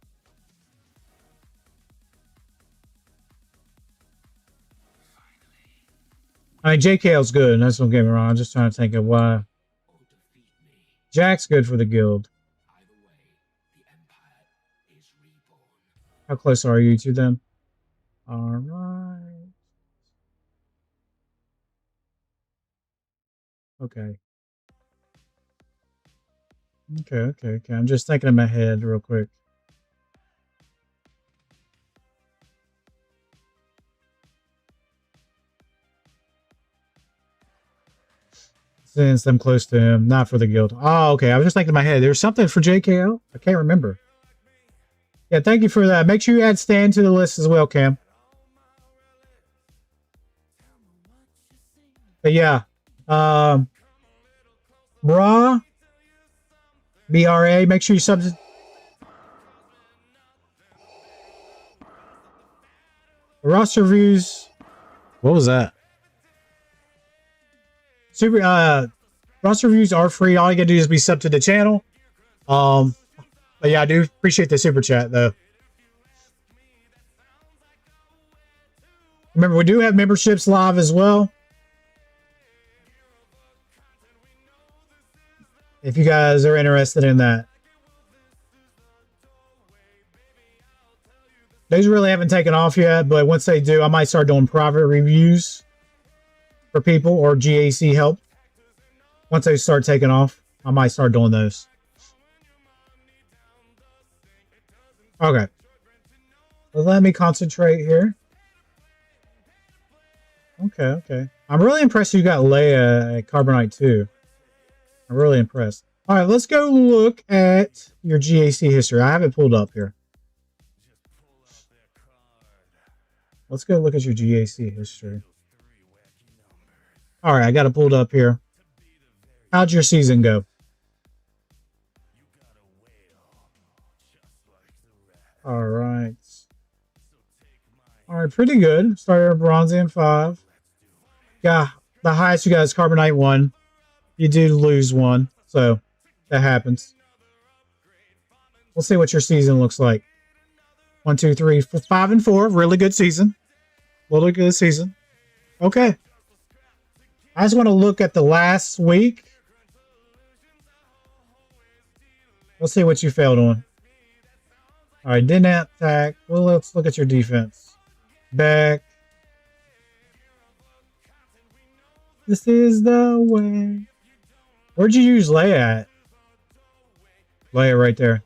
I mean, JKL's good, and that's don't get me wrong. I'm just trying to think of why. Jack's good for the guild. How close are you to them? All right. Okay. Okay. I'm just thinking in my head real quick. Since I'm close to him, not for the guild. Oh, okay. I was just thinking in my head. There's something for JKO? I can't remember. Yeah, thank you for that. Make sure you add Stan to the list as well, Cam. But yeah. Bra. BRA. Make sure you sub. The roster reviews. What was that? Roster reviews are free. All you gotta do is be sub to the channel. But yeah, I do appreciate the super chat though. Remember, we do have memberships live as well. If you guys are interested in that. Those really haven't taken off yet, but once they do, I might start doing private reviews for people or GAC help. Once they start taking off, I might start doing those. Okay. Well, let me concentrate here. Okay. I'm really impressed you got Leia at Carbonite too. I'm really impressed. All right, let's go look at your GAC history. I have it pulled up here. Let's go look at your GAC history. All right, I got it pulled up here. How'd your season go? All right. All right, pretty good. Started at Bronze in 5. Yeah, the highest you got is Carbonite 1. You do lose 1, so that happens. We'll see what your season looks like. 1, 2, 3, 4, 5, and 4. Really good season. Really good season. Okay. I just want to look at the last week. Let's see what you failed on. All right, didn't attack. Well, let's look at your defense. Back. This is the way. Where'd you use Leia at? Leia right there.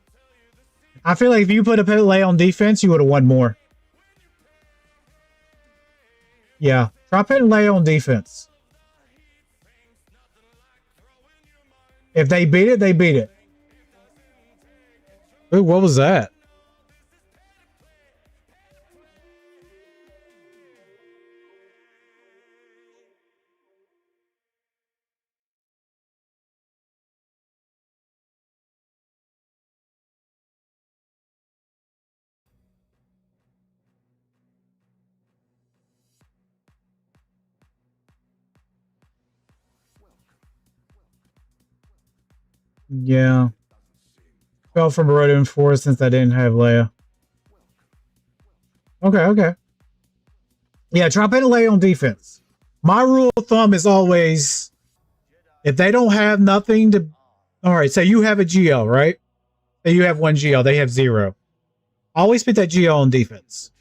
I feel like if you put a Leia on defense, you would have won more. Yeah, try putting Leia on defense. If they beat it, they beat it. Ooh, what was that? Yeah. Fell from Baroda and 4 since I didn't have Leia. Okay. Yeah, try putting Leia on defense. My rule of thumb is always, if they don't have nothing to... All right, so you have a GL, right? So you have 1 GL. They have 0. Always put that GL on defense.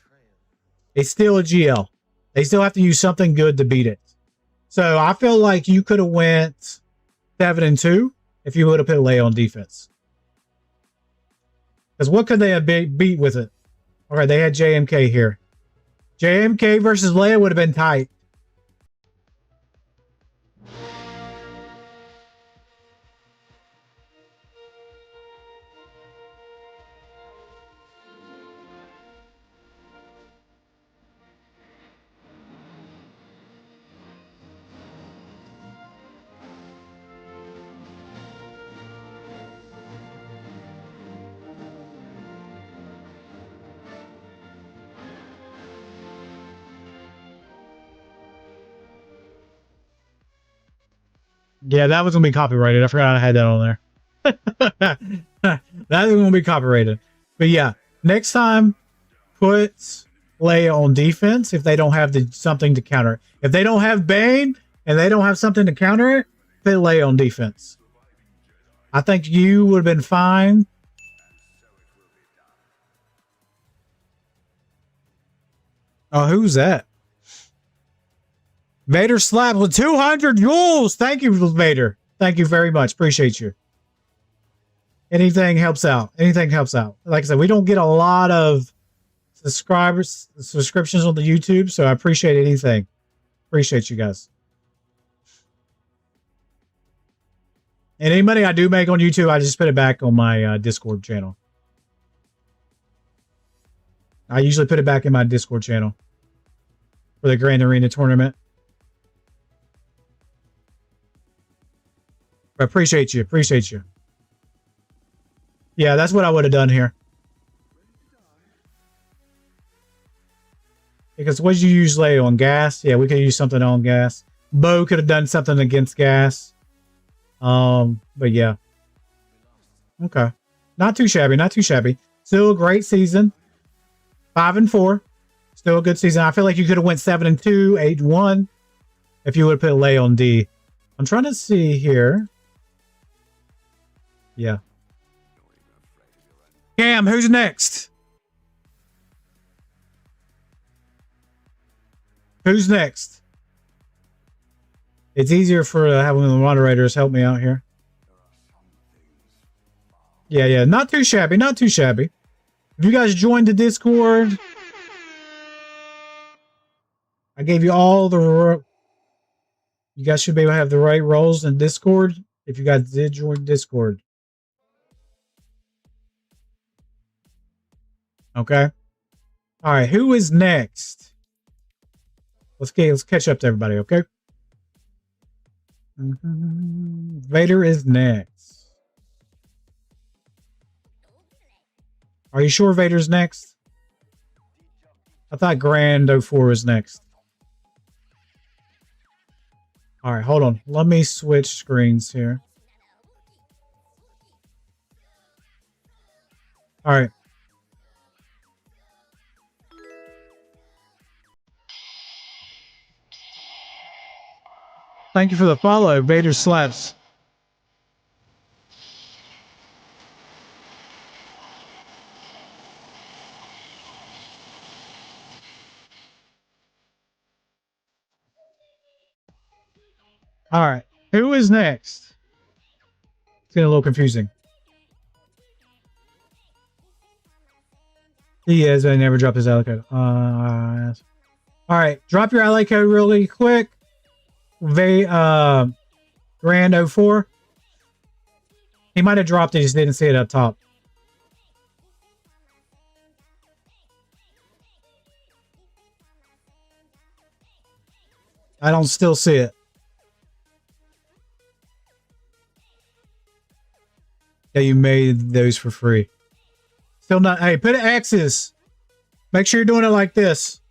It's still a GL. They still have to use something good to beat it. So I feel like you could have went 7 and 2 if you would have put Leia on defense. Because what could they have beat with it? All right, they had JMK here. JMK versus Leia would have been tight. Yeah, that was gonna be copyrighted. I forgot I had that on there. That was gonna be copyrighted. But yeah, next time put Leia on defense if they don't have something to counter it. If they don't have Bane and they don't have something to counter it, put Leia on defense. I think you would have been fine. Oh, who's that? Vader slapped with 200 joules. Thank you, Vader. Thank you very much. Appreciate you. Anything helps out. Anything helps out. Like I said, we don't get a lot of subscriptions on the YouTube, so I appreciate anything. Appreciate you guys. And any money I do make on YouTube, I just put it back on my Discord channel. I usually put it back in my Discord channel for the Grand Arena tournament. I appreciate you. Appreciate you. Yeah, that's what I would have done here. Because what did you use Leia on? Gas? Yeah, we could use something on gas. Bo could have done something against gas. But yeah. Okay. Not too shabby, not too shabby. Still a great season. 5-4. Still a good season. I feel like you could have went 7-2, 8-1 if you would have put Leia on D. I'm trying to see here. Yeah. Cam, who's next? Who's next? It's easier for having the moderators help me out here. Yeah. Not too shabby. Not too shabby. If you guys joined the Discord, I gave you all the... You guys should be able to have the right roles in Discord if you guys did join Discord. Okay. All right. Who is next? Let's catch up to everybody. Okay. Vader is next. Are you sure Vader's next? I thought Grand 04 was next. All right, hold on. Let me switch screens here. All right. Thank you for the follow, Vader Slaps. All right. Who is next? It's getting a little confusing. He is. I never dropped his ally code. All right. Drop your ally code really quick. Grand 04. He might have dropped it. Just didn't see it up top. I don't still see it. Yeah, you made those for free. Still not. Hey, put X's. Make sure you're doing it like this.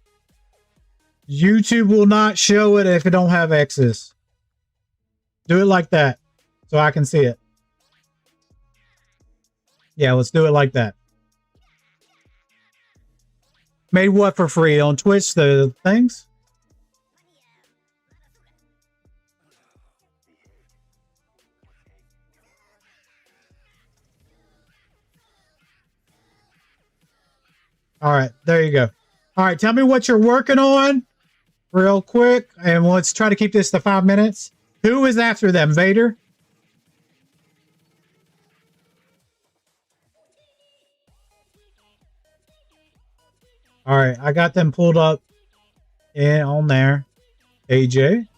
YouTube will not show it if it don't have X's. Do it like that so I can see it. Yeah, let's do it like that. Made what for free? On Twitch, the things? All right, there you go. All right, tell me what you're working on real quick, and let's try to keep this to 5 minutes. Who is after them, Vader? All right, I got them pulled up and on there. AJ.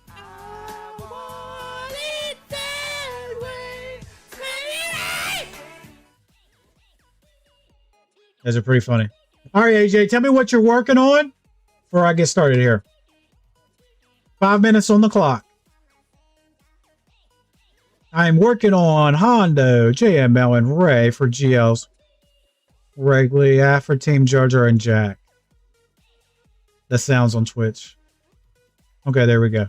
Those are pretty funny. All right, AJ, tell me what you're working on before I get started here. 5 minutes on the clock. I'm working on Hondo, JML, and Ray for GLs. Wrigley, for Team Jar Jar and Jack. The sounds on Twitch. Okay, there we go.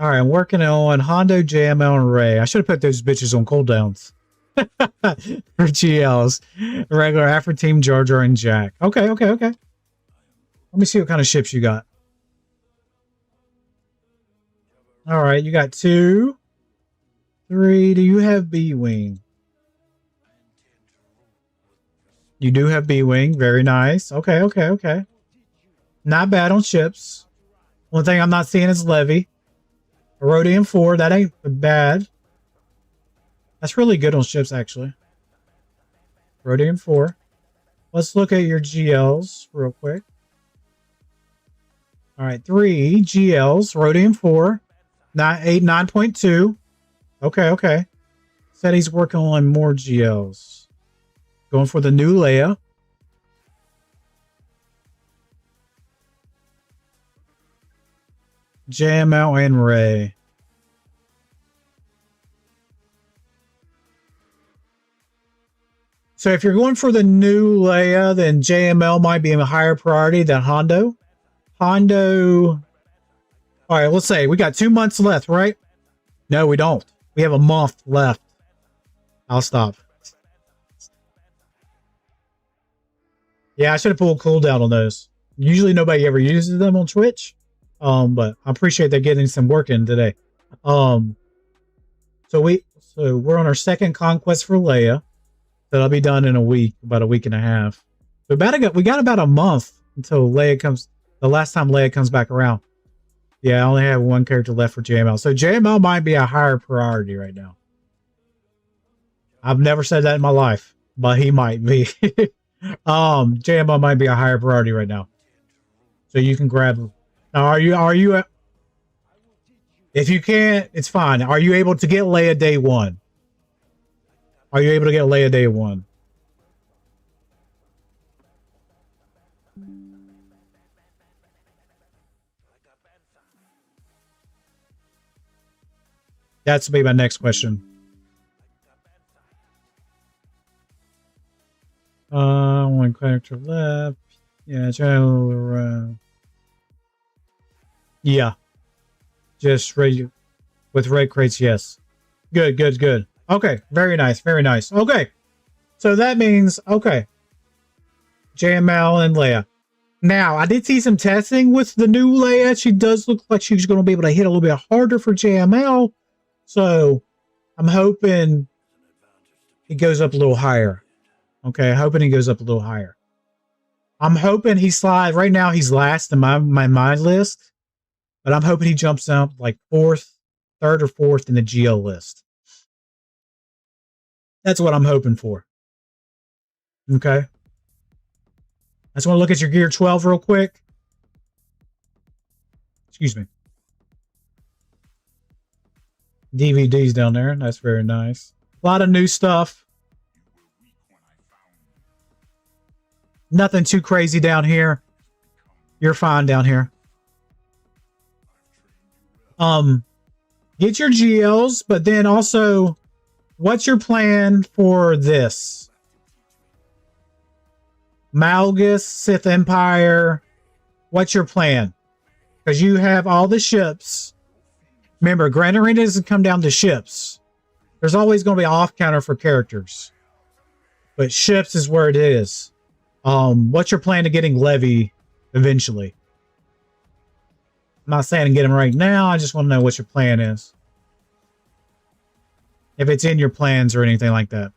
All right, I'm working on Hondo, JML, and Ray. I should have put those bitches on cooldowns. For GLs. Regular Afro Team, Jar Jar, and Jack. Okay. Let me see what kind of ships you got. All right, you got 2, 3. Do you have B-Wing? You do have B-Wing. Very nice. Okay. Not bad on ships. One thing I'm not seeing is Levy. Rhodium 4. That ain't bad. That's really good on ships, actually. Rhodium 4. Let's look at your GLs real quick. All right, 3 GLs. Rhodium 4. 9.2. Okay. Said he's working on more GLs. Going for the new Leia. JML and Ray. So if you're going for the new Leia, then JML might be a higher priority than Hondo. All right, let's say we got 2 months left, right? No, we don't. We have a month left. I'll stop. Yeah, I should have pulled cooldown on those. Usually nobody ever uses them on Twitch. But I appreciate they're getting some work in today. So we're on our second conquest for Leia. That'll be done in a week, about a week and a half. We got about a month until Leia comes. The last time Leia comes back around. Yeah, I only have one character left for JML. So JML might be a higher priority right now. I've never said that in my life, but he might be. JML might be a higher priority right now. So you can grab him. Now, are you if you can't, it's fine. Are you able to get Leia day 1? Are you able to get Leia day 1? That's be my next question. One character left. Yeah, yeah. Just ready with red crates, yes. Good. Okay, very nice. Okay. So that means, okay. JML and Leia. Now, I did see some testing with the new Leia. She does look like she's going to be able to hit a little bit harder for JML. So, I'm hoping it goes up a little higher. Okay, hoping he goes up a little higher. I'm hoping he slides. Right now, he's last in my mind list. But I'm hoping he jumps up like 3rd or 4th in the GL list. That's what I'm hoping for. Okay. I just want to look at your Gear 12 real quick. Excuse me. DVDs down there. That's very nice. A lot of new stuff. Nothing too crazy down here. You're fine down here. Get your GLs, but then also, what's your plan for this? Malgus, Sith Empire. What's your plan? Because you have all the ships. Remember, Grand Arena doesn't come down to ships. There's always going to be an off counter for characters. But ships is where it is. What's your plan to getting Levy eventually? I'm not saying to get him right now. I just want to know what your plan is. If it's in your plans or anything like that.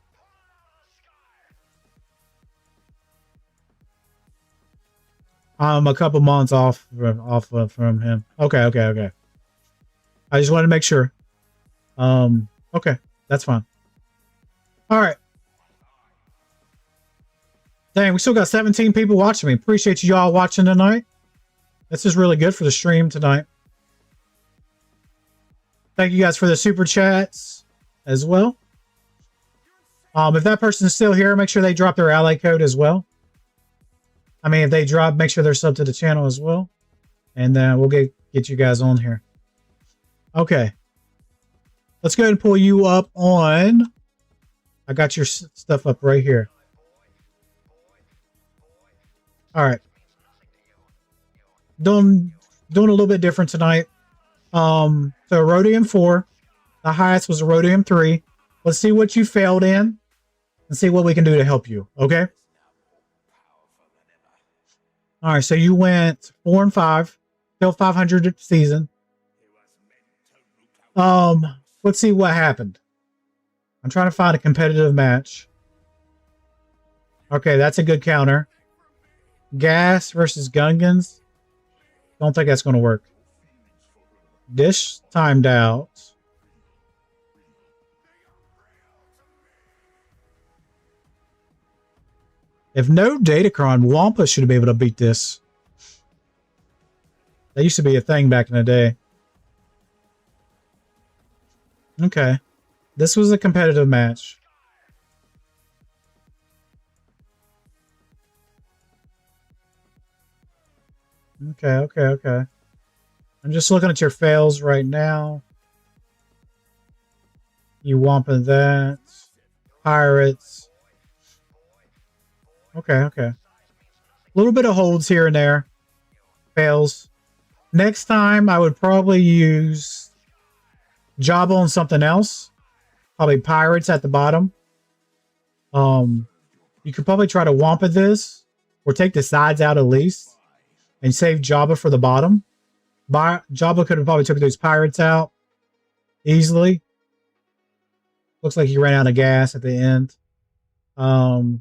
I'm a couple months off from him. Okay. I just wanted to make sure. Okay, that's fine. All right. Dang, we still got 17 people watching me. Appreciate you all watching tonight. This is really good for the stream tonight. Thank you guys for the super chats as well. If that person's still here, make sure they drop their ally code as well. I mean, if they drop, make sure they're sub to the channel as well. And then we'll get you guys on here. Okay. Let's go ahead and pull you up on... I got your stuff up right here. All right. Doing a little bit different tonight. So Rhodium 4. The highest was a Rhodium 3. Let's see what you failed in and see what we can do to help you. Okay. All right. So you went 4 and 5. Still 500 season. Let's see what happened. I'm trying to find a competitive match. Okay, that's a good counter. Gas versus Gungans. Don't think that's going to work. Dish timed out. If no Datacron, Wampa should be able to beat this. That used to be a thing back in the day. Okay. This was a competitive match. Okay. I'm just looking at your fails right now. You Wampa that. Pirates. Okay. A little bit of holds here and there. Fails. Next time, I would probably use Jabba on something else. Probably Pirates at the bottom. You could probably try to Wampa this. Or take the sides out at least. And save Jabba for the bottom. Jabba could have probably took those Pirates out. Easily. Looks like he ran out of gas at the end. But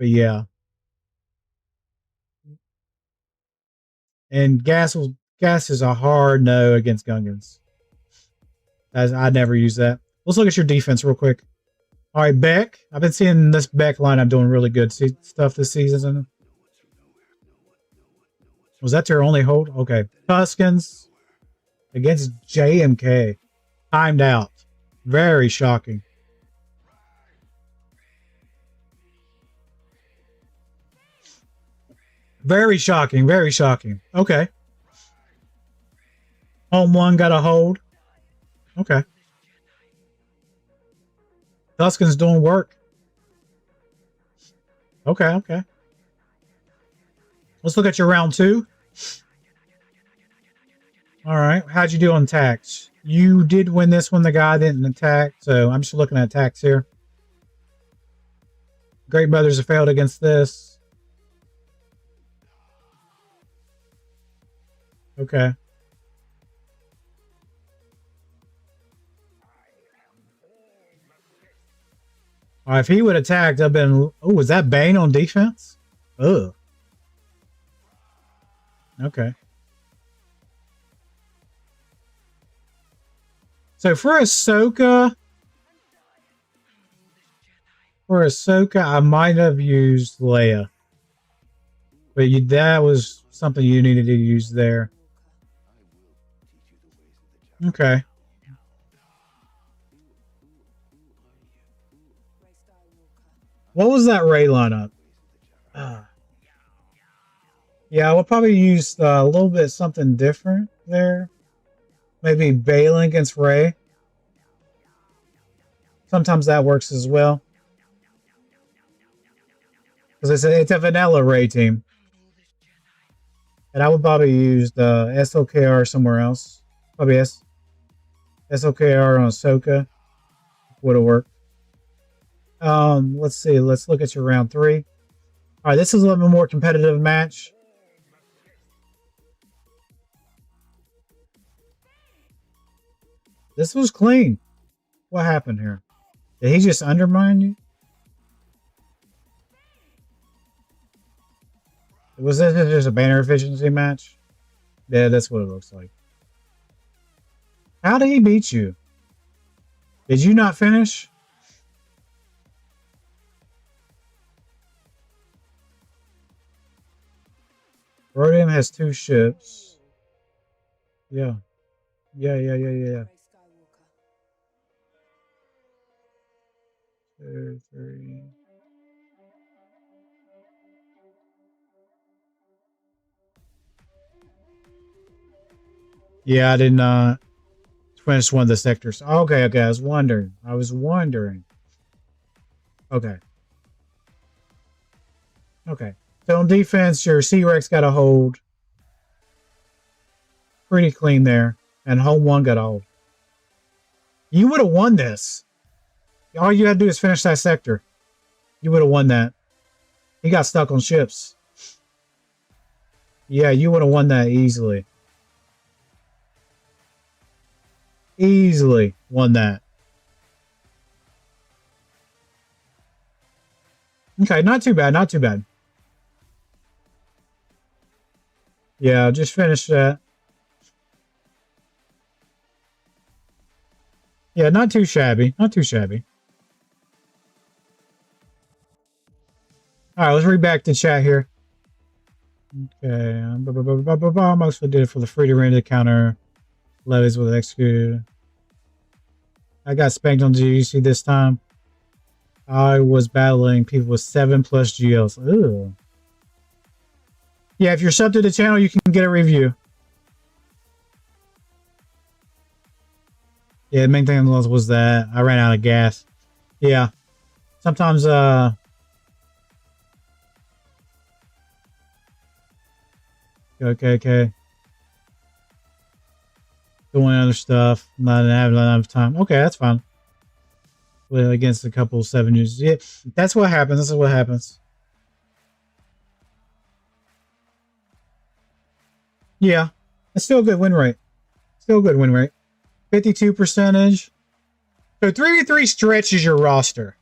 yeah. And gas is a hard no against Gungans. As I never use that. Let's look at your defense real quick. All right, Beck. I've been seeing this Beck lineup doing really good stuff this season. Was that your only hold? Okay. Tuskens against JMK. Timed out. Very shocking. Very shocking. Okay. Home one got a hold. Okay. Tusken's doing work. Okay. Let's look at your round 2. All right. How'd you do on attacks? You did win this one. The guy didn't attack. So I'm just looking at attacks here. Great Brothers have failed against this. Okay. All right, if he would attack, I've been. Oh, was that Bane on defense? Ugh. Okay. So for Ahsoka, I might have used Leia, but that was something you needed to use there. Okay. What was that Ray lineup? Yeah, I would probably use a little bit something different there. Maybe Balin against Ray. Sometimes that works as well. Because it's a vanilla Ray team. And I would probably use the SLKR somewhere else. Probably SLKR on Ahsoka. Would have worked. Let's see. Let's look at your round 3. All right, this is a little bit more competitive match. This was clean. What happened here? Did he just undermine you? Was this just a banner efficiency match? Yeah, that's what it looks like. How did he beat you? Did you not finish? Rhodium has 2 ships. Yeah. 2, 3. Yeah, I did not finish one of the sectors. Okay. I was wondering. Okay. So on defense, your C-Rex got a hold. pretty clean there. And home one got old. You would have won this. All you had to do is finish that sector. You would have won that. He got stuck on ships. Yeah, you would have won that easily. Easily won that. Okay, not too bad, not too bad. Yeah, just finish that. Yeah, not too shabby. Not too shabby. Alright, let's read back to chat here. Okay. Mostly did it for the free to render counter. Levies with executed. I got spanked on GC this time. I was battling people with 7+ GLs. Ooh. Yeah, if you're subbed to the channel, you can get a review. Yeah, the main thing was that I ran out of gas. Yeah. Sometimes, okay. Doing other stuff. Not having enough time. Okay, that's fine. Well, against a couple 7 users. Yeah, that's what happens. This is what happens. Yeah. It's still a good win rate. Still a good win rate. 52%. So 3v3 stretches your roster.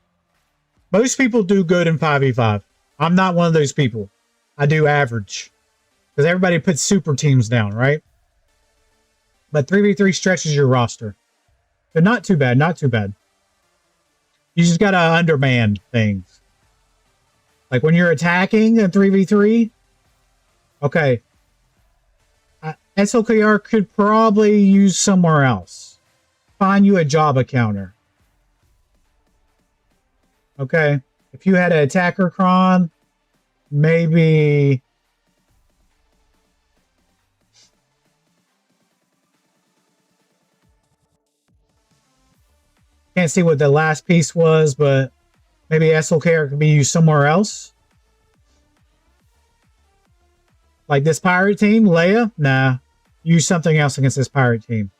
Most people do good in 5v5. I'm not one of those people. I do average. Because everybody puts super teams down, right? But 3v3 stretches your roster. So not too bad, not too bad. You just gotta underman things. Like when you're attacking in 3v3, okay. SLKR could probably use somewhere else. Find you a Java counter. Okay. If you had an attacker cron, maybe... Can't see what the last piece was, but maybe SLKR could be used somewhere else. Like this pirate team, Leia? Nah. Use something else against this pirate team.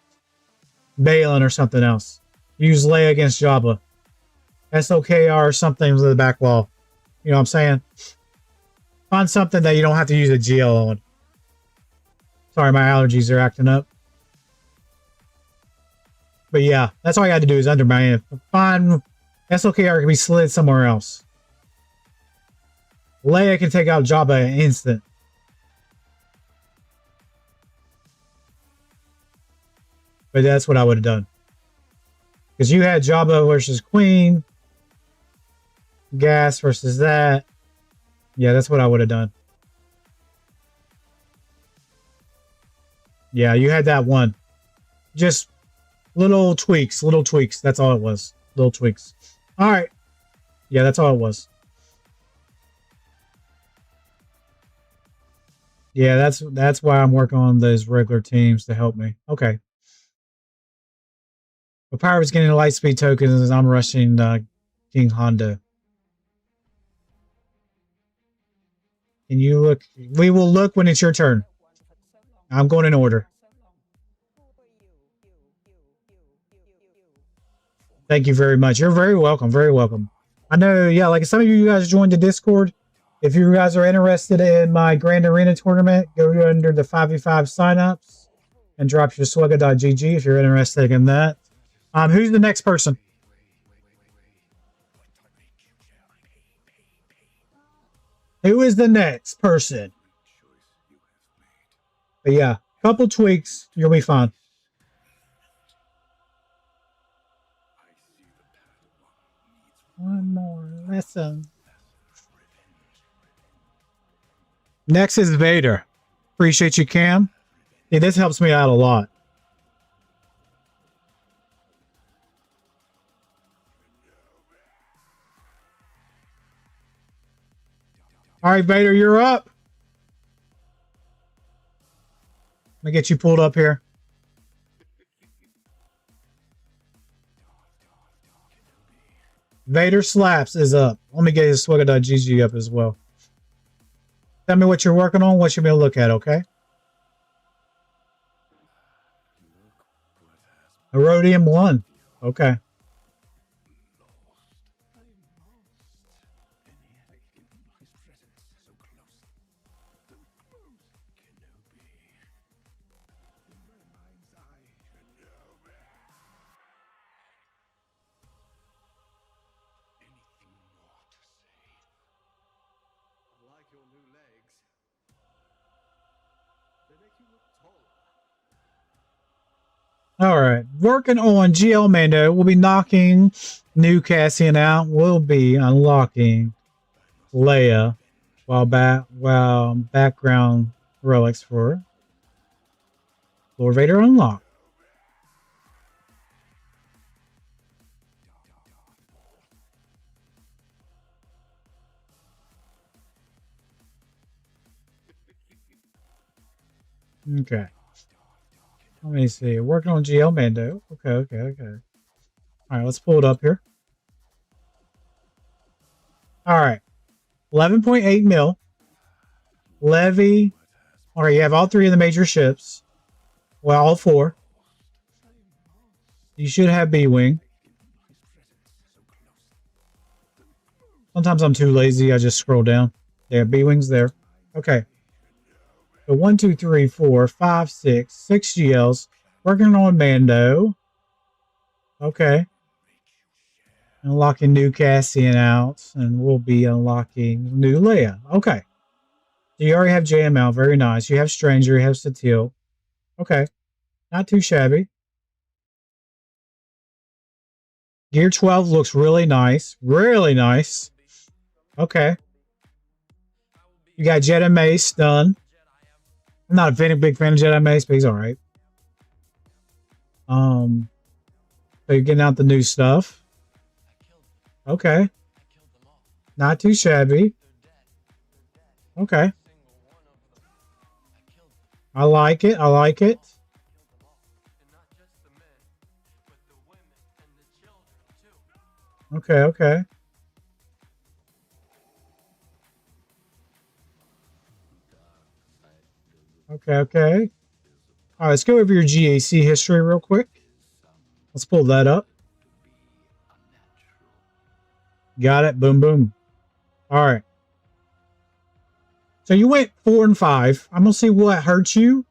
Balin or something else. Use Leia against Jabba. SLKR or something to the back wall. You know what I'm saying? Find something that you don't have to use a GL on. Sorry, my allergies are acting up. But yeah, that's all I got to do is undermine it. Find SLKR can be slid somewhere else. Leia can take out Jabba in an instant. But that's what I would have done. Because you had Jabba versus Queen. Gas versus that. Yeah, that's what I would have done. Yeah, you had that one. Just little tweaks, little tweaks. That's all it was. Little tweaks. All right. Yeah, that's all it was. Yeah, that's why I'm working on those regular teams to help me. Okay. The Pirate's getting light speed tokens as I'm rushing King Honda. Can you look? We will look when it's your turn. I'm going in order. Thank you very much. You're very welcome. Very welcome. I know, yeah, like some of you guys joined the Discord. If you guys are interested in my Grand Arena tournament, go under the 5v5 signups and drop your SWGOH if you're interested in that. Who's the next person? Who is the next person? But yeah, couple tweaks, you'll be fine. One more lesson. Next is Vader. Appreciate you, Cam. Yeah, this helps me out a lot. All right, Vader, you're up. Let me get you pulled up here. Vader Slaps is up. Let me get his SWGOH up as well. Tell me what you're working on, what you're going to look at, okay? Herodium 1. Okay. I like your new legs. They make you look taller. All right. Working on GL Mando. We'll be knocking new Cassian out. We'll be unlocking Leia while background relics for Lord Vader unlocked. Okay. Let me see. Working on GL Mando. Okay. All right, let's pull it up here. All right. 11.8 mil. Levy. All right, you have all three of the major ships. Well, all four. You should have B-Wing. Sometimes I'm too lazy. I just scroll down. Yeah, B-Wing's there. Okay. So 1, 2, 3, 4, 5, 6 GLs. Working on Mando. Okay. Unlocking new Cassian out. And we'll be unlocking new Leia. Okay. So you already have JML. Very nice. You have Stranger. You have Satil. Okay. Not too shabby. Gear 12 looks really nice. Really nice. Okay. You got Jedi Mace done. I'm not a big fan of Jedi Mace, but he's alright. So you're getting out the new stuff. Okay. Not too shabby. Okay. I like it. I like it. Okay, okay. Okay, okay. All right, let's go over your GAC history real quick. Let's pull that up. Got it. Boom, boom. All right. So you went 4 and 5. I'm going to see what hurts you.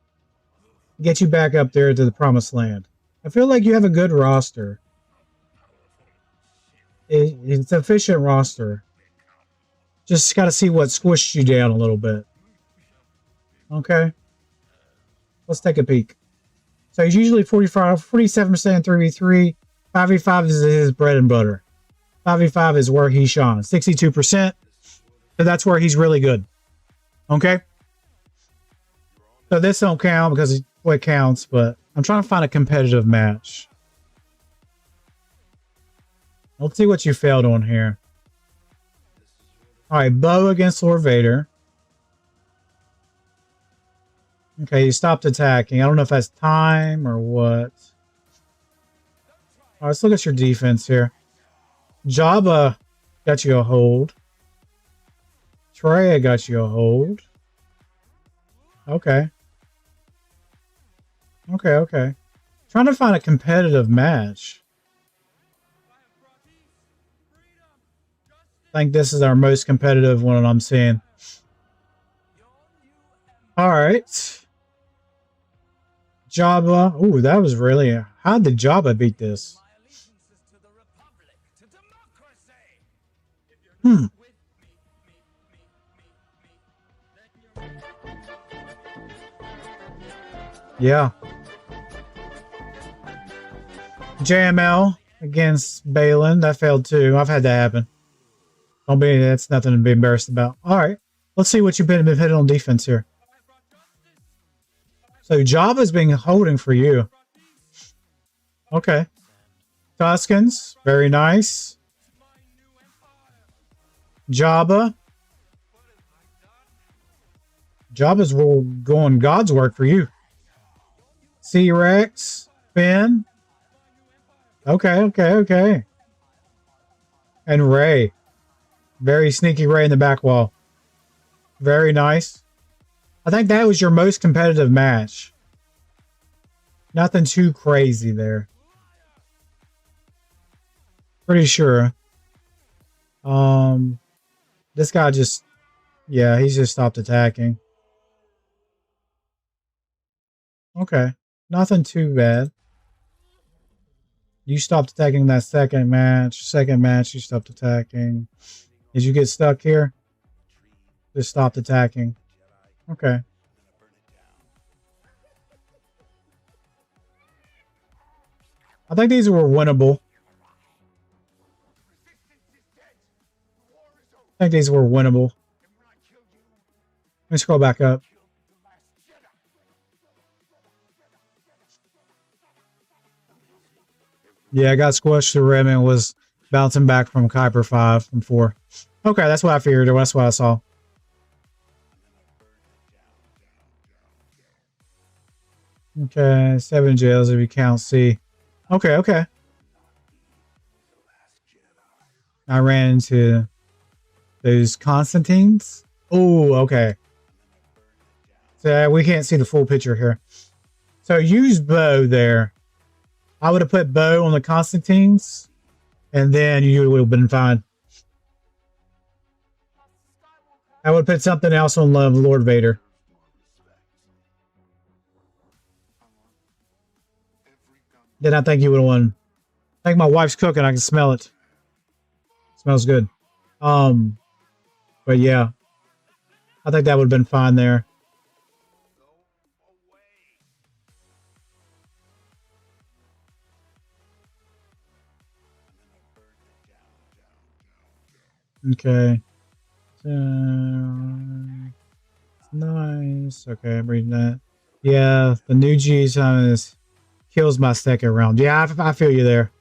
Get you back up there to the promised land. I feel like you have a good roster. It's an efficient roster. Just got to see what squished you down a little bit. Okay. Let's take a peek. So he's usually 47% 3v3. 5v5 is his bread and butter. 5v5 is where he shone. 62%. So that's where he's really good. Okay. So this don't count because what counts, but I'm trying to find a competitive match. Let's see what you failed on here. All right, Bo against Lord Vader. Okay, you stopped attacking. I don't know if that's time or what. All right, let's look at your defense here. Jabba got you a hold. Trey got you a hold. Okay. Okay. Trying to find a competitive match. I think this is our most competitive one I'm seeing. All right. Jabba. Ooh, that was really... How did Jabba beat this? Yeah. JML against Balin. That failed too. I've had that happen. Don't be... That's nothing to be embarrassed about. All right. Let's see what you've been hitting on defense here. So Jabba's been holding for you. Okay. Tuskens. Very nice. Jabba. Jabba's going God's work for you. C-Rex. Finn. Okay. And Ray. Very sneaky Ray in the back wall. Very nice. I think that was your most competitive match. Nothing too crazy there. Pretty sure. This guy just, yeah, he's just stopped attacking. Okay, nothing too bad. You stopped attacking that second match. Second match, you stopped attacking. Did you get stuck here? Just stopped attacking. Okay. I think these were winnable. I think these were winnable. Let me scroll back up. Yeah, I got squished to rim and was bouncing back from Kuiper 5 from 4. Okay, that's what I figured. That's what I saw. Okay, 7 jails if you count C. Okay, okay. I ran into those Constantines. Oh, okay. So we can't see the full picture here. So use bow there. I would have put bow on the Constantines, and then you would have been fine. I would put something else on Lord Vader. Then I think you would have won. I think my wife's cooking. I can smell it. Smells good. But yeah, I think that would have been fine there. Okay. Nice. Okay, I'm reading that. Yeah, the new G time is kills my second round. Yeah, I feel you there.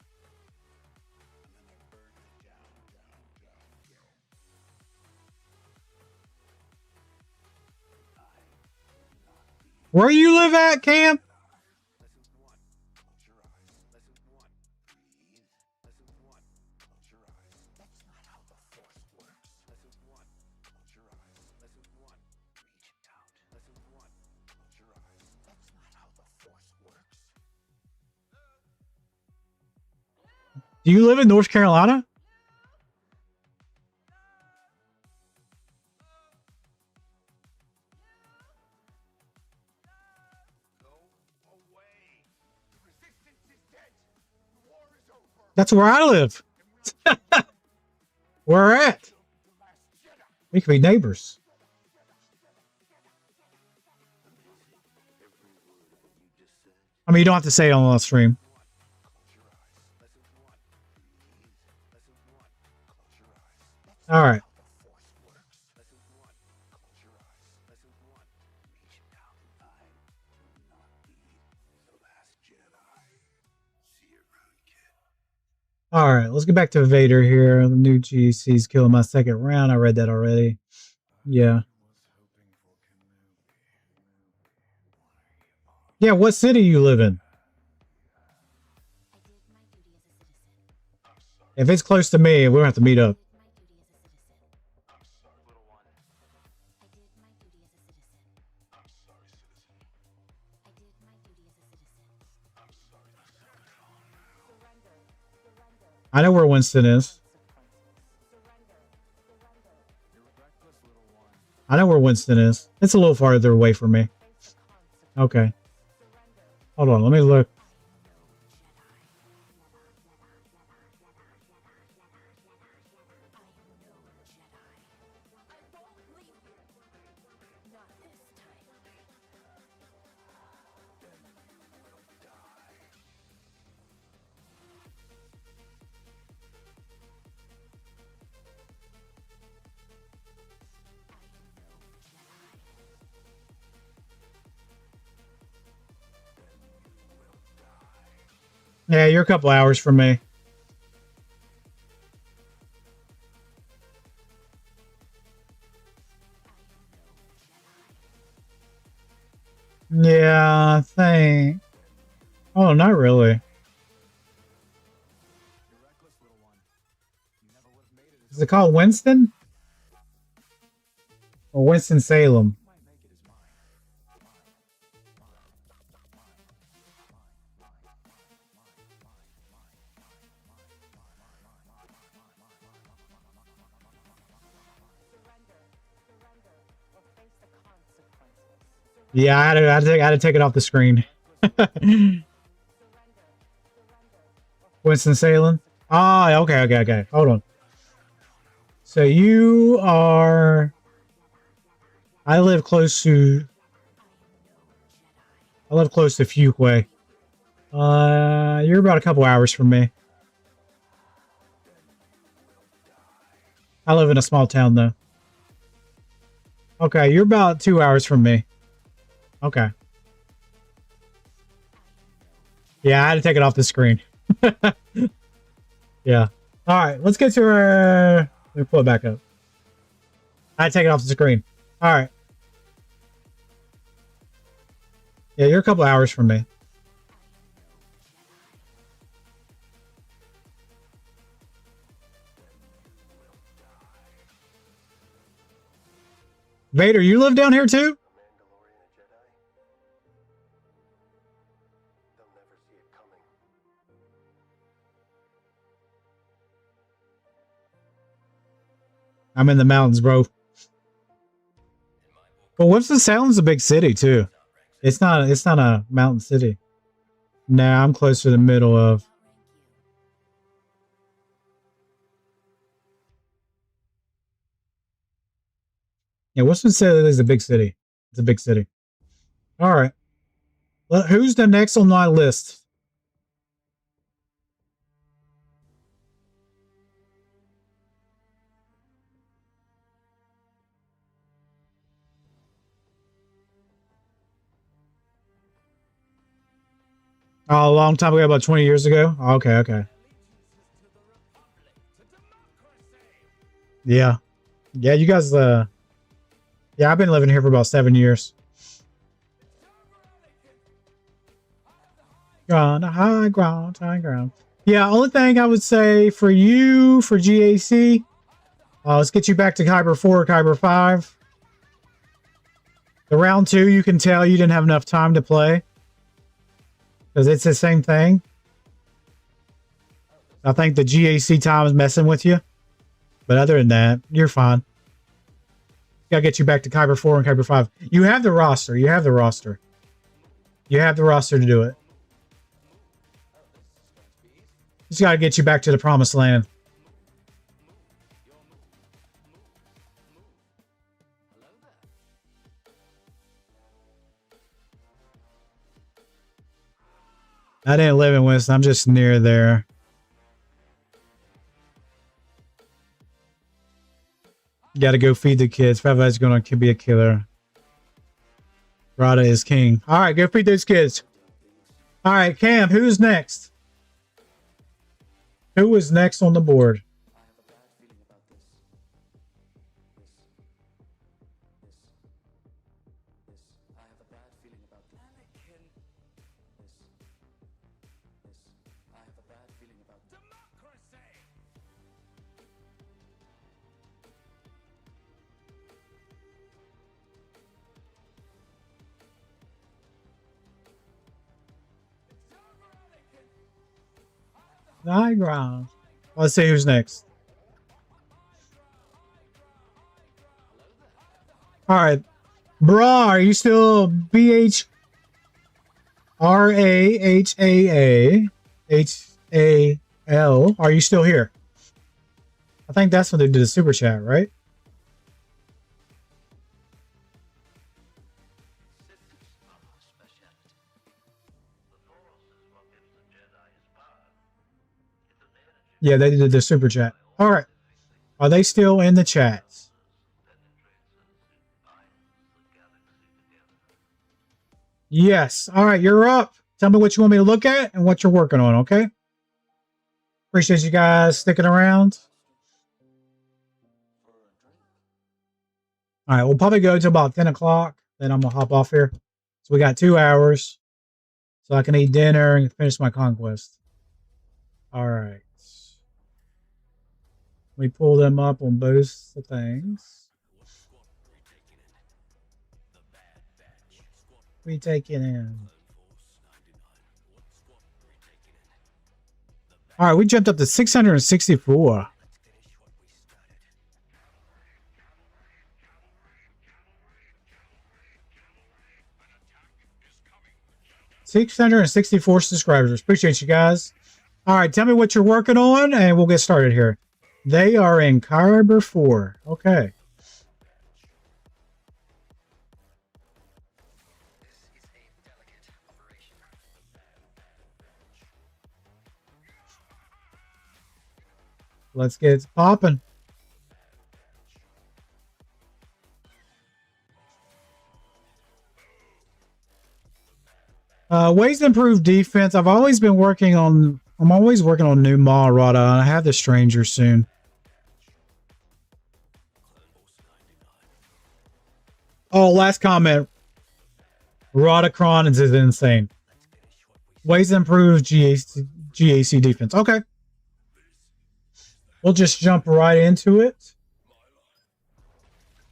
Where you live at, Camp? Do you live in North Carolina? That's where I live. Where at? We could be neighbors. I mean, you don't have to say it on the stream. All right. All right, let's get back to Vader here. The new GC's killing my second round. I read that already. Yeah. Yeah, what city you live in? If it's close to me, we're gonna have to meet up. I know where Winston is. I know where Winston is. It's a little farther away from me. Okay. Hold on, let me look. Yeah, you're a couple hours from me. Yeah, I think. Oh, not really. Is it called Winston? Or Winston-Salem? Yeah, I had to take it off the screen. Winston-Salem. Ah, okay. Hold on. So you are. I live close to Fuquay. You're about a couple hours from me. I live in a small town though. Okay, you're about 2 hours from me. Okay. Yeah, I had to take it off the screen. Yeah. All right, let's get to our. Let me pull it back up. I had to take it off the screen. All right. Yeah, you're a couple hours from me. Vader, you live down here too? I'm in the mountains, bro. But Winston-Salem's a big city too. It's not a mountain city. Nah, I'm close to the middle of. Yeah, Winston-Salem is a big city. It's a big city. All right. Well, who's the next on my list? Oh, a long time ago, about 20 years ago. Okay. Yeah. Yeah, you guys, yeah, I've been living here for about 7 years. Ground, high ground. Yeah, only thing I would say for you, for GAC, let's get you back to Kyber 4, Kyber 5. The round 2, you can tell you didn't have enough time to play. Because it's the same thing. I think the GAC time is messing with you. But other than that, you're fine. Gotta get you back to Kyber 4 and Kyber 5. You have the roster. You have the roster to do it. Just gotta get you back to the promised land. I didn't live in Winston. I'm just near there. Gotta go feed the kids. Favai's gonna be a killer. Rada is king. All right, go feed those kids. All right, Cam, who's next? Who is next on the board? High ground. Let's see who's next. All right. Bra, are you still BHRAHAAHAL? Are you still here? I think that's what they did a super chat, right? Yeah, they did the super chat. All right. Are they still in the chats? Yes. All right, you're up. Tell me what you want me to look at and what you're working on, okay? Appreciate you guys sticking around. All right, we'll probably go to about 10 o'clock. Then I'm going to hop off here. So we got 2 hours. So I can eat dinner and finish my conquest. All right. We pull them up on both the things. We take it in. All right, we jumped up to 664. 664 subscribers. Appreciate you guys. All right, tell me what you're working on, and we'll get started here. They are in Kyber 4. Okay. Let's get it popping. Ways to improve defense. I'm always working on new Marauder, and I have the Stranger soon. Oh, last comment. Rodacron is insane. Ways to improve GAC defense. Okay. We'll just jump right into it.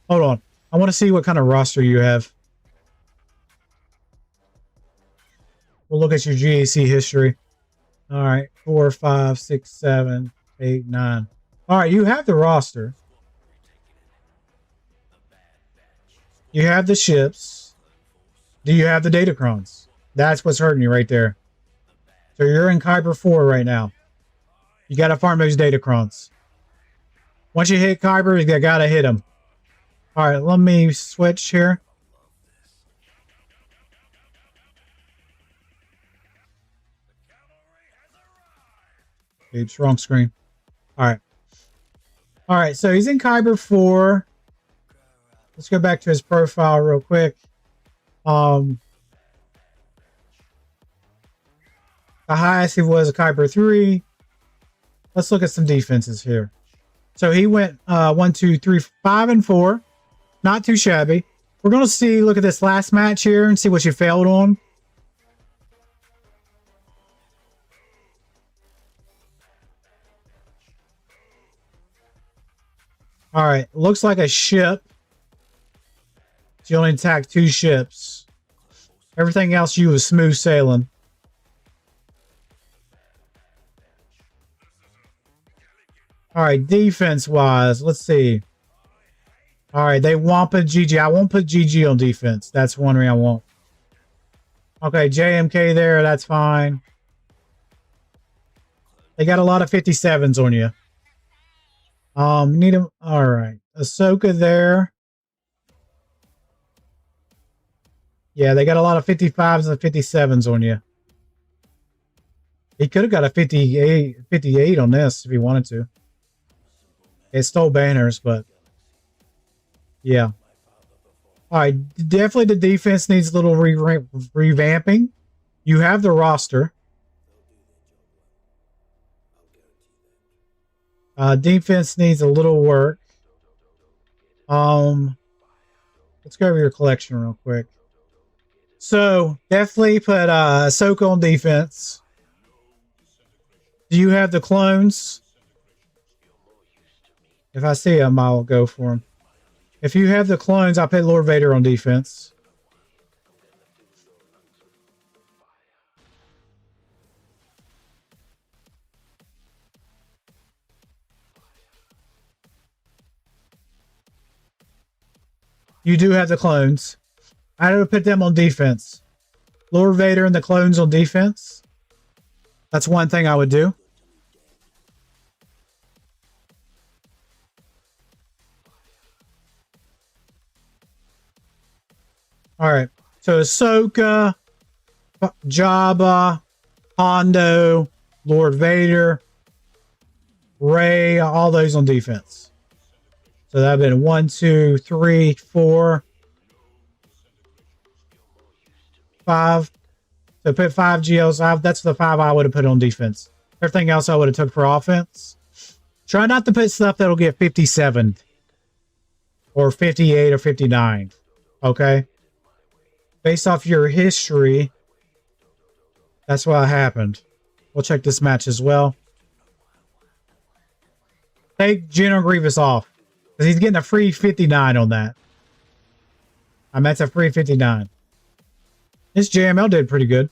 Hold on. I want to see what kind of roster you have. We'll look at your GAC history. All right. 4, 5, 6, 7, 8, 9. All right. You have the roster. You have the ships. Do you have the Datacrons? That's what's hurting you right there. So you're in Kyber 4 right now. You got to farm those Datacrons. Once you hit Kyber, you got to hit them. All right. Let me switch here. Oops, wrong screen. All right. All right, so he's in Kyber 4. Let's go back to his profile real quick. The highest he was a Kyber 3. Let's look at some defenses here. So he went 1, 2, 3, 5, and 4. Not too shabby. We're going to look at this last match here and see what you failed on. All right, looks like a ship. So you only attacked 2 ships. Everything else you was smooth sailing. All right, defense-wise, let's see. All right, they won't put GG. I won't put GG on defense. That's one ring I won't. Okay, JMK there, that's fine. They got a lot of 57s on you. Need him. All right, Ahsoka there. Yeah, they got a lot of 55s and 57s on you. He could have got a 58 on this if he wanted to. It stole banners, but yeah. All right, definitely the defense needs a little revamping. You have the roster. Defense needs a little work. Let's go over your collection real quick. So definitely put Ahsoka on defense. Do you have the clones? If I see them, I'll go for them. If you have the clones, I'll put Lord Vader on defense. You do have the clones. I would put them on defense. Lord Vader and the clones on defense. That's one thing I would do. All right. So Ahsoka, Jabba, Hondo, Lord Vader, Rey, all those on defense. So that would have been 1, 2, 3, 4, 5. So put 5 GLs. That's the 5 I would have put on defense. Everything else I would have took for offense. Try not to put stuff that'll get 57 or 58 or 59. Okay? Based off your history, that's what happened. We'll check this match as well. Take General Grievous off. Because he's getting a free 59 on that. That's a free 59. This JML did pretty good.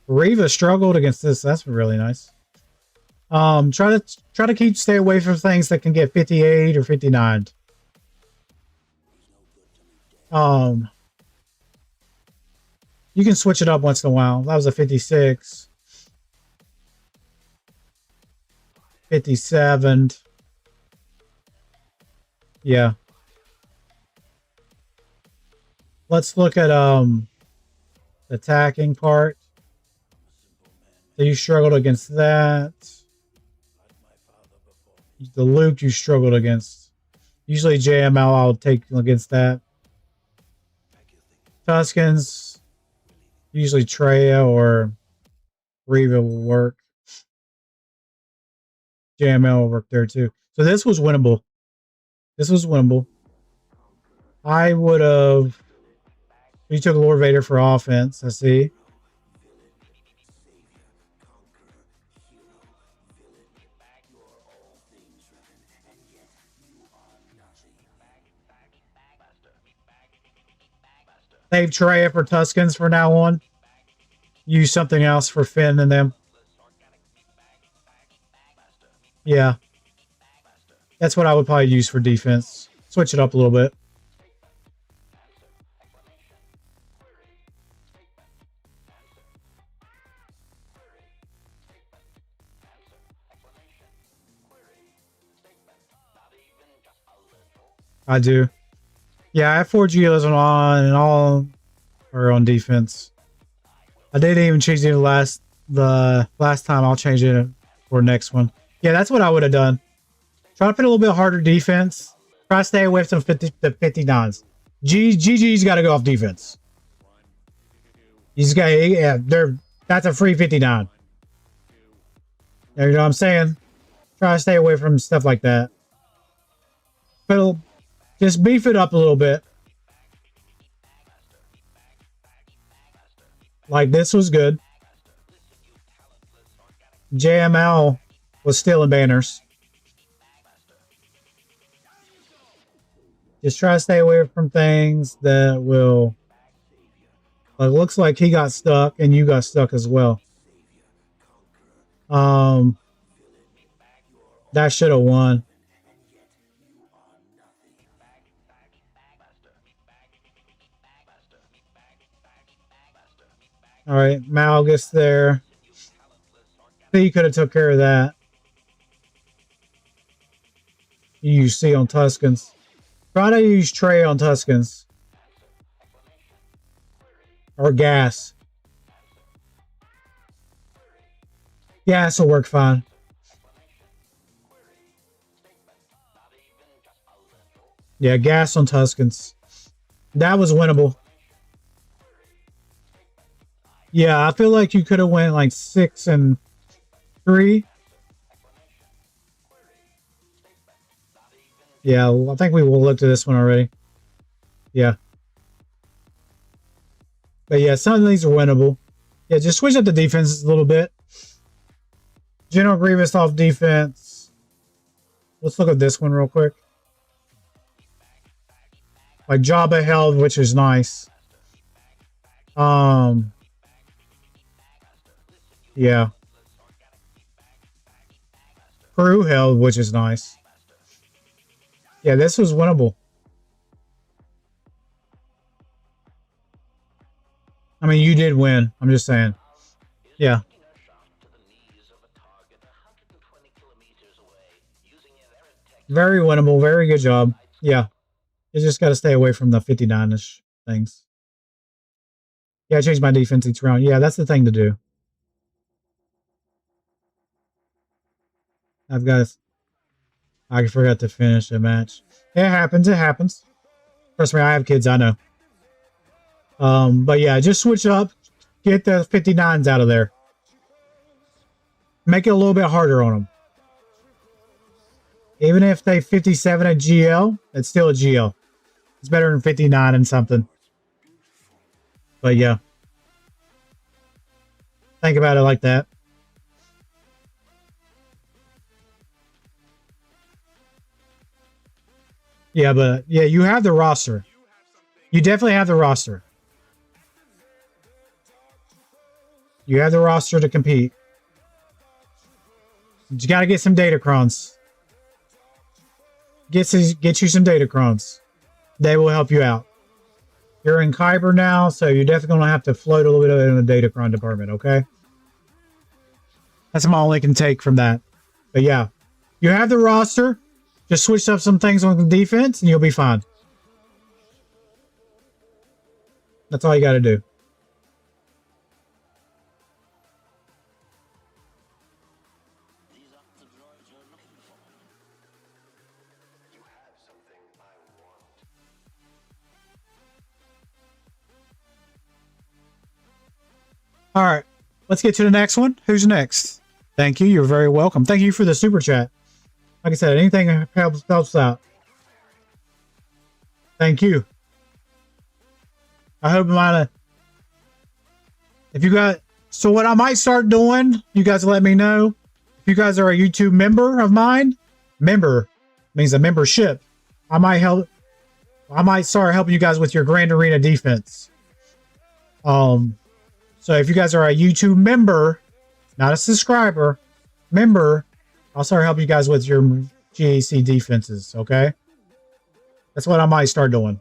Reva struggled against this. That's really nice. Try to stay away from things that can get 58 or 59. You can switch it up once in a while. That was a 56. 57. Yeah. Let's look at the attacking part. So you struggled against that. The Luke you struggled against. Usually JML I'll take against that. Tuscans. Usually Treya or Reva will work. JML will work there too. So this was winnable. This was winnable. I would have... You took Lord Vader for offense, I see. Save Treya for Tuscans for now on. Use something else for Finn and them. Yeah. That's what I would probably use for defense. Switch it up a little bit. I do. Yeah, I have 4 Geos on and all are on defense. I didn't even change it the last time. I'll change it for next one. Yeah, that's what I would have done. Try to put a little bit harder defense. Try to stay away from the 59s. GG's got to go off defense. He's got, yeah, that's a free 59. You know what I'm saying? Try to stay away from stuff like that. But just beef it up a little bit. Like this was good. JML was stealing banners. Just try to stay away from things that will... It looks like he got stuck and you got stuck as well. That should have won. All right, Mal gets there. I think you could have took care of that. You use C on Tuscans. Try to use Trey on Tuscans. Or gas. Gas will work fine. Yeah, gas on Tuscans. That was winnable. Yeah, I feel like you could have went like 6 and 3. Yeah, I think we will look to this one already. Yeah. But yeah, some of these are winnable. Yeah, just switch up the defenses a little bit. General Grievous off defense. Let's look at this one real quick. Like Jabba held, which is nice. Yeah. Crew held, which is nice. Yeah, this was winnable. I mean, you did win. I'm just saying. Yeah. Very winnable. Very good job. Yeah. You just got to stay away from the 59-ish things. Yeah, I changed my defense each round. Yeah, that's the thing to do. I forgot to finish a match. It happens. It happens. Trust me, I have kids. I know. But yeah, just switch up. Get the 59s out of there. Make it a little bit harder on them. Even if they 57 at GL, it's still a GL. It's better than 59 and something. But yeah. Think about it like that. Yeah, but yeah, you have the roster. You definitely have the roster. You have the roster to compete. You got to get some Datacrons. Get you some Datacrons. They will help you out. You're in Kyber now, so you're definitely gonna have to float a little bit in the datacron department, okay? That's my only can take from that. But yeah, you have the roster. Just switch up some things on the defense, and you'll be fine. That's all you got to do. These are the droids you're looking for. You have something I want. All right, let's get to the next one. Who's next? Thank you. You're very welcome. Thank you for the super chat. Like I said, anything helps out. Thank you. I hope mine. If you got, so what I might start doing, you guys let me know. If you guys are a YouTube member of mine, member means a membership. I might start helping you guys with your Grand Arena defense. So if you guys are a YouTube member, not a subscriber, member, I'll start helping you guys with your GAC defenses, okay? That's what I might start doing.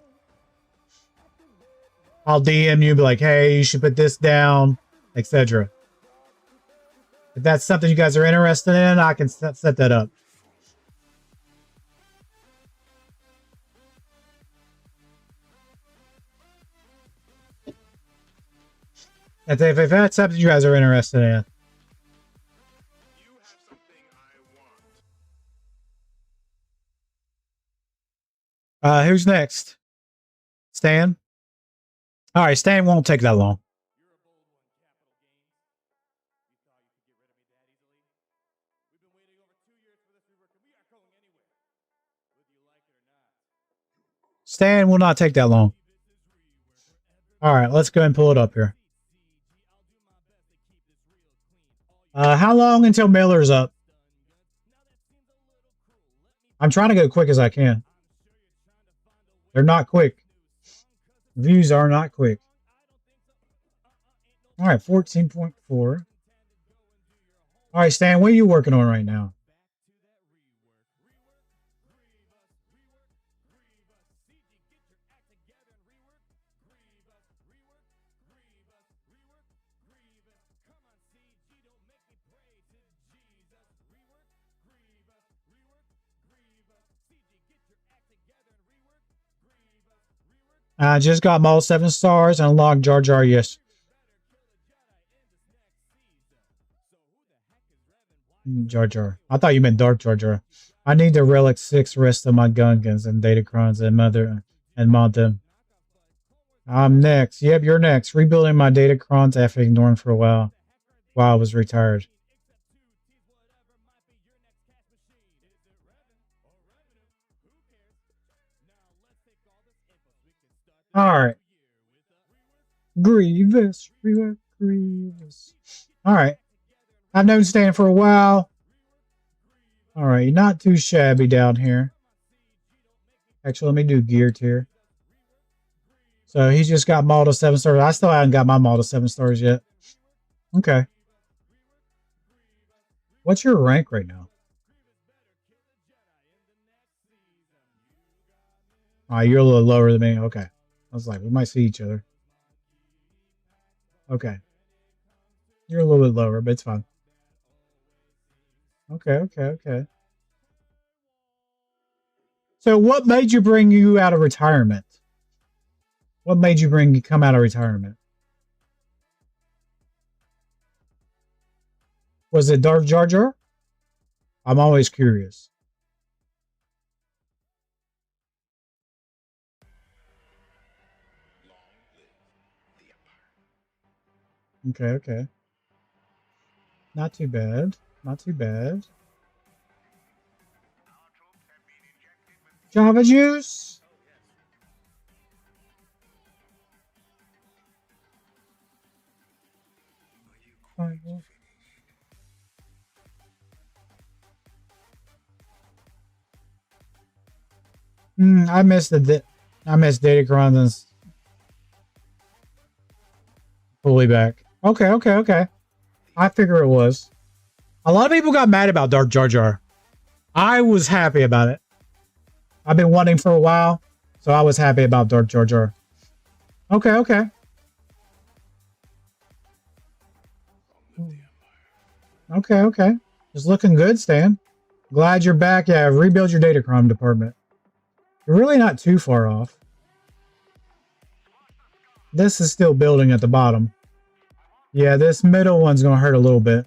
I'll DM you, be like, hey, you should put this down, etc. If that's something you guys are interested in, I can set that up. If that's something you guys are interested in. You have something I want. Who's next? Stan? All right, Stan won't take that long. Stan will not take that long. All right, let's go and pull it up here. How long until Miller's up? I'm trying to go quick as I can. They're not quick. Views are not quick. All right, 14.4. All right, Stan, what are you working on right now? I just got them all 7 stars and unlocked Jar Jar, yes. Jar Jar. I thought you meant Dark Jar Jar. I need the Relic 6 rest of my Gungans and Datacrons and mod them. I'm next. Yep, you're next. Rebuilding my Datacrons after ignoring for a while I was retired. Alright. Grievous. Grievous. Alright. I've known Stan for a while. Alright, not too shabby down here. Actually, let me do gear tier. So he's just got Malta 7 stars. I still haven't got my Malta 7 stars yet. Okay. What's your rank right now? Alright, you're a little lower than me. Okay. I was like, we might see each other. Okay. You're a little bit lower, but it's fine. Okay. So what made you bring you out of retirement? What made you come out of retirement? Was it Darth Jar Jar? I'm always curious. Okay. Not too bad. Java juice. I missed Datacrons fully back. Okay. I figure it was. A lot of people got mad about Dark Jar Jar. I was happy about it. I've been wanting for a while, so I was happy about Dark Jar Jar. Okay, okay. Okay, okay. It's looking good, Stan. Glad you're back. Yeah, rebuild your datacom department. You're really not too far off. This is still building at the bottom. Yeah, this middle one's going to hurt a little bit.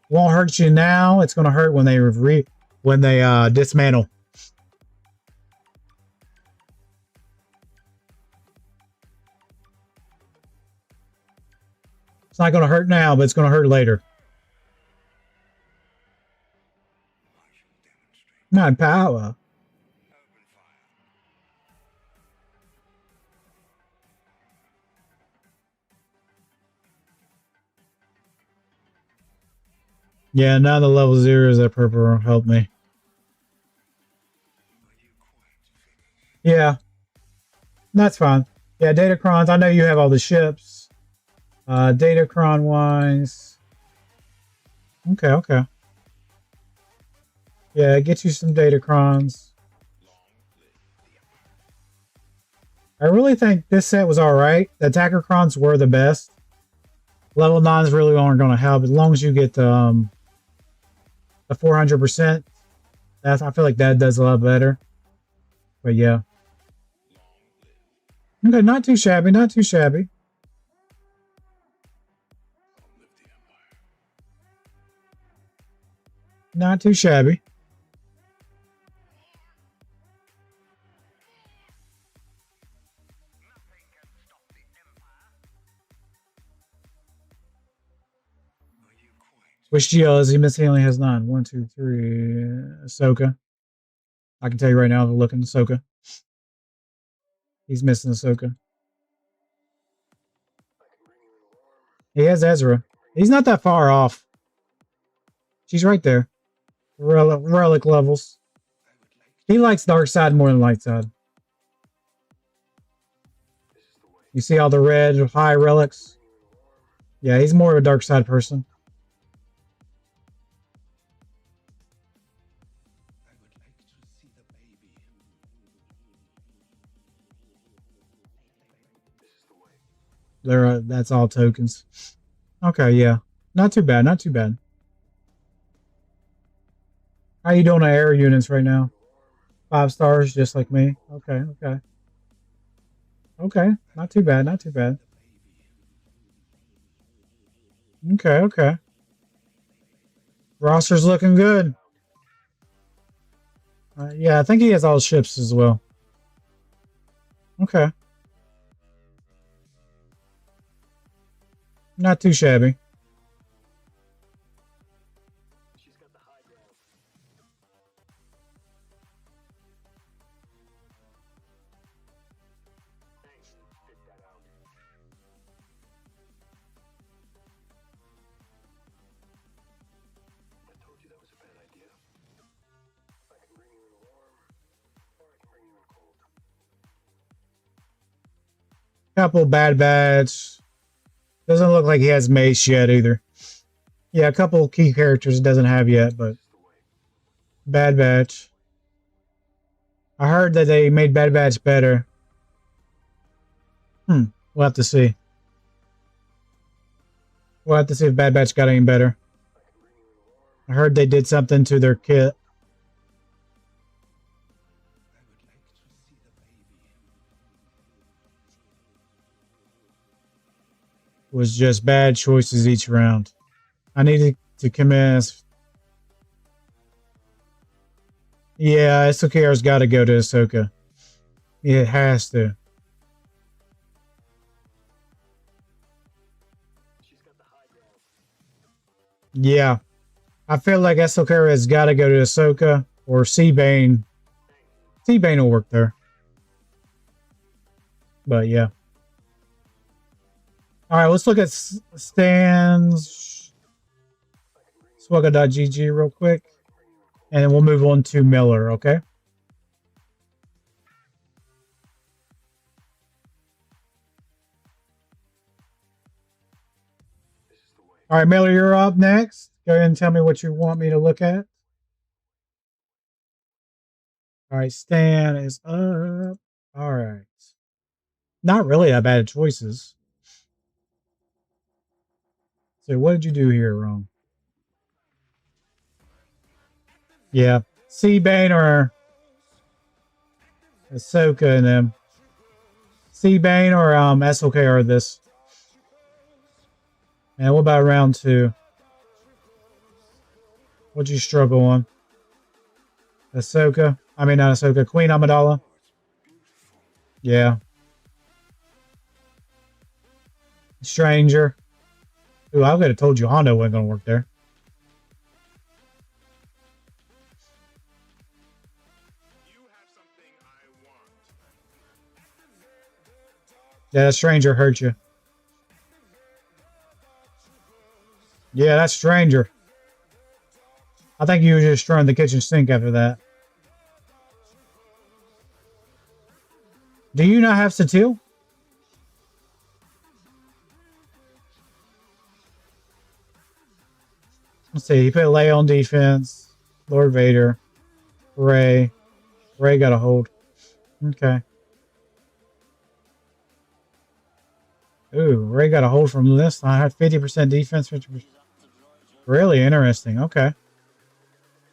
Won't hurt you now. It's going to hurt when they dismantle. It's not going to hurt now, but it's going to hurt later. Not power. Yeah, now the level 0 is at purple. Help me. Yeah. That's fine. Yeah, Datacrons. I know you have all the ships. Datacron wise. Okay, okay. Yeah, get you some Datacrons. I really think this set was alright. The Attackercrons were the best. Level 9s really aren't going to help. As long as you get the 400%. I feel like that does a lot better. But yeah. Okay, not too shabby, not too shabby. Not too shabby. Which GL is he missing? He only has 9. 1, 2, 3. Ahsoka. I can tell you right now, looking Ahsoka. He's missing Ahsoka. He has Ezra. He's not that far off. She's right there. Relic levels. He likes dark side more than light side. You see all the red high relics? Yeah, he's more of a dark side person. That's all tokens. Okay, yeah. Not too bad, not too bad. How you doing on air units right now? 5 stars, just like me. Okay, okay. Okay, not too bad, not too bad. Okay, okay. Roster's looking good. Yeah, I think he has all the ships as well. Okay. Not too shabby. Couple Bad Batch. Doesn't look like he has Mace yet either. Yeah, a couple key characters doesn't have yet, but Bad Batch. I heard that they made Bad Batch better. We'll have to see. We'll have to see if Bad Batch got any better. I heard they did something to their kit. Was just bad choices each round. I needed to commence. Yeah, SOKR's got to go to Ahsoka. It has to. Yeah. I feel like SOKR has got to go to Ahsoka or Seabane. Seabane will work there. But yeah. All right, let's look at Stan's SWGOH.gg real quick. And then we'll move on to Miller, okay? All right, Miller, you're up next. Go ahead and tell me what you want me to look at. All right, Stan is up. All right. Not really that bad choices. So what did you do here wrong? Yeah. Seabane or Ahsoka and them. Seabane or SOK or this. And what about round 2? What'd you struggle on? Ahsoka? I mean, not Ahsoka. Queen Amidala? Yeah. Stranger. Ooh, I could have told you Hondo wasn't going to work there. You have something I want. Yeah, that stranger hurt you. Yeah, that stranger. I think you were just throwing the kitchen sink after that. Do you not have Satil? Let's see. He put Leia on defense. Lord Vader. Ray. Ray got a hold. Okay. Ooh, Ray got a hold from this. I had 50% defense. 50%. Really interesting. Okay.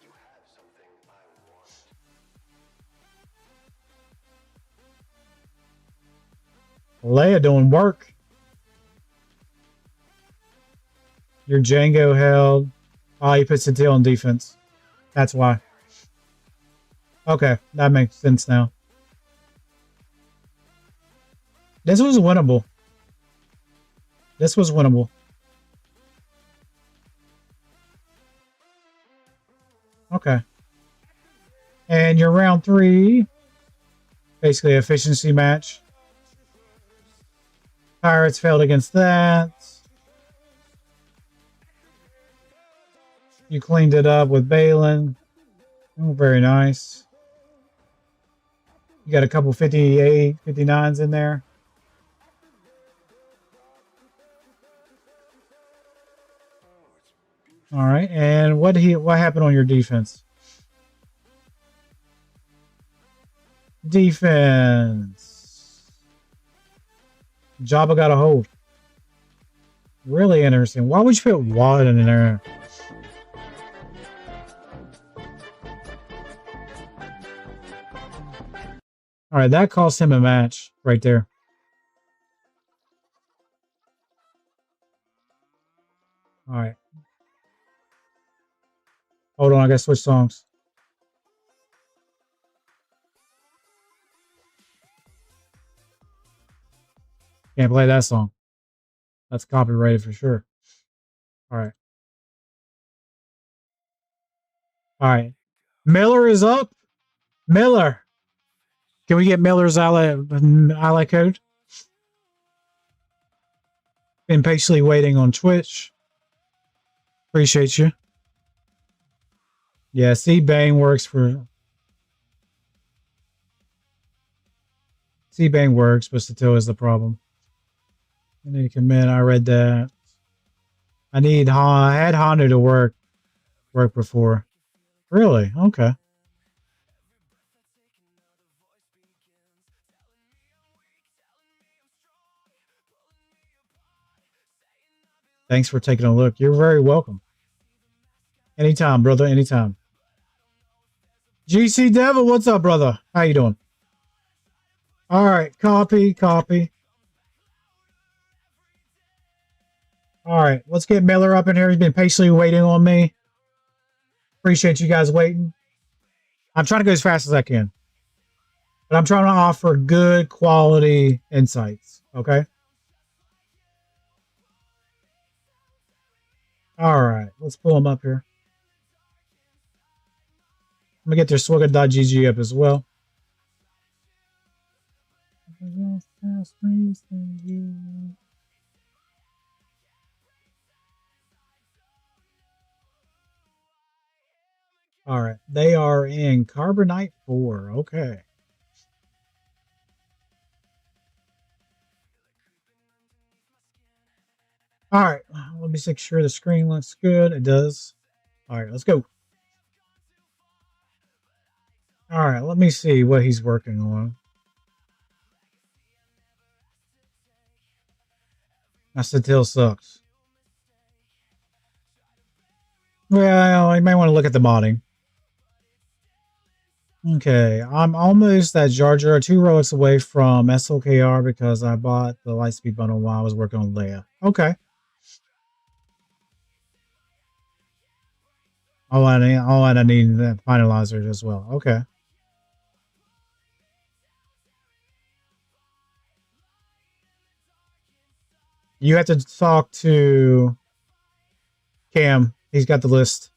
You have something I want. Leia doing work. Your Django held. Oh, you put Satil on defense. That's why. Okay, that makes sense now. This was winnable. This was winnable. Okay. And your round 3, basically efficiency match. Pirates failed against that. You cleaned it up with Balin. Oh, very nice. You got a couple 58, 59s in there. All right. And what happened on your defense? Defense. Jabba got a hold. Really interesting. Why would you put Wad in there? All right, that cost him a match right there. All right. Hold on, I gotta switch songs. Can't play that song. That's copyrighted for sure. All right. All right. Miller is up. Miller. Can we get Miller's ally code? Been patiently waiting on Twitch. Appreciate you. Yeah, C-Bang works for... C-Bang works, but Sato is the problem. I need to commit. I read that. I had Honda to work before. Really? Okay. Thanks for taking a look. You're very welcome. Anytime, brother. Anytime. GC Devil, what's up, brother? How you doing? All right. Copy. All right. Let's get Miller up in here. He's been patiently waiting on me. Appreciate you guys waiting. I'm trying to go as fast as I can. But I'm trying to offer good quality insights. Okay? All right. Let's pull them up here. I'm going to get their SWGOH.gg up as well. All right. They are in Carbonite 4. Okay. All right. Let me make sure the screen looks good. It does. All right. Let's go. All right. Let me see what he's working on. That still sucks. Well, you may want to look at the modding. Okay, I'm almost at Jar Jar, 2 relics away from SLKR because I bought the Lightspeed bundle while I was working on Leia. Okay. All I need the finalizers as well. Okay. You have to talk to Cam. He's got the list.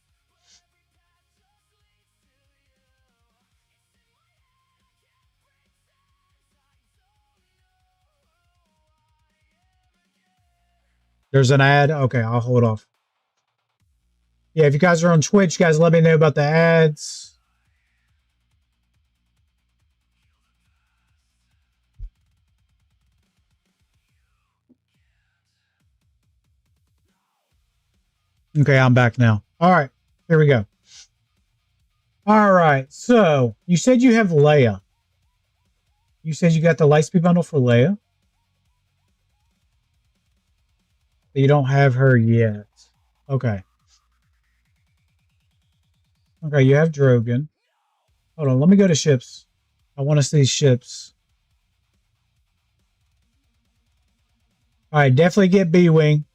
There's an ad. Okay, I'll hold off. Yeah, if you guys are on Twitch, guys, let me know about the ads. Okay, I'm back now. All right, here we go. All right, so you said you have Leia. You said you got the Lightspeed bundle for Leia. But you don't have her yet. Okay. Okay, you have Drogon. Hold on, let me go to ships. I want to see ships. All right, definitely get B-Wing.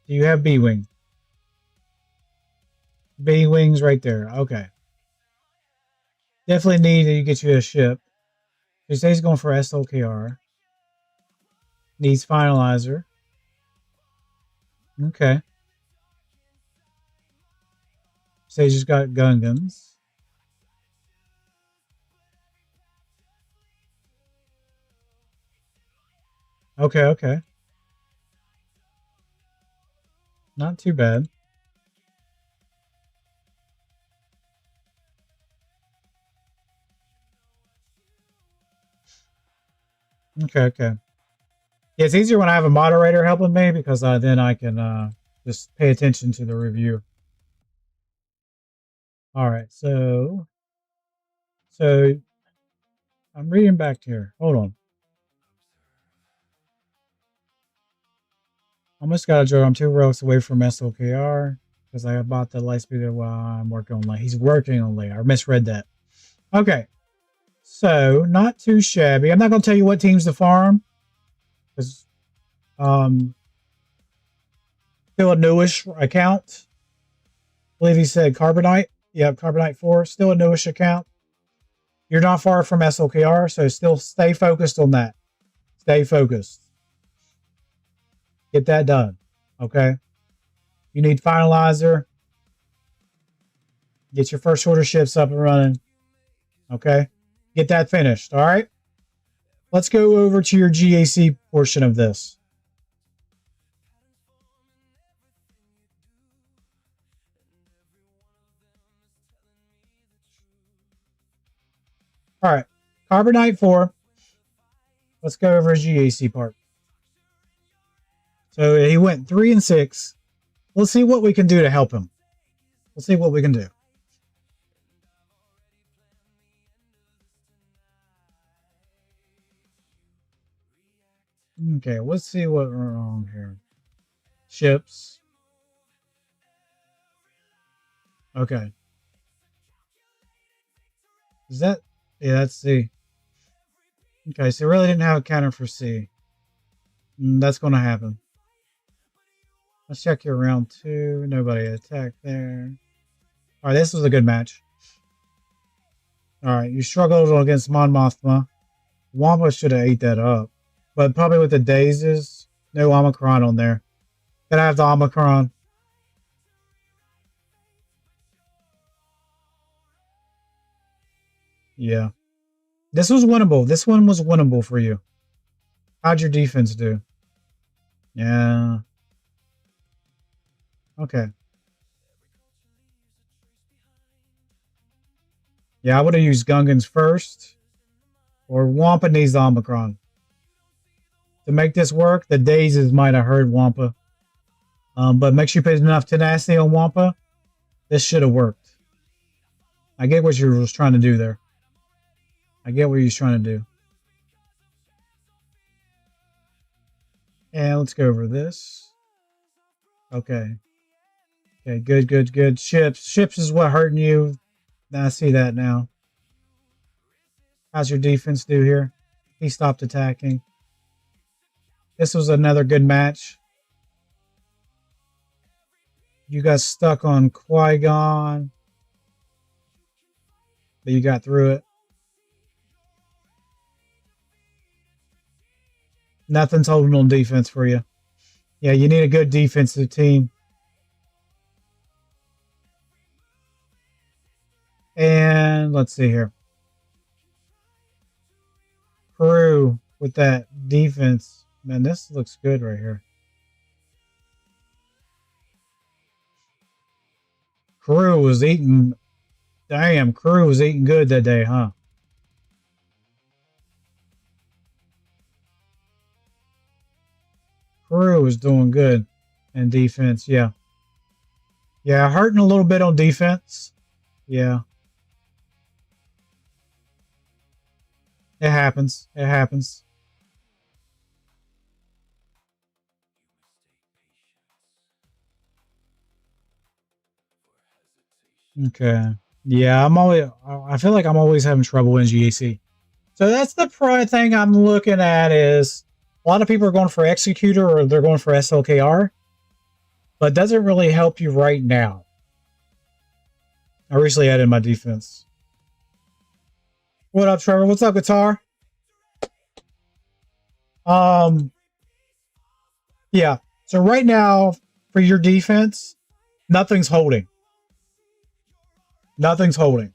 Do you have B-Wing? B-Wing's right there. Okay. Definitely need to get you a ship. He says he's going for SLKR. Needs finalizer. Okay. Says he's got Gungans. Okay, okay. Not too bad. Okay, okay. Yeah, it's easier when I have a moderator helping me because then I can just pay attention to the review. All right, so I'm reading back here. Hold on. Almost got a joke. I'm 2 relics away from SLKR because I bought the Lightspeed while I'm working on Leia. He's working on Leia. I misread that. Okay. So, not too shabby. I'm not going to tell you what teams to farm. Because, still a newish account. I believe he said Carbonite. Yep, Carbonite 4. Still a newish account. You're not far from SLKR, so still stay focused on that. Stay focused. Get that done. Okay? You need finalizer. Get your first order ships up and running. Okay? Get that finished. All right? Let's go over to your GAC portion of this. All right. Carbonite 4. Let's go over his GAC part. So he went 3 and 6. Let's see what we can do to help him. Let's see what we can do. Okay, let's see what we're on here. Ships. Okay. Is that... Yeah, that's C. Okay, so really didn't have a counter for C. That's going to happen. Let's check your round 2. Nobody attacked there. Alright, this was a good match. Alright, you struggled against Mon Mothma. Wampa should have ate that up. But probably with the dazes, no Omicron on there. Gotta have the Omicron. Yeah. This was winnable. This one was winnable for you. How'd your defense do? Yeah. Okay. Yeah, I would have used Gungans first. Or Wampa needs the Omicron. To make this work, the dazes might have hurt Wampa. But make sure you put enough tenacity on Wampa. This should have worked. I get what you was trying to do there. I get what you was trying to do. And let's go over this. Okay. Okay, good, good, good. Ships. Ships is what hurting you. I see that now. How's your defense do here? He stopped attacking. This was another good match. You got stuck on Qui-Gon, but you got through it. Nothing's holding on defense for you. Yeah, you need a good defensive team. And let's see here. Peru with that defense. Man, this looks good right here. Crew was eating. Damn, Crew was eating good that day, huh? Crew was doing good in defense, yeah. Yeah, hurting a little bit on defense. Yeah. It happens. It happens. Okay. Yeah, I feel like I'm always having trouble in GAC. So that's the probably thing I'm looking at is a lot of people are going for Executor or they're going for SLKR, but it doesn't really help you right now. I recently added my defense. What up, Trevor? What's up, Guitar? Yeah. So right now, for your defense, nothing's holding. Nothing's holding.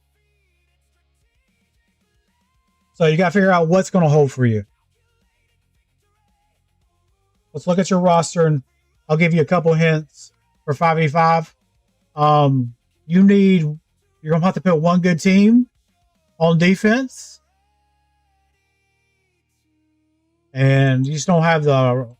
So you got to figure out what's going to hold for you. Let's look at your roster, and I'll give you a couple hints for 5v5. You're going to have to put one good team on defense. And you just don't have the...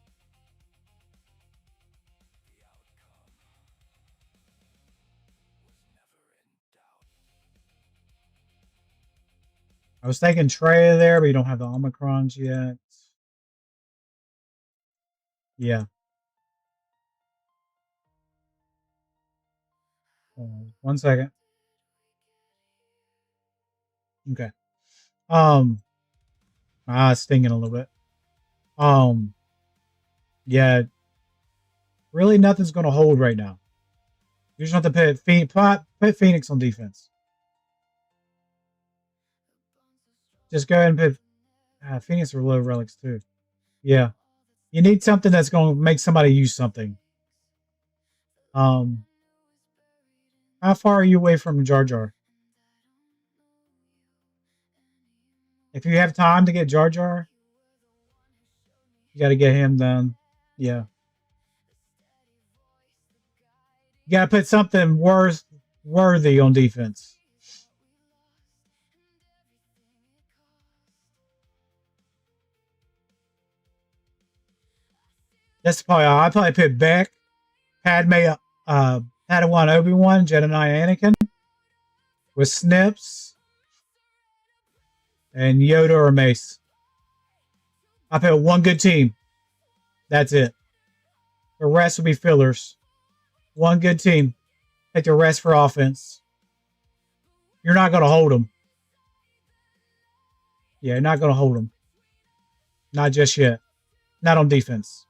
I was thinking Trey there, but you don't have the Omicrons yet. Yeah. 1 second. Okay. It's stinging a little bit. Yeah. Really nothing's going to hold right now. You just have to put Phoenix on defense. Just go ahead and put Phoenix or low relics too. Yeah. You need something that's going to make somebody use something. How far are you away from Jar Jar? If you have time to get Jar Jar, you got to get him done. Yeah. You got to put something worthy on defense. That's probably I probably put Beck, Padme, Padawan Obi-Wan, Jedi Anakin with Snips and Yoda or Mace. I put one good team. That's it. The rest will be fillers. One good team. Take the rest for offense. You're not going to hold them. Yeah, you're not going to hold them. Not just yet. Not on defense.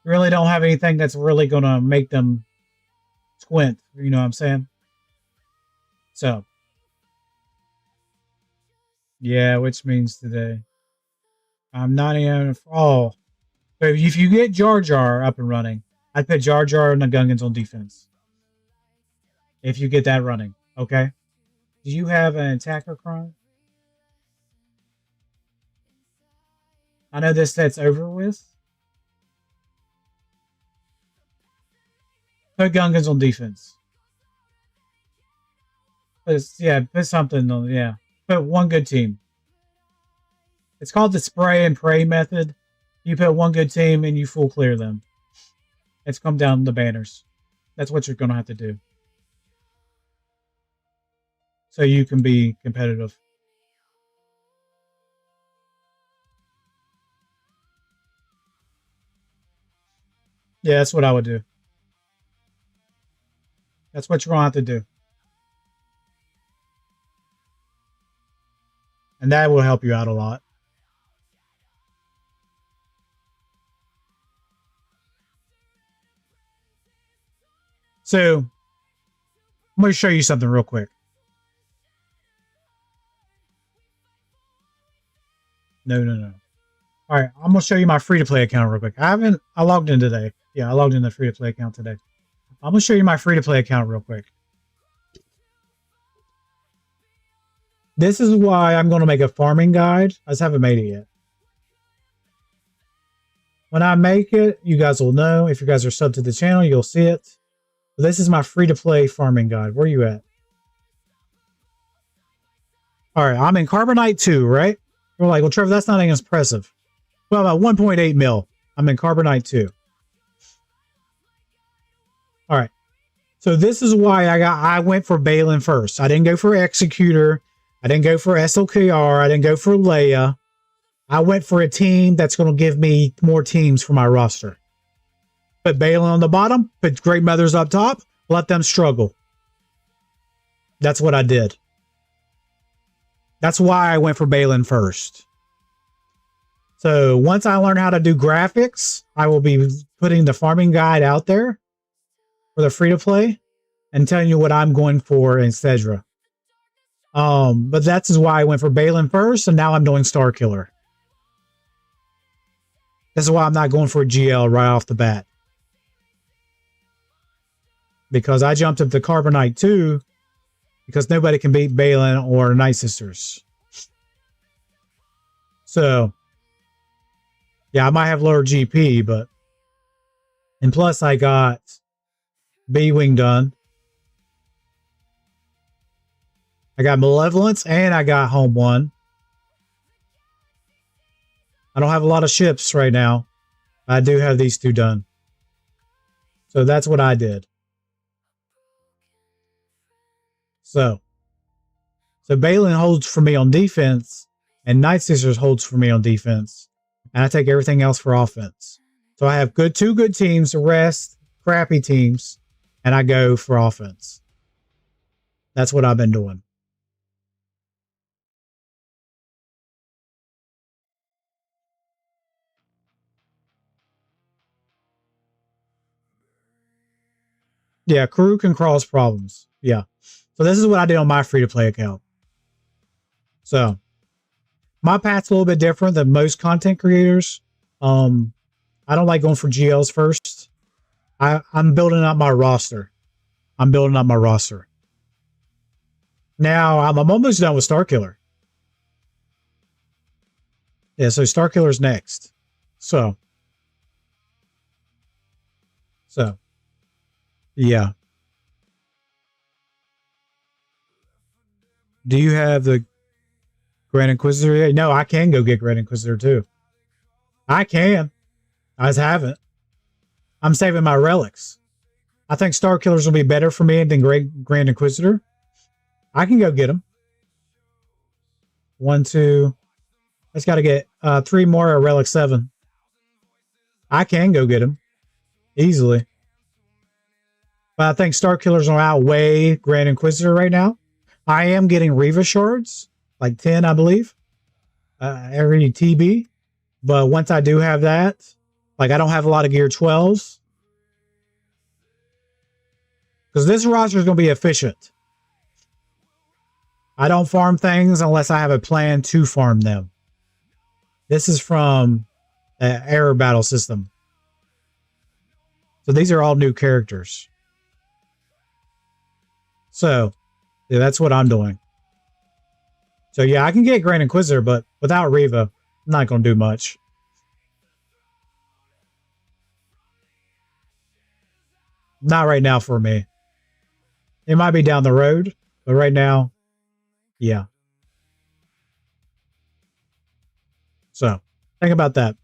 You really don't have anything that's really going to make them squint. You know what I'm saying? So. Yeah, which means today. I'm not even... Oh. But if you get Jar Jar up and running, I'd put Jar Jar and the Gungans on defense. If you get that running. Okay? Do you have an attacker cron? I know this set's over with. Put Gungans on defense. Yeah, put something on, yeah. Put one good team. It's called the spray and pray method. You put one good team and you full clear them. It's come down the banners. That's what you're going to have to do. So you can be competitive. Yeah, that's what I would do. That's what you're gonna have to do. And that will help you out a lot. So I'm going to show you something real quick. No. All right, I'm going to show you my free-to-play account real quick. I logged in today. Yeah, I logged in the free-to-play account today. I'm going to show you my free-to-play account real quick. This is why I'm going to make a farming guide. I just haven't made it yet. When I make it, you guys will know. If you guys are subbed to the channel, you'll see it. But this is my free-to-play farming guide. Where are you at? All right, I'm in Carbonite 2, right? We're like, well, Trevor, that's not impressive. Well, about 1.8 mil. I'm in Carbonite 2. All right. So this is why I went for Balin first. I didn't go for Executor. I didn't go for SLKR. I didn't go for Leia. I went for a team that's going to give me more teams for my roster. Put Balin on the bottom. Put Great Mothers up top. Let them struggle. That's what I did. That's why I went for Balin first. So once I learn how to do graphics, I will be putting the farming guide out there for the free-to-play and telling you what I'm going for in Cedra. But that's why I went for Balin first, and now I'm doing Star Killer. This is why I'm not going for a GL right off the bat. Because I jumped up to Carbonite 2 because nobody can beat Balin or Night Sisters. So, yeah, I might have lower GP, but... And plus I got B-Wing done. I got Malevolence and I got Home 1. I don't have a lot of ships right now. I do have these two done. So that's what I did. So Balin holds for me on defense and Night Sisters holds for me on defense. And I take everything else for offense. So I have two good teams, the rest crappy teams, and I go for offense. That's what I've been doing. Yeah, crew can cause problems. Yeah. So this is what I did on my free-to-play account. So my path's a little bit different than most content creators. I don't like going for GLs first. I'm building up my roster. Now I'm almost done with Star Killer. Yeah, so Star Killer's next. So yeah. Do you have the Grand Inquisitor? No, I can go get Grand Inquisitor too. I can. I just haven't. I'm saving my relics. I think Star Killers will be better for me than Grand Inquisitor. I can go get them. 1, 2. I just got to get 3 more at Relic 7. I can go get them easily. But I think Star Killers will outweigh Grand Inquisitor right now. I am getting Reva shards, like 10, I believe, every TB. But once I do have that, like I don't have a lot of Gear 12s. Because this roster is going to be efficient. I don't farm things unless I have a plan to farm them. This is from the Error Battle system. So these are all new characters. So, yeah, that's what I'm doing. So yeah, I can get Grand Inquisitor, but without Reva, I'm not going to do much. Not right now for me. It might be down the road, but right now, yeah. So, think about that.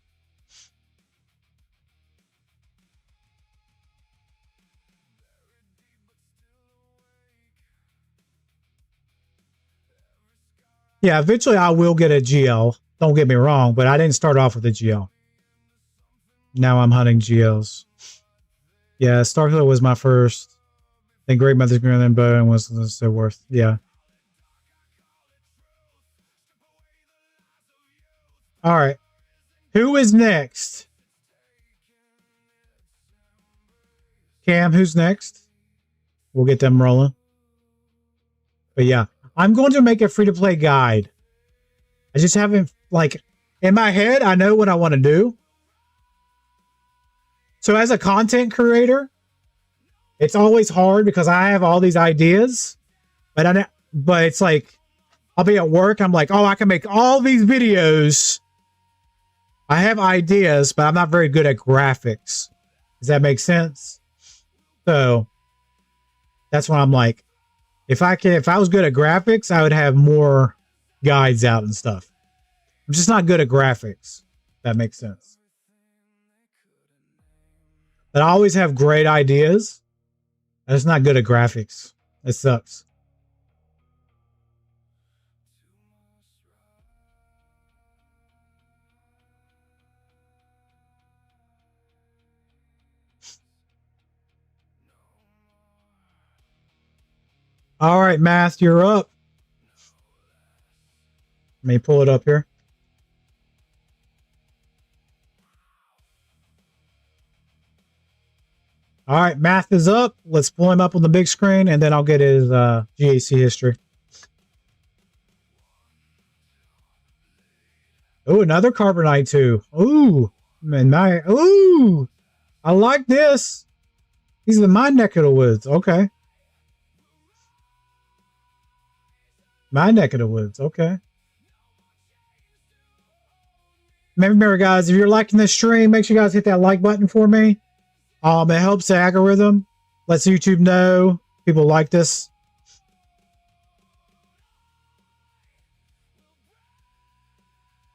Yeah, eventually I will get a GL. Don't get me wrong, but I didn't start off with a GL. Now I'm hunting GLs. Yeah, Starkiller was my first. Then Great Mother's Grand and Bowen was so worth. Yeah. All right. Who is next? Cam, who's next? We'll get them rolling. But yeah, I'm going to make a free-to-play guide. I just haven't, like, in my head, I know what I want to do. So as a content creator, it's always hard because I have all these ideas, but it's like, I'll be at work. I'm like, oh, I can make all these videos. I have ideas, but I'm not very good at graphics. Does that make sense? So that's why I'm like, if I was good at graphics, I would have more guides out and stuff. I'm just not good at graphics. If that makes sense. But I always have great ideas. I'm just not good at graphics. It sucks. All right, Math, you're up. Let me pull it up here. All right, Math is up. Let's pull him up on the big screen, and then I'll get his GAC history. Oh, another Carbonite too. Ooh, man, ooh, I like this. He's in my neck of the woods. Okay. My neck of the woods. Okay. Remember, guys, if you're liking this stream, make sure you guys hit that like button for me. It helps the algorithm. Lets YouTube know people like this.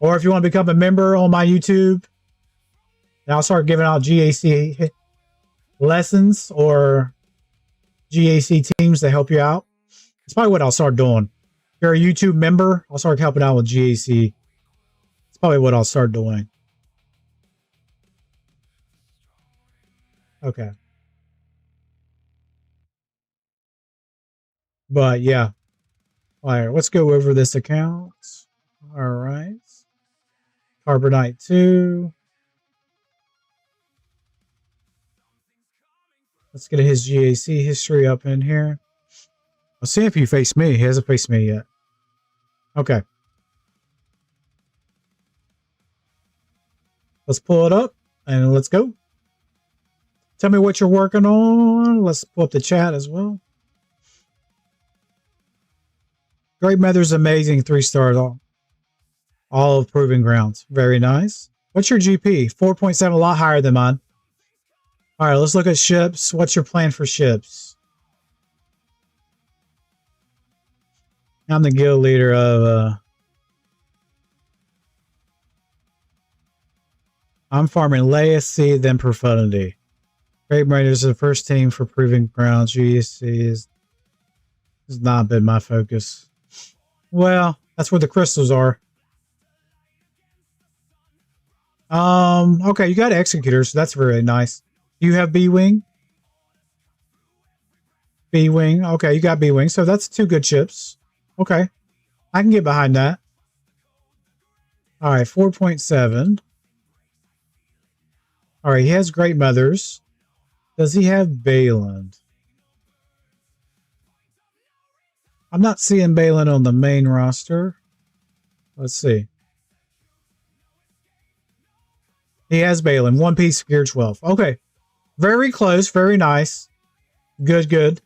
Or if you want to become a member on my YouTube, and I'll start giving out GAC lessons or GAC teams to help you out. It's probably what I'll start doing. If you're a YouTube member, I'll start helping out with GAC. It's probably what I'll start doing. Okay. But yeah. All right, let's go over this account. All right. Carbonite 2. Let's get his GAC history up in here. Let's see if he faced me. He hasn't faced me yet. Okay. Let's pull it up and let's go. Tell me what you're working on. Let's pull up the chat as well. Great Mother's amazing. 3 stars. All of Proving Grounds. Very nice. What's your GP? 4.7, a lot higher than mine. All right, let's look at ships. What's your plan for ships? I'm the guild leader of... I'm farming Laicity, then Profundity. Great Raiders are the first team for Proving Grounds. GSC has not been my focus. Well, that's where the crystals are. Okay, you got Executors, so that's very nice. You have B-Wing? B-Wing, okay, you got B-Wing, so that's 2 good ships. Okay, I can get behind that. All right, 4.7. All right, he has Great Mothers. Does he have Bayland? I'm not seeing Bayland on the main roster. Let's see. He has Bayland. 1 piece, gear 12. Okay. Very close. Very nice. Good, good.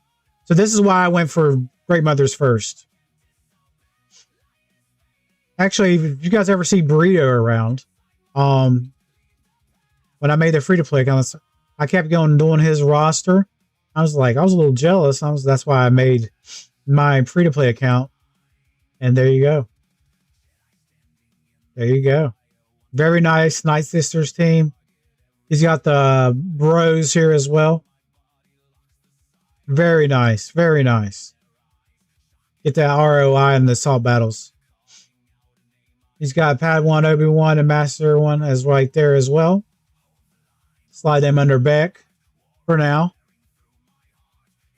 So this is why I went for Great Mothers first. Actually, if you guys ever see Burrito around, when I made the free-to-play account, I kept going doing his roster. I was a little jealous. That's why I made my free-to-play account. And there you go. There you go. Very nice. Night Sisters team. He's got the bros here as well. Very nice. Very nice. Get that ROI in the assault battles. He's got Padawan, Obi-Wan, and Master 1 as right there as well. Slide them under back. for now.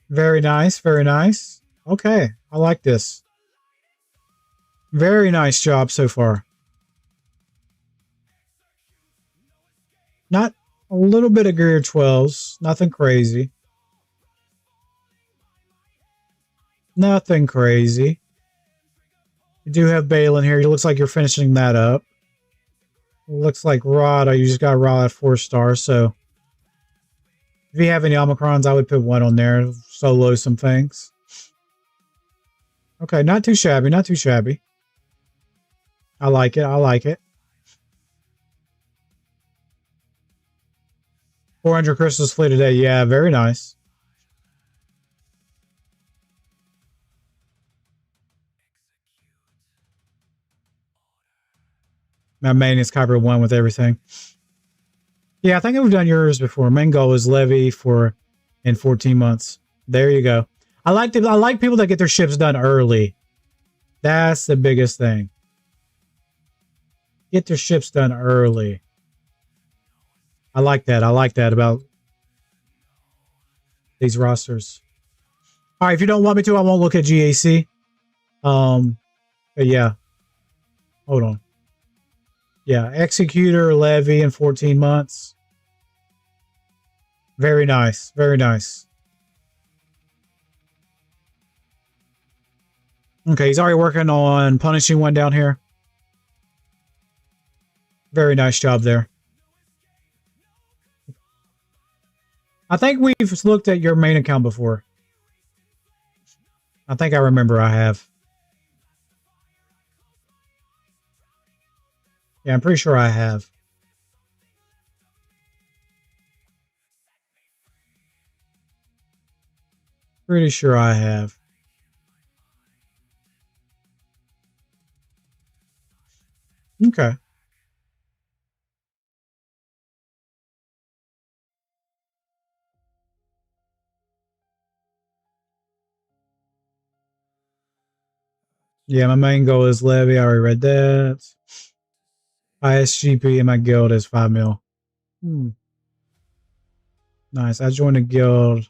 Very nice, very nice. Okay, I like this. Very nice job so far. Not a little bit of gear 12s, nothing crazy. Nothing crazy. You do have Balin here. It looks like you're finishing that up. It looks like Rod, you just got Rod at 4 stars, so if you have any Omicrons, I would put 1 on there. Solo some things. Okay, not too shabby, not too shabby. I like it, I like it. 400 crystals fleet a day. Yeah, very nice. My main is Kyber 1 with everything. Yeah, I think we've done yours before. Main goal is levy in 14 months. There you go. I like people that get their ships done early. That's the biggest thing. Get their ships done early. I like that. I like that about these rosters. All right, if you don't want me to, I won't look at GAC. But yeah. Hold on. Yeah, Executor, Levy in 14 months. Very nice. Very nice. Okay, he's already working on punishing one down here. Very nice job there. I think we've looked at your main account before. I think I remember I have. Yeah, I'm pretty sure I have. Pretty sure I have. Okay. Yeah, my main goal is Levy. I already read that. ISGP in my guild is 5 mil. Nice. I joined a guild.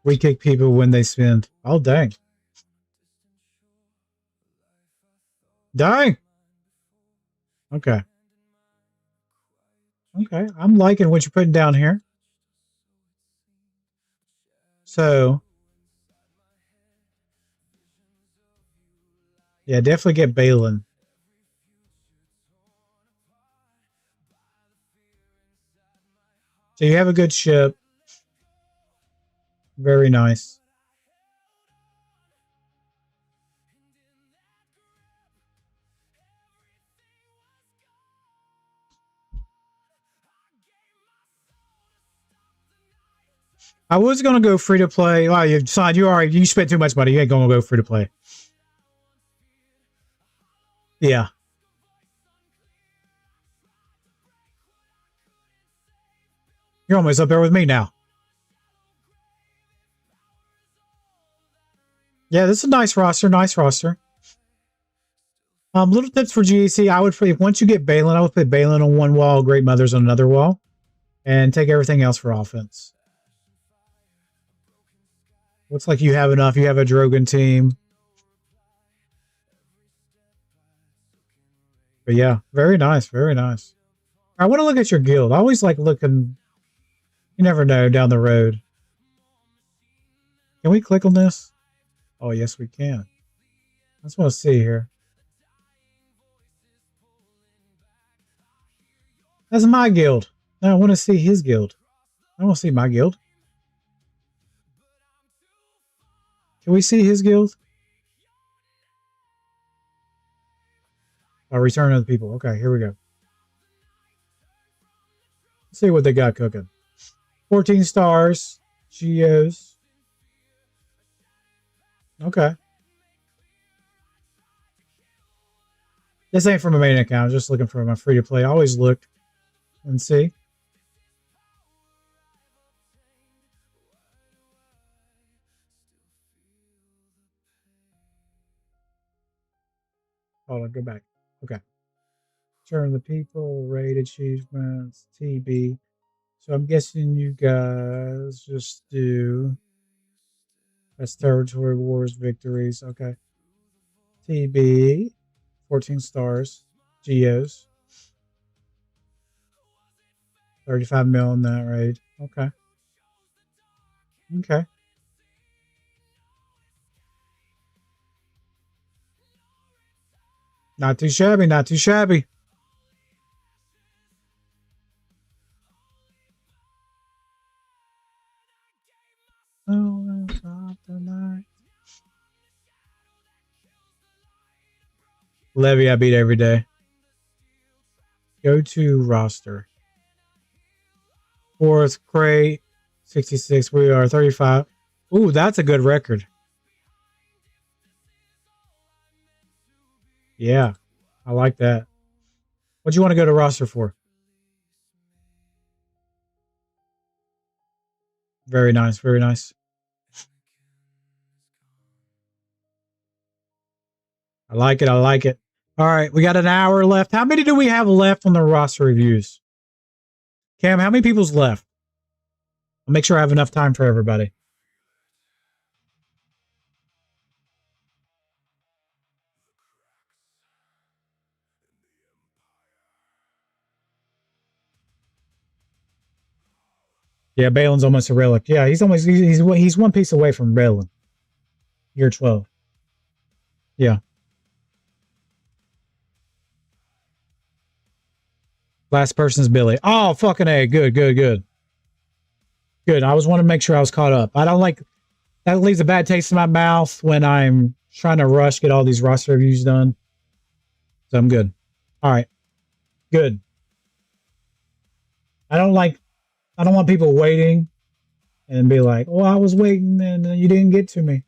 We kick people when they spend. Oh, dang. Dang. Okay. Okay. I'm liking what you're putting down here. So, yeah, definitely get Balin. So you have a good ship. Very nice. I was gonna go free to play. Wow, you decided you spent too much money. You ain't gonna go free to play. Yeah. You're almost up there with me now. Yeah, this is a nice roster. Nice roster. Little tips for GAC. I would once you get Balin, I would put Balin on one wall, Great Mothers on another wall, and take everything else for offense. Looks like you have enough. You have a Drogon team. But yeah, very nice. Very nice. I want to look at your guild. I always like looking. You never know down the road. Can we click on this? Oh, yes, we can. I just want to see here. That's my guild. Now I want to see his guild. I want to see my guild. Can we see his guild? Oh, return of the people. Okay, here we go. Let's see what they got cooking. 14 stars. Geos. Okay. This ain't from a main account. I'm just looking for my free to play. I always look and see. Hold on, go back. Okay. Turn the people, rate achievements, TB. So I'm guessing you guys just do that's territory wars victories. Okay. TB, 14 stars. Geos, 35 mil in that raid. Okay. Okay. Not too shabby, not too shabby. Levy, I beat every day. Go to roster. Fourth crate, 66. We are 35. Ooh, that's a good record. Yeah, I like that. What do you want to go to roster for? Very nice, very nice. I like it, I like it. All right, we got an hour left. How many do we have left on the roster reviews? Cam, how many people's left? I'll make sure I have enough time for everybody. Yeah, Balin's almost a relic. Yeah, he's one piece away from Balin. Year 12. Yeah. Last person is Billy. Oh, fucking A. Good, good, good. Good. I was wanting to make sure I was caught up. I don't like that leaves a bad taste in my mouth when I'm trying to rush, get all these roster reviews done. So I'm good. All right. Good. I don't want people waiting and be like, "Oh, I was waiting and you didn't get to me."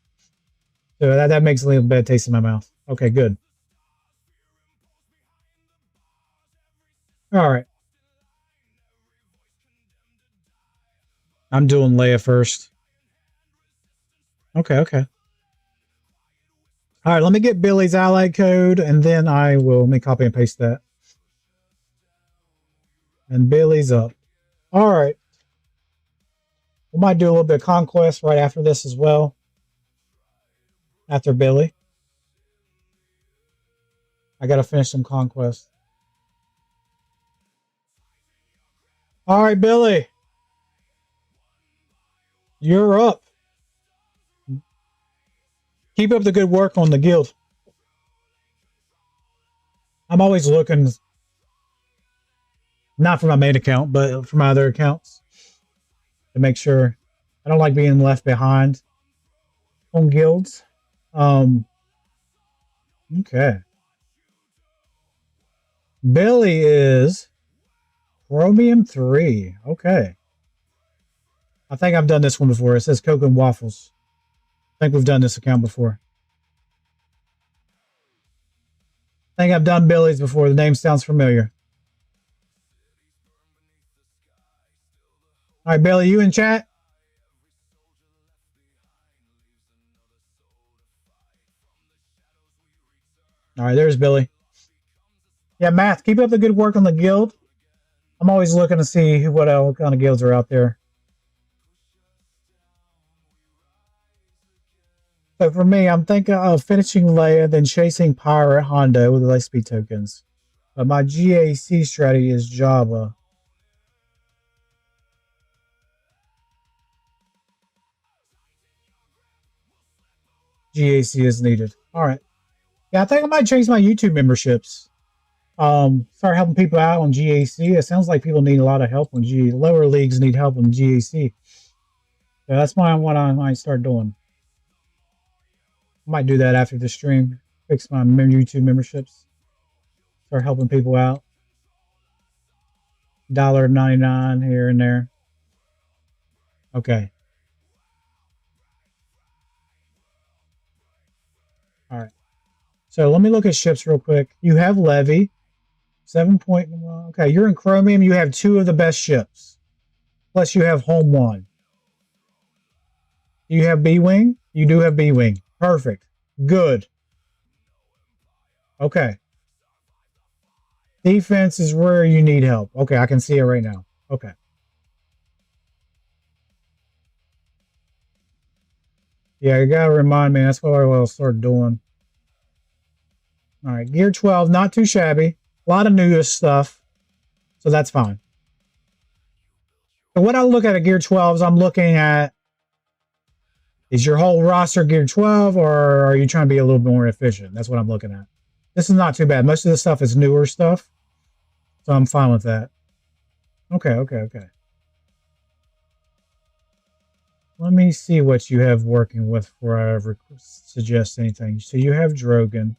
So that makes a little bad taste in my mouth. Okay, good. All right. I'm doing Leia first. Okay, okay. All right, let me get Billy's ally code, and then I will make copy and paste that. And Billy's up. All right. We might do a little bit of conquest right after this as well. After Billy. I got to finish some conquest. All right, Billy. You're up. Keep up the good work on the guild. I'm always looking, not for my main account, but for my other accounts, to make sure. I don't like being left behind on guilds. Okay. Billy is Chromium 3. Okay. I think I've done this one before. It says Coke and Waffles. I think we've done this account before. I think I've done Billy's before. The name sounds familiar. All right, Billy, you in chat? All right, there's Billy. Yeah, Math, keep up the good work on the guild. I'm always looking to see what kind of guilds are out there. So for me, I'm thinking of finishing Leia, then chasing Pirate Honda with Lightspeed tokens. But my GAC strategy is Java. GAC is needed. All right. Yeah, I think I might change my YouTube memberships. Start helping people out on GAC. It sounds like people need a lot of help on GAC. Lower leagues need help on GAC. So that's what I might start doing. I might do that after the stream. Fix my YouTube memberships. Start helping people out. $1.99 here and there. Okay. All right. So let me look at ships real quick. You have Levy. 7 point. Okay, you're in Chromium. You have 2 of the best ships. Plus you have Home 1. You have B-Wing? You do have B-Wing. Perfect. Good. Okay. Defense is where you need help. Okay, I can see it right now. Okay. Yeah, you gotta remind me. That's what I'll start doing. All right, gear 12, not too shabby. A lot of newest stuff, so that's fine. So what I look at gear 12 is I'm looking at, is your whole roster gear 12, or are you trying to be a little bit more efficient? That's what I'm looking at. This is not too bad. Most of the stuff is newer stuff, so I'm fine with that. Okay. Let me see what you have working with before I ever suggest anything. So you have Drogon.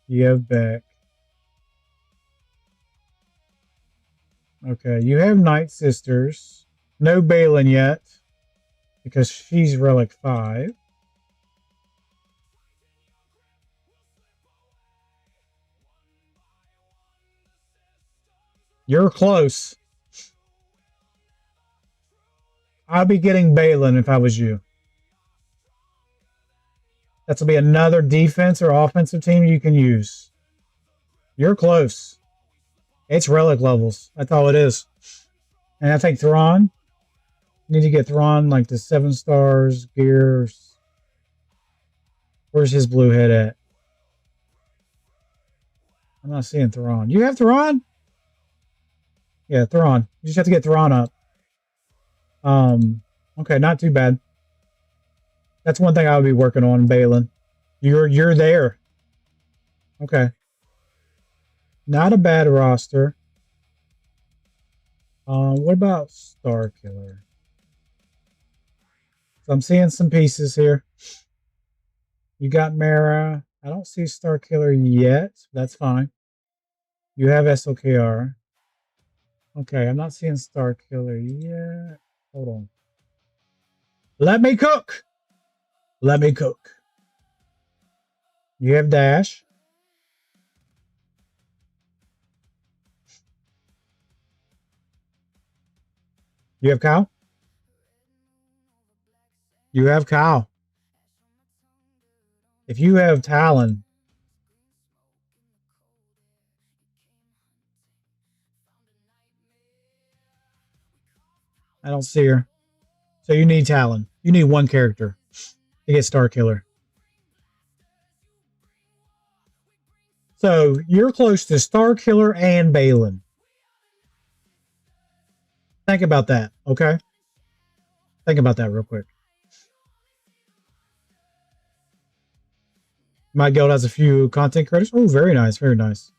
You have Beck. Okay, you have Night Sisters. No Balin yet, because she's Relic 5. You're close. I'd be getting Balin if I was you. That's will be another defense or offensive team you can use. You're close. It's relic levels. That's all it is. And I think Thrawn. You need to get Thrawn like the 7 stars, gears. Where's his blue head at? I'm not seeing Thrawn. You have Thrawn? Yeah, Thrawn. You just have to get Thrawn up. Okay, not too bad. That's one thing I would be working on, Balin. You're there. Okay. Not a bad roster. What about Starkiller? So I'm seeing some pieces here. You got Mara. I don't see Starkiller yet. That's fine. You have SLKR. Okay, I'm not seeing Starkiller yet. Hold on. Let me cook. Let me cook. You have Dash. You have Kyle? You have Kyle. If you have Talon, I don't see her. So you need Talon. You need one character to get Starkiller. So you're close to Starkiller and Balin. Think about that, okay? Think about that real quick. My guild has a few content creators. Oh, very nice, very nice.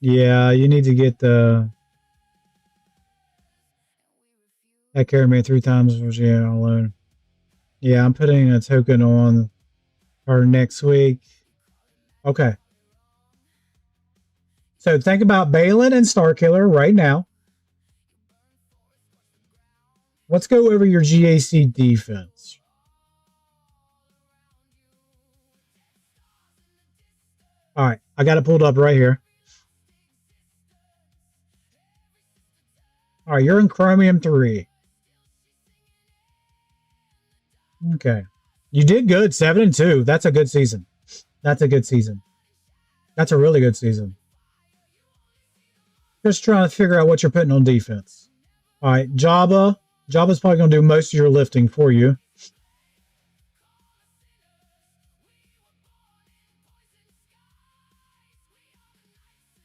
Yeah, you need to get the that carried me 3 times Virginia alone. Yeah, I'm putting a token on her next week. Okay. So think about Balin and Starkiller right now. Let's go over your GAC defense. All right, I got it pulled up right here. All right, you're in Chromium 3. Okay. You did good, 7-2. That's a good season. That's a good season. That's a really good season. Just trying to figure out what you're putting on defense. All right, Jabba. Jabba's probably going to do most of your lifting for you.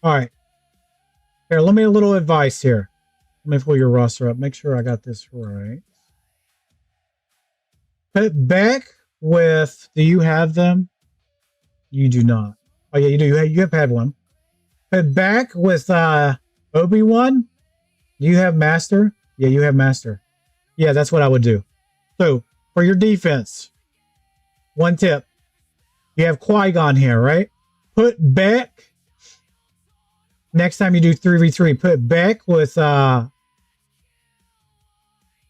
All right. Here, let me a little advice here. Let me pull your roster up. Make sure I got this right. Put Beck with, do you have them? You do not. Oh, yeah, you do. You have had one. Put Beck with Obi-Wan. Do you have Master? Yeah, you have Master. Yeah, that's what I would do. So, for your defense, one tip. You have Qui-Gon here, right? Put Beck. Next time you do 3v3, put Beck with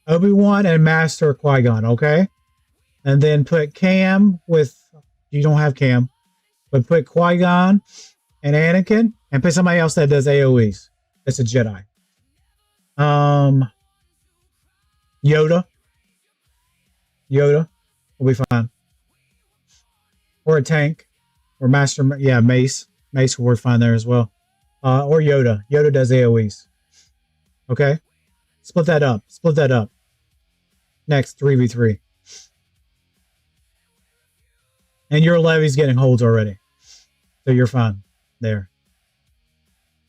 Obi-Wan and Master Qui-Gon, okay? And then put Cam with, you don't have Cam, but put Qui-Gon and Anakin, and put somebody else that does AoEs. That's a Jedi. Yoda. Yoda will be fine. Or a tank. Or Master. Yeah, Mace. Mace will work fine there as well. Or Yoda. Yoda does AoEs. Okay? Split that up. Split that up. Next, 3v3. And your levy's getting holds already. So you're fine there.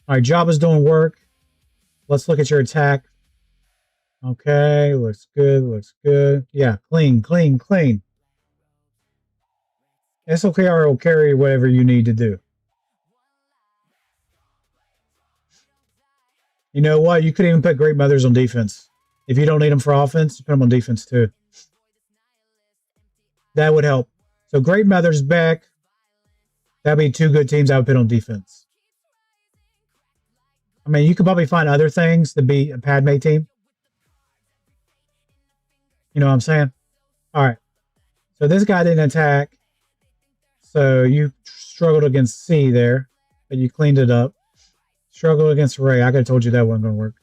Alright, Jabba's doing work. Let's look at your attack. Okay, looks good, looks good. Yeah, clean, clean, clean. SOKR will carry whatever you need to do. You know what? You could even put Great Mothers on defense. If you don't need them for offense, put them on defense too. That would help. So Great Mothers back. That'd be two good teams I would put on defense. I mean, you could probably find other things to beat a Padme team. You know what I'm saying? All right. So this guy didn't attack. So you struggled against C there, but you cleaned it up. Struggled against Ray. I could have told you that wasn't going to work.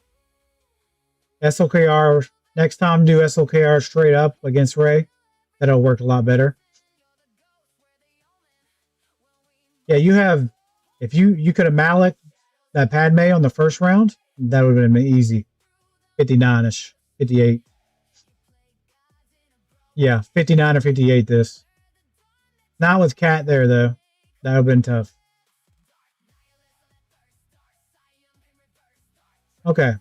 SLKR. Next time, do SLKR straight up against Ray. That'll work a lot better. Yeah, you have... If you could have Malik that Padme on the first round, that would have been easy. 59-ish. 58. Yeah, 59 or 58 this. Not with Cat there, though. That would have been tough. Okay.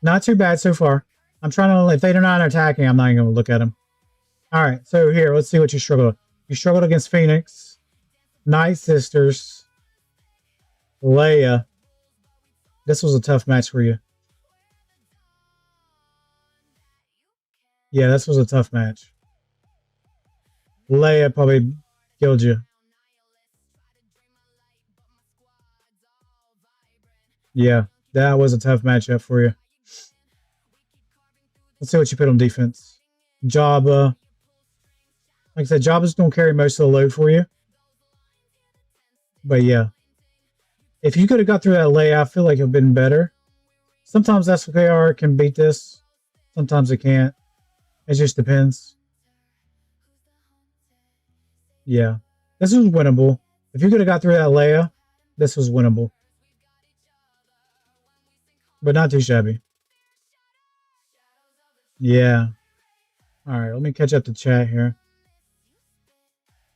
Not too bad so far. I'm trying to... If they're not attacking, I'm not even going to look at them. All right, so here, let's see what you struggled. You struggled against Phoenix, Night Sisters, Leia. This was a tough match for you. Yeah, this was a tough match. Leia probably killed you. Yeah, that was a tough matchup for you. Let's see what you put on defense. Jabba. Like I said, Jabba's going to carry most of the load for you. But yeah. If you could have got through that Leia, I feel like it would have been better. Sometimes SKR can beat this. Sometimes it can't. It just depends. Yeah. This was winnable. If you could have got through that Leia, this was winnable. But not too shabby. Yeah. Alright, let me catch up to chat here.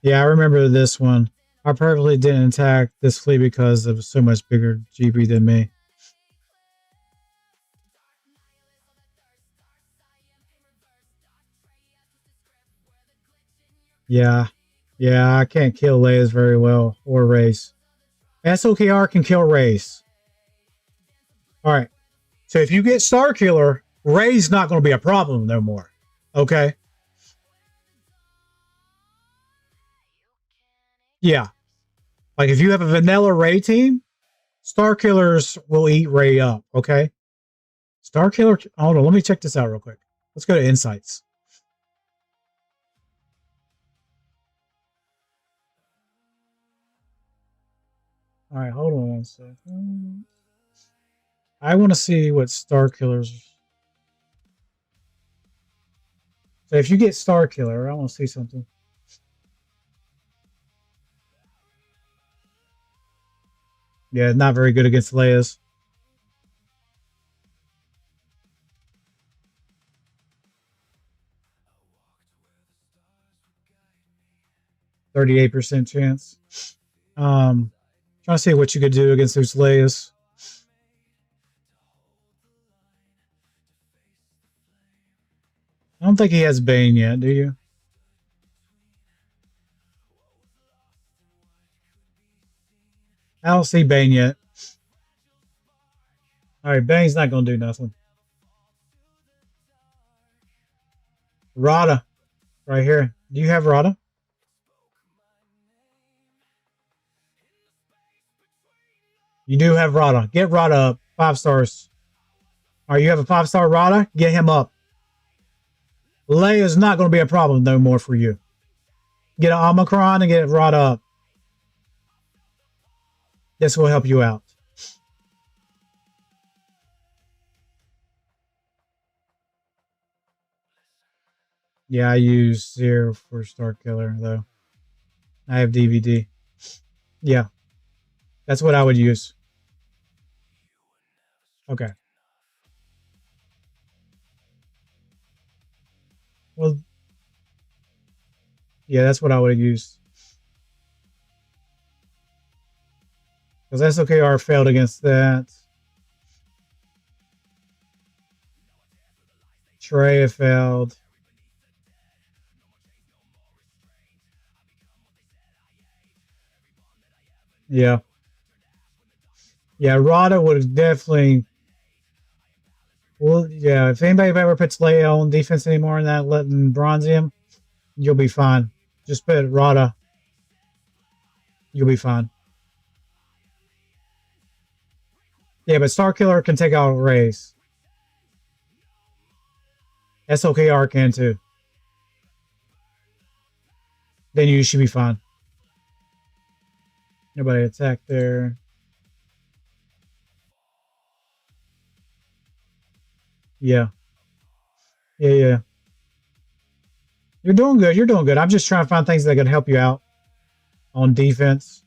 Yeah, I remember this one. I purposely didn't attack this fleet because it was so much bigger GB than me. Yeah. Yeah, I can't kill Leia's very well, or Rey's. SOKR can kill Rey's. Alright. So if you get Starkiller, Rey's not going to be a problem no more. Okay? Yeah. Like if you have a vanilla Rey team, Starkillers will eat Rey up. Okay? Starkiller... Hold on, let me check this out real quick. Let's go to Insights. Alright, hold on one second. I want to see what Starkillers... So if you get Starkiller, I want to see something. Yeah, not very good against Leia's. %38 chance. Trying to see what you could do against those Leia's. I don't think he has Bane yet, do you? I don't see Bane yet. Alright, Bane's not going to do nothing. Rada. Right here. Do you have Rada? You do have Rada. Get Rada up. 5 stars. Alright, you have a 5-star Rada? Get him up. Leia's not going to be a problem no more for you. Get an Omicron and get Rada up. This will help you out. Yeah, I use 0 for Star Killer though. I have DVD. Yeah, that's what I would use. Okay. Well, yeah, that's what I would use. Because SOKR failed against that. Trey failed. Yeah. Yeah, Rada would have definitely. Well, yeah, if anybody ever puts Leia on defense anymore in that letting Bronzium, you'll be fine. Just put Rada. You'll be fine. Yeah, but Starkiller can take out Rays. SOKR can too. Then you should be fine. Nobody attack there. Yeah. Yeah. You're doing good. You're doing good. I'm just trying to find things that can help you out on defense.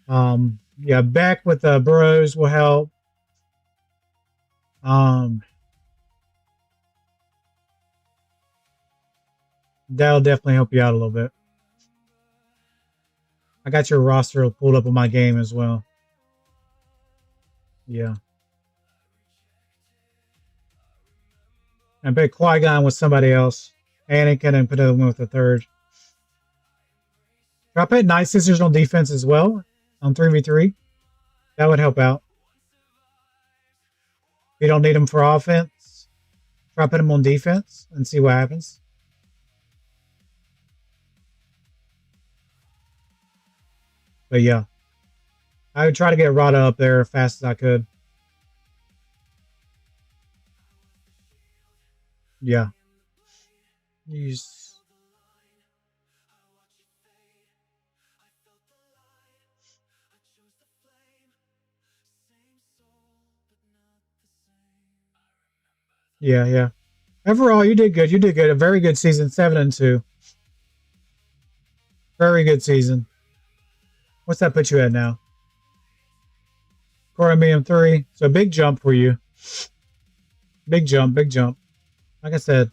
Yeah, back with the Burrows will help. That'll definitely help you out a little bit. I got your roster pulled up on my game as well. Yeah. I bet Qui-Gon with somebody else. Anakin and put him with the third. If I put Night Sisters on defense as well on 3v3, that would help out. If you don't need them for offense, try put them on defense and see what happens. But yeah, I would try to get Rada up there as fast as I could. Yeah. Use. Yeah. Overall, you did good. You did good. A very good season, 7-2. Very good season. What's that put you at now? Corium 3. So big jump for you. Big jump. Like I said,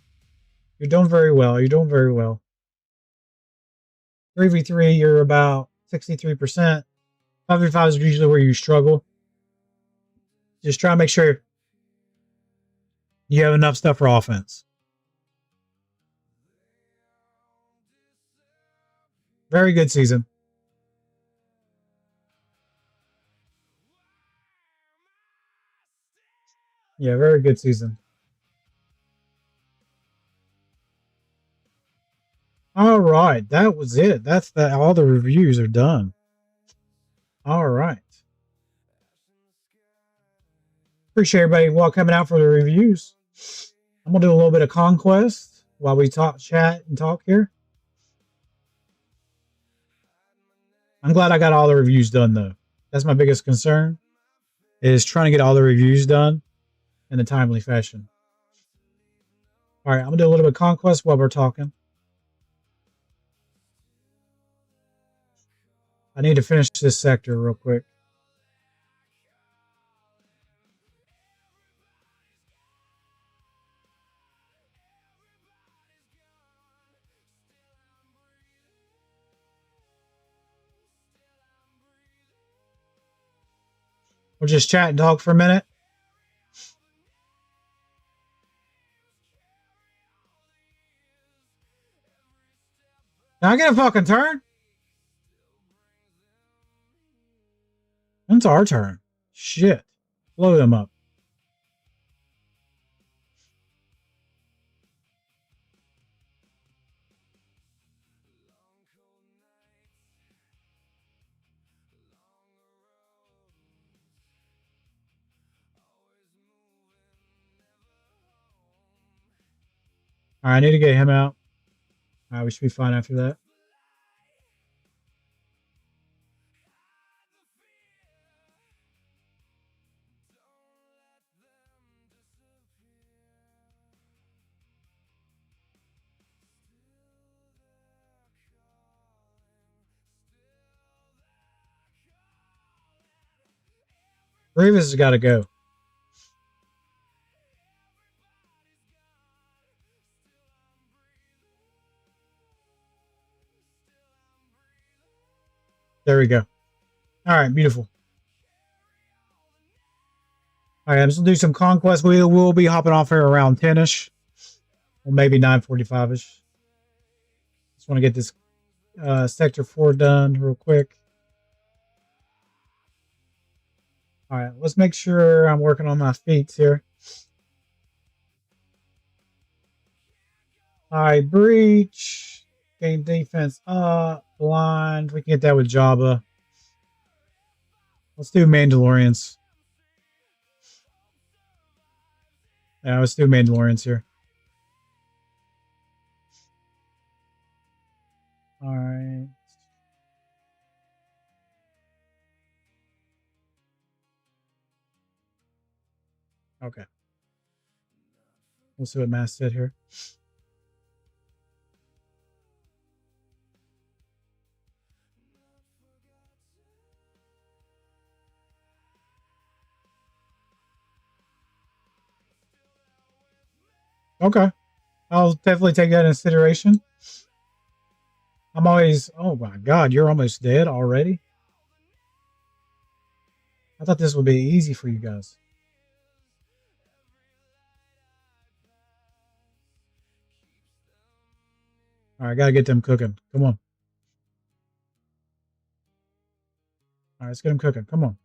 you're doing very well. You're doing very well. 3v3, you're about 63%. 5v5 is usually where you struggle. Just try to make sure you have enough stuff for offense. Very good season. Yeah, very good season. All right, that was it. That's that. All the reviews are done. All right. Appreciate everybody coming out for the reviews. I'm gonna do a little bit of conquest while we chat and talk here. I'm glad I got all the reviews done though. That's my biggest concern, is trying to get all the reviews done in a timely fashion. All right, I'm gonna do a little bit of conquest while we're talking. I need to finish this sector real quick. We'll just chat and talk for a minute. Can I get a fucking turn? It's our turn. Shit. Blow them up. All right, I need to get him out. All right, we should be fine after that. Grievous has got to go. There we go. All right, beautiful. All right, I'm just gonna do some conquest. We will be hopping off here around 10ish, or maybe 9:45ish. Just want to get this sector 4 done real quick. All right, let's make sure I'm working on my feats here. All right, breach, game defense up, blind. We can get that with Jabba. Let's do Mandalorians. Yeah, let's do Mandalorians here. All right. Okay. We'll see what Mass did here. Okay. I'll definitely take that into consideration. I'm always, oh my God, you're almost dead already? I thought this would be easy for you guys. All right, gotta get them cooking. Come on. All right, let's get them cooking. Come on.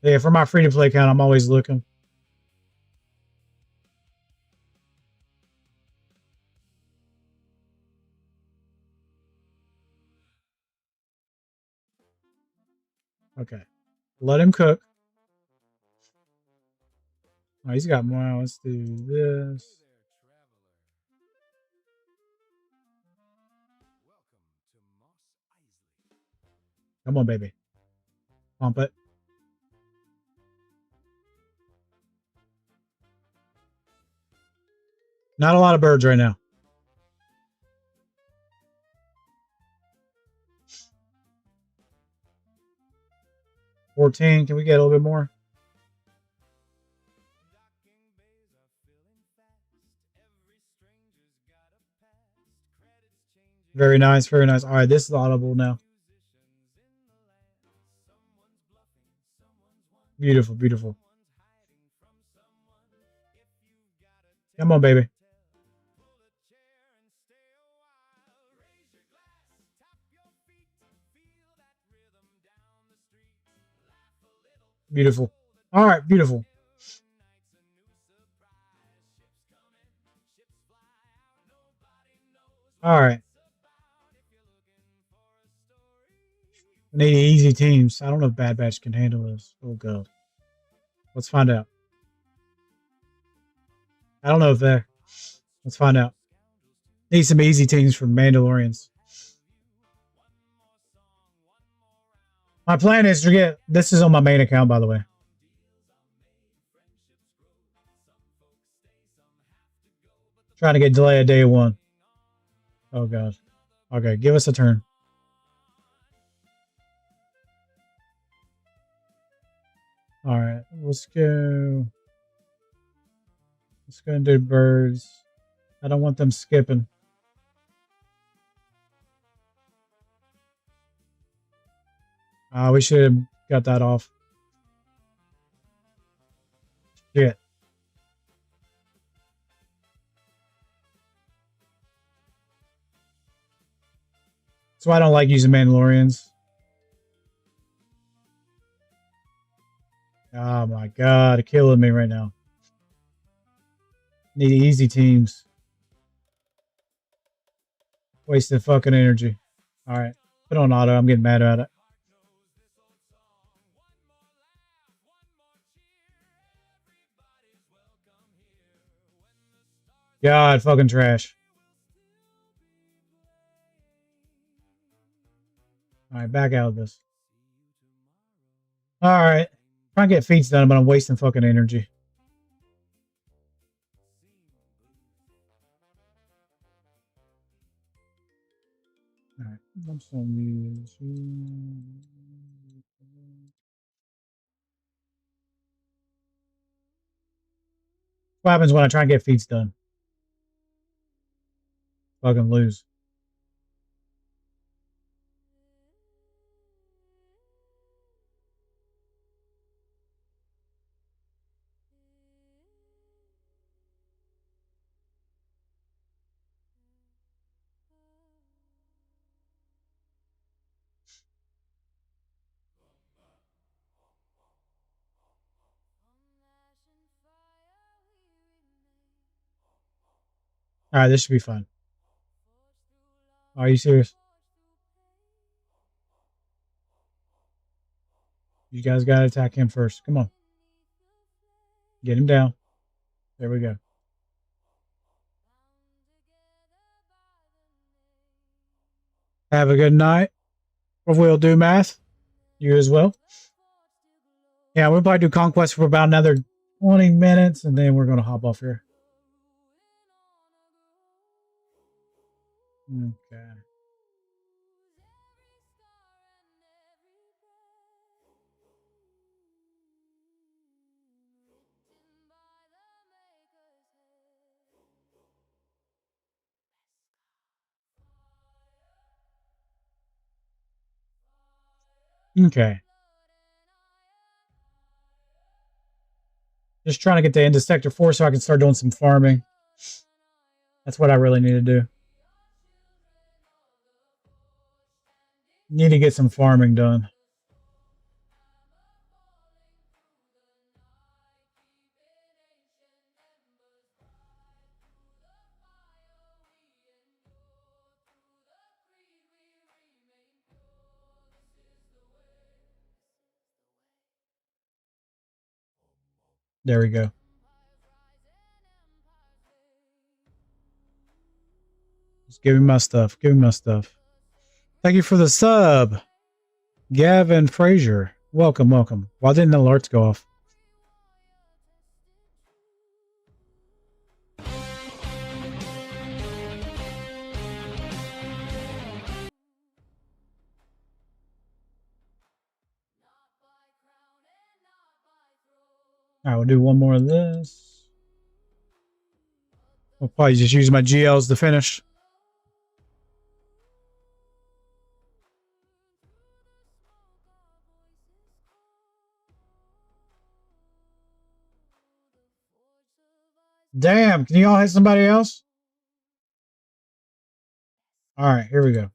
Yeah, for my free-to-play account, I'm always looking. Okay. Let him cook. Oh, he's got more. Let's do this. Come on, baby. Pump it. Not a lot of birds right now. $14. Can we get a little bit more? Very nice. Very nice. All right, this is audible now. Beautiful, beautiful. Come on, baby. Beautiful. All right, beautiful. All right. I need easy teams. I don't know if Bad Batch can handle this. Oh, God. Let's find out. I don't know if they're... Let's find out. Need some easy teams from Mandalorians. My plan is to get... This is on my main account, by the way. Trying to get delay of day 1. Oh, God. Okay, give us a turn. All right, let's go. Let's go and do birds. I don't want them skipping. We should have got that off. Shit. That's why I don't like using Mandalorians. Oh my God, it's killing me right now. Need easy teams. Wasting fucking energy. All right, put on auto. I'm getting mad at it. God, fucking trash. All right, back out of this. All right. Trying to get feats done, but I'm wasting fucking energy. What happens when I try and get feats done? Fucking lose. All right, this should be fun. Are you serious? You guys got to attack him first. Come on. Get him down. There we go. Have a good night. We'll do math. You as well. Yeah, we'll probably do Conquest for about another 20 minutes, and then we're going to hop off here. Okay. Okay. Just trying to get to into Sector 4 so I can start doing some farming. That's what I really need to do. Need to get some farming done. There we go. Just give me my stuff. Give me my stuff. Thank you for the sub, Gavin Frazier. Welcome, welcome. Why didn't the alerts go off? All right, we'll do one more of this. I'll probably just use my GLs to finish. Damn, can you all hit somebody else? All right, here we go.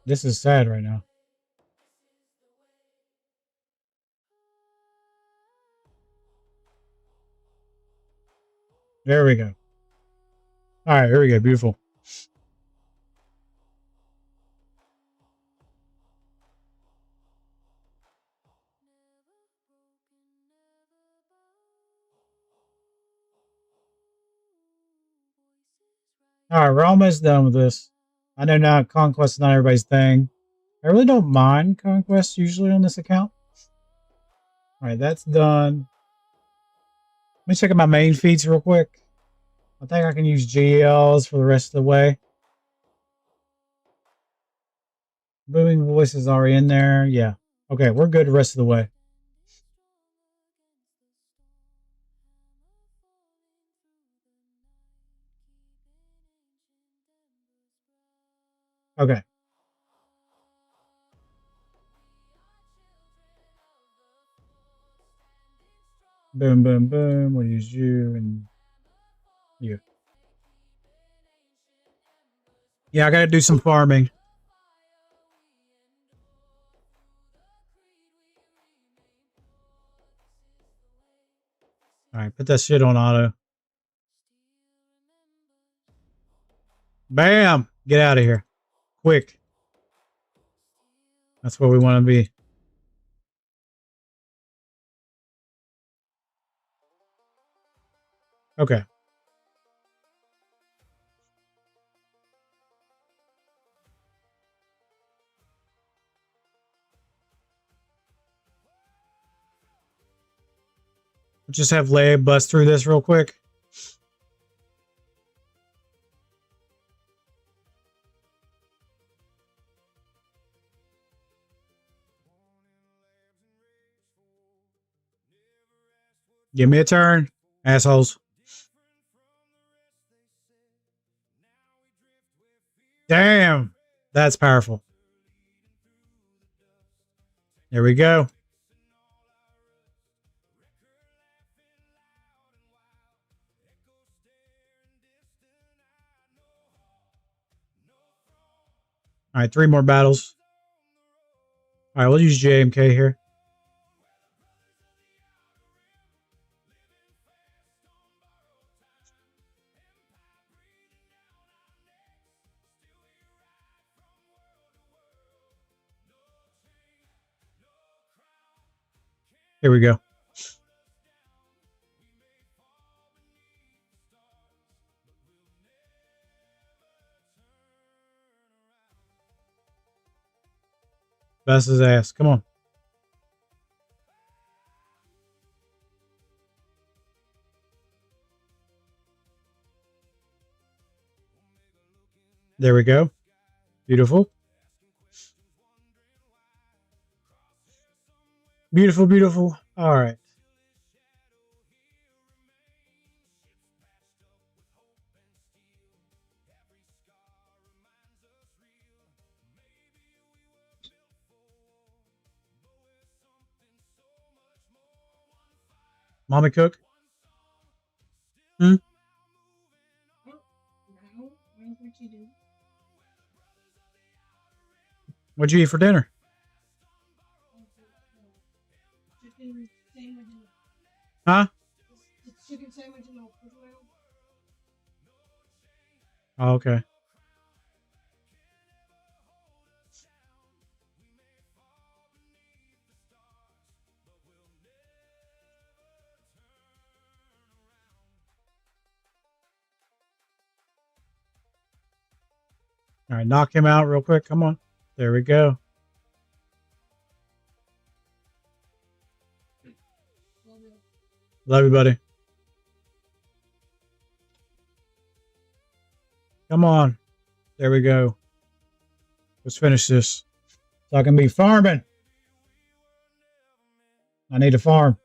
This is sad right now. There we go. All right, here we go. Beautiful. All right, we're almost done with this. I know now Conquest is not everybody's thing. I really don't mind Conquest usually on this account. All right, that's done. Let me check out my main feats real quick. I think I can use GLs for the rest of the way. Booming voice is already in there. Yeah. Okay, we're good the rest of the way. Okay. Boom, boom, boom. We'll use you and you. Yeah, I gotta do some farming. All right, put that shit on auto. Bam! Get out of here. Quick. That's where we want to be. Okay. Just have Leia bust through this real quick. Give me a turn, assholes. Damn, that's powerful. There we go. All right, 3 more battles. All right, we'll use JMK here. Here we go. Bust his ass. Come on. There we go. Beautiful. Beautiful, beautiful. All right. Mommy cook? Hmm? What'd you eat for dinner? Huh? Oh, okay. All right, knock him out real quick. Come on. There we go. Love you, buddy. Come on. There we go. Let's finish this. So I can be farming. I need a farm.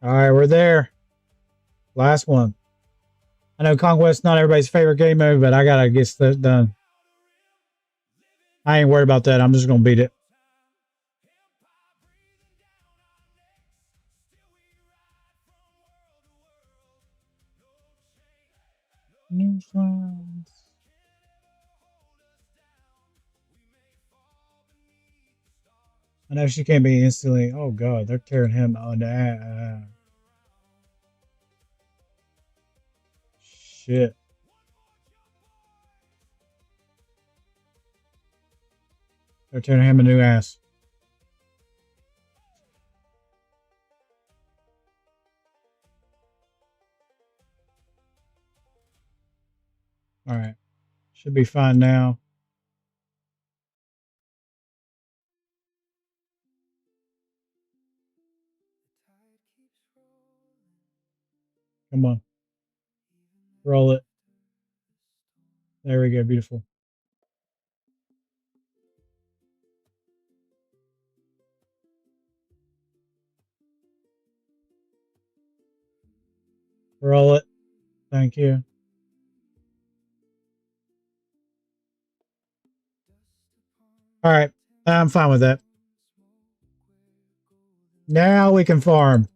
All right, we're there. Last one. I know Conquest's not everybody's favorite game mode, but I gotta get this done. I ain't worried about that. I'm just gonna beat it. New friends. I know she can't be instantly. Oh god, they're tearing him on the shit. They're tearing him a new ass. All right, should be fine now. Come on, roll it. There we go, beautiful. Roll it. Thank you. All right, I'm fine with that. Now we can farm.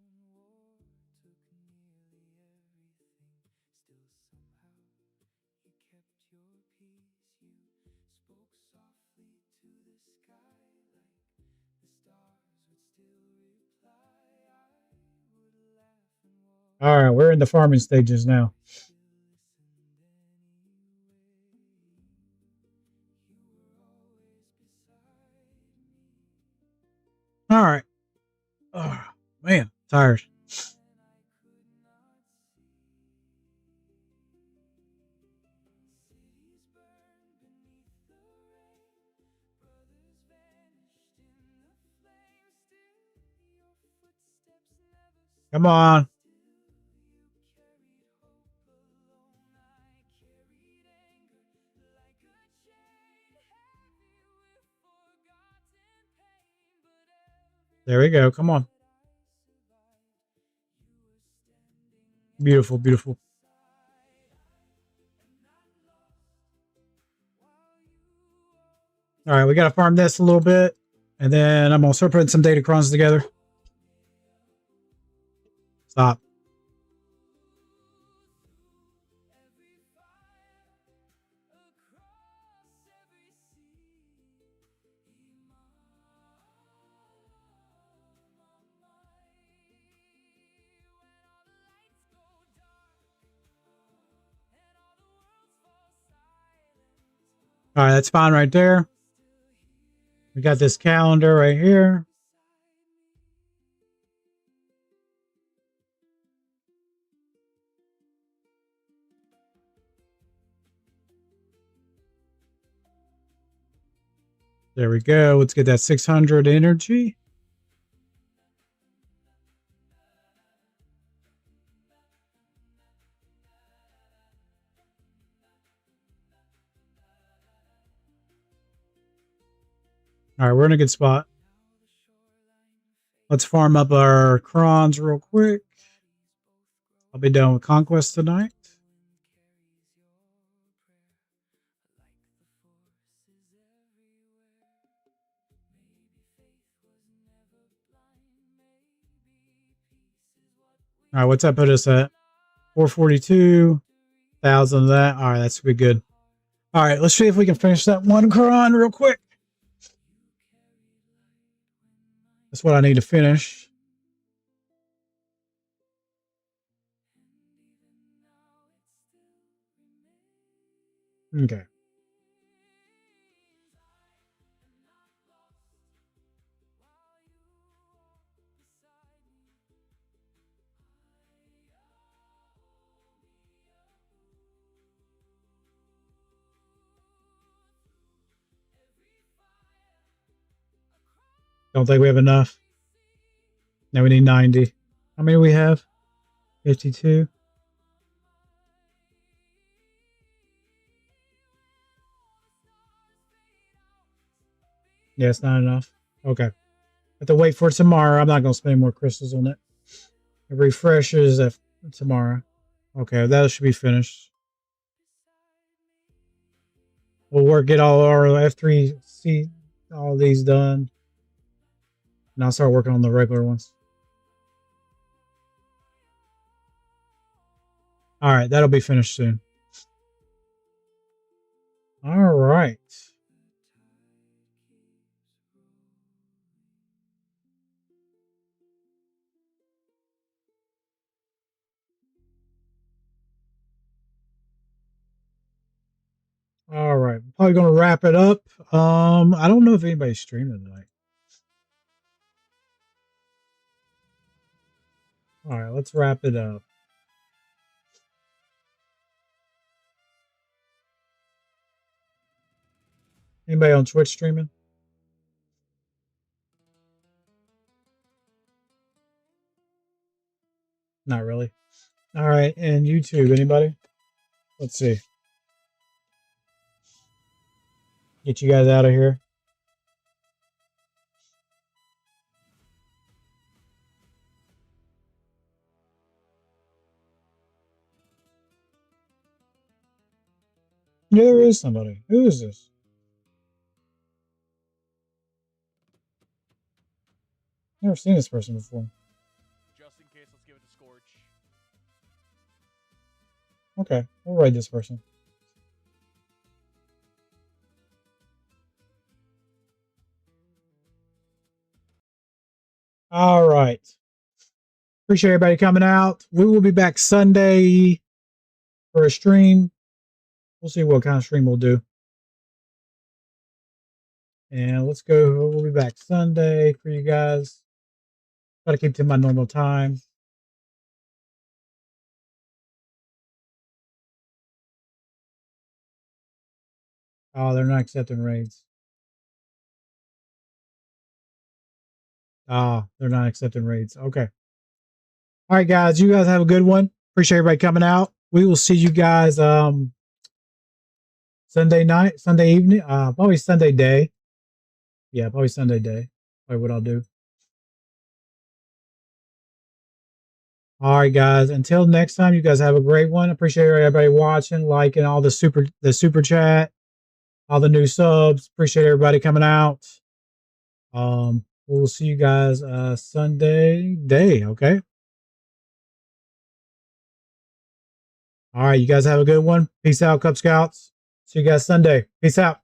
All right, we're in the farming stages now. All right. Oh, man, tired. Come on. There we go. Come on. Beautiful, beautiful. All right, we got to farm this a little bit. And then I'm going to start putting some data crons together. Stop. All right, that's fine right there. We got this calendar right here. There we go. Let's get that 600 energy. All right, we're in a good spot. Let's farm up our crons real quick. I'll be done with Conquest tonight. All right, what's that put us at? 442,000 of that. All right, that's be good. All right, let's see if we can finish that one cron real quick. That's what I need to finish. Okay. Don't think we have enough. Now we need 90. How many we have? 52. Yeah, it's not enough. Okay. Have to wait for tomorrow. I'm not going to spend more crystals on it. It refreshes tomorrow. Okay, that should be finished. We'll get all our F3C, all these done. And I'll start working on the regular ones. All right, that'll be finished soon. All right. All right, probably going to wrap it up. I don't know if anybody's streaming tonight. All right, let's wrap it up. Anybody on Twitch streaming? Not really. All right, and YouTube, anybody? Let's see. Get you guys out of here. Yeah, there is somebody. Who is this? Never seen this person before. Just in case, let's give it to Scorch. Okay, we'll raid this person. All right. Appreciate everybody coming out. We will be back Sunday for a stream. We'll see what kind of stream we'll do. And let's go. We'll be back Sunday for you guys. Try to keep to my normal time. Oh, they're not accepting raids. Ah, they're not accepting raids. Okay. All right, guys. You guys have a good one. Appreciate everybody coming out. We will see you guys Sunday night, Sunday evening, probably Sunday day. Yeah, probably Sunday day. Probably what I'll do. All right, guys. Until next time, you guys have a great one. Appreciate everybody watching, liking all the super chat, all the new subs. Appreciate everybody coming out. We'll see you guys Sunday day. Okay. All right, you guys have a good one. Peace out, Cub Scouts. See you guys Sunday. Peace out.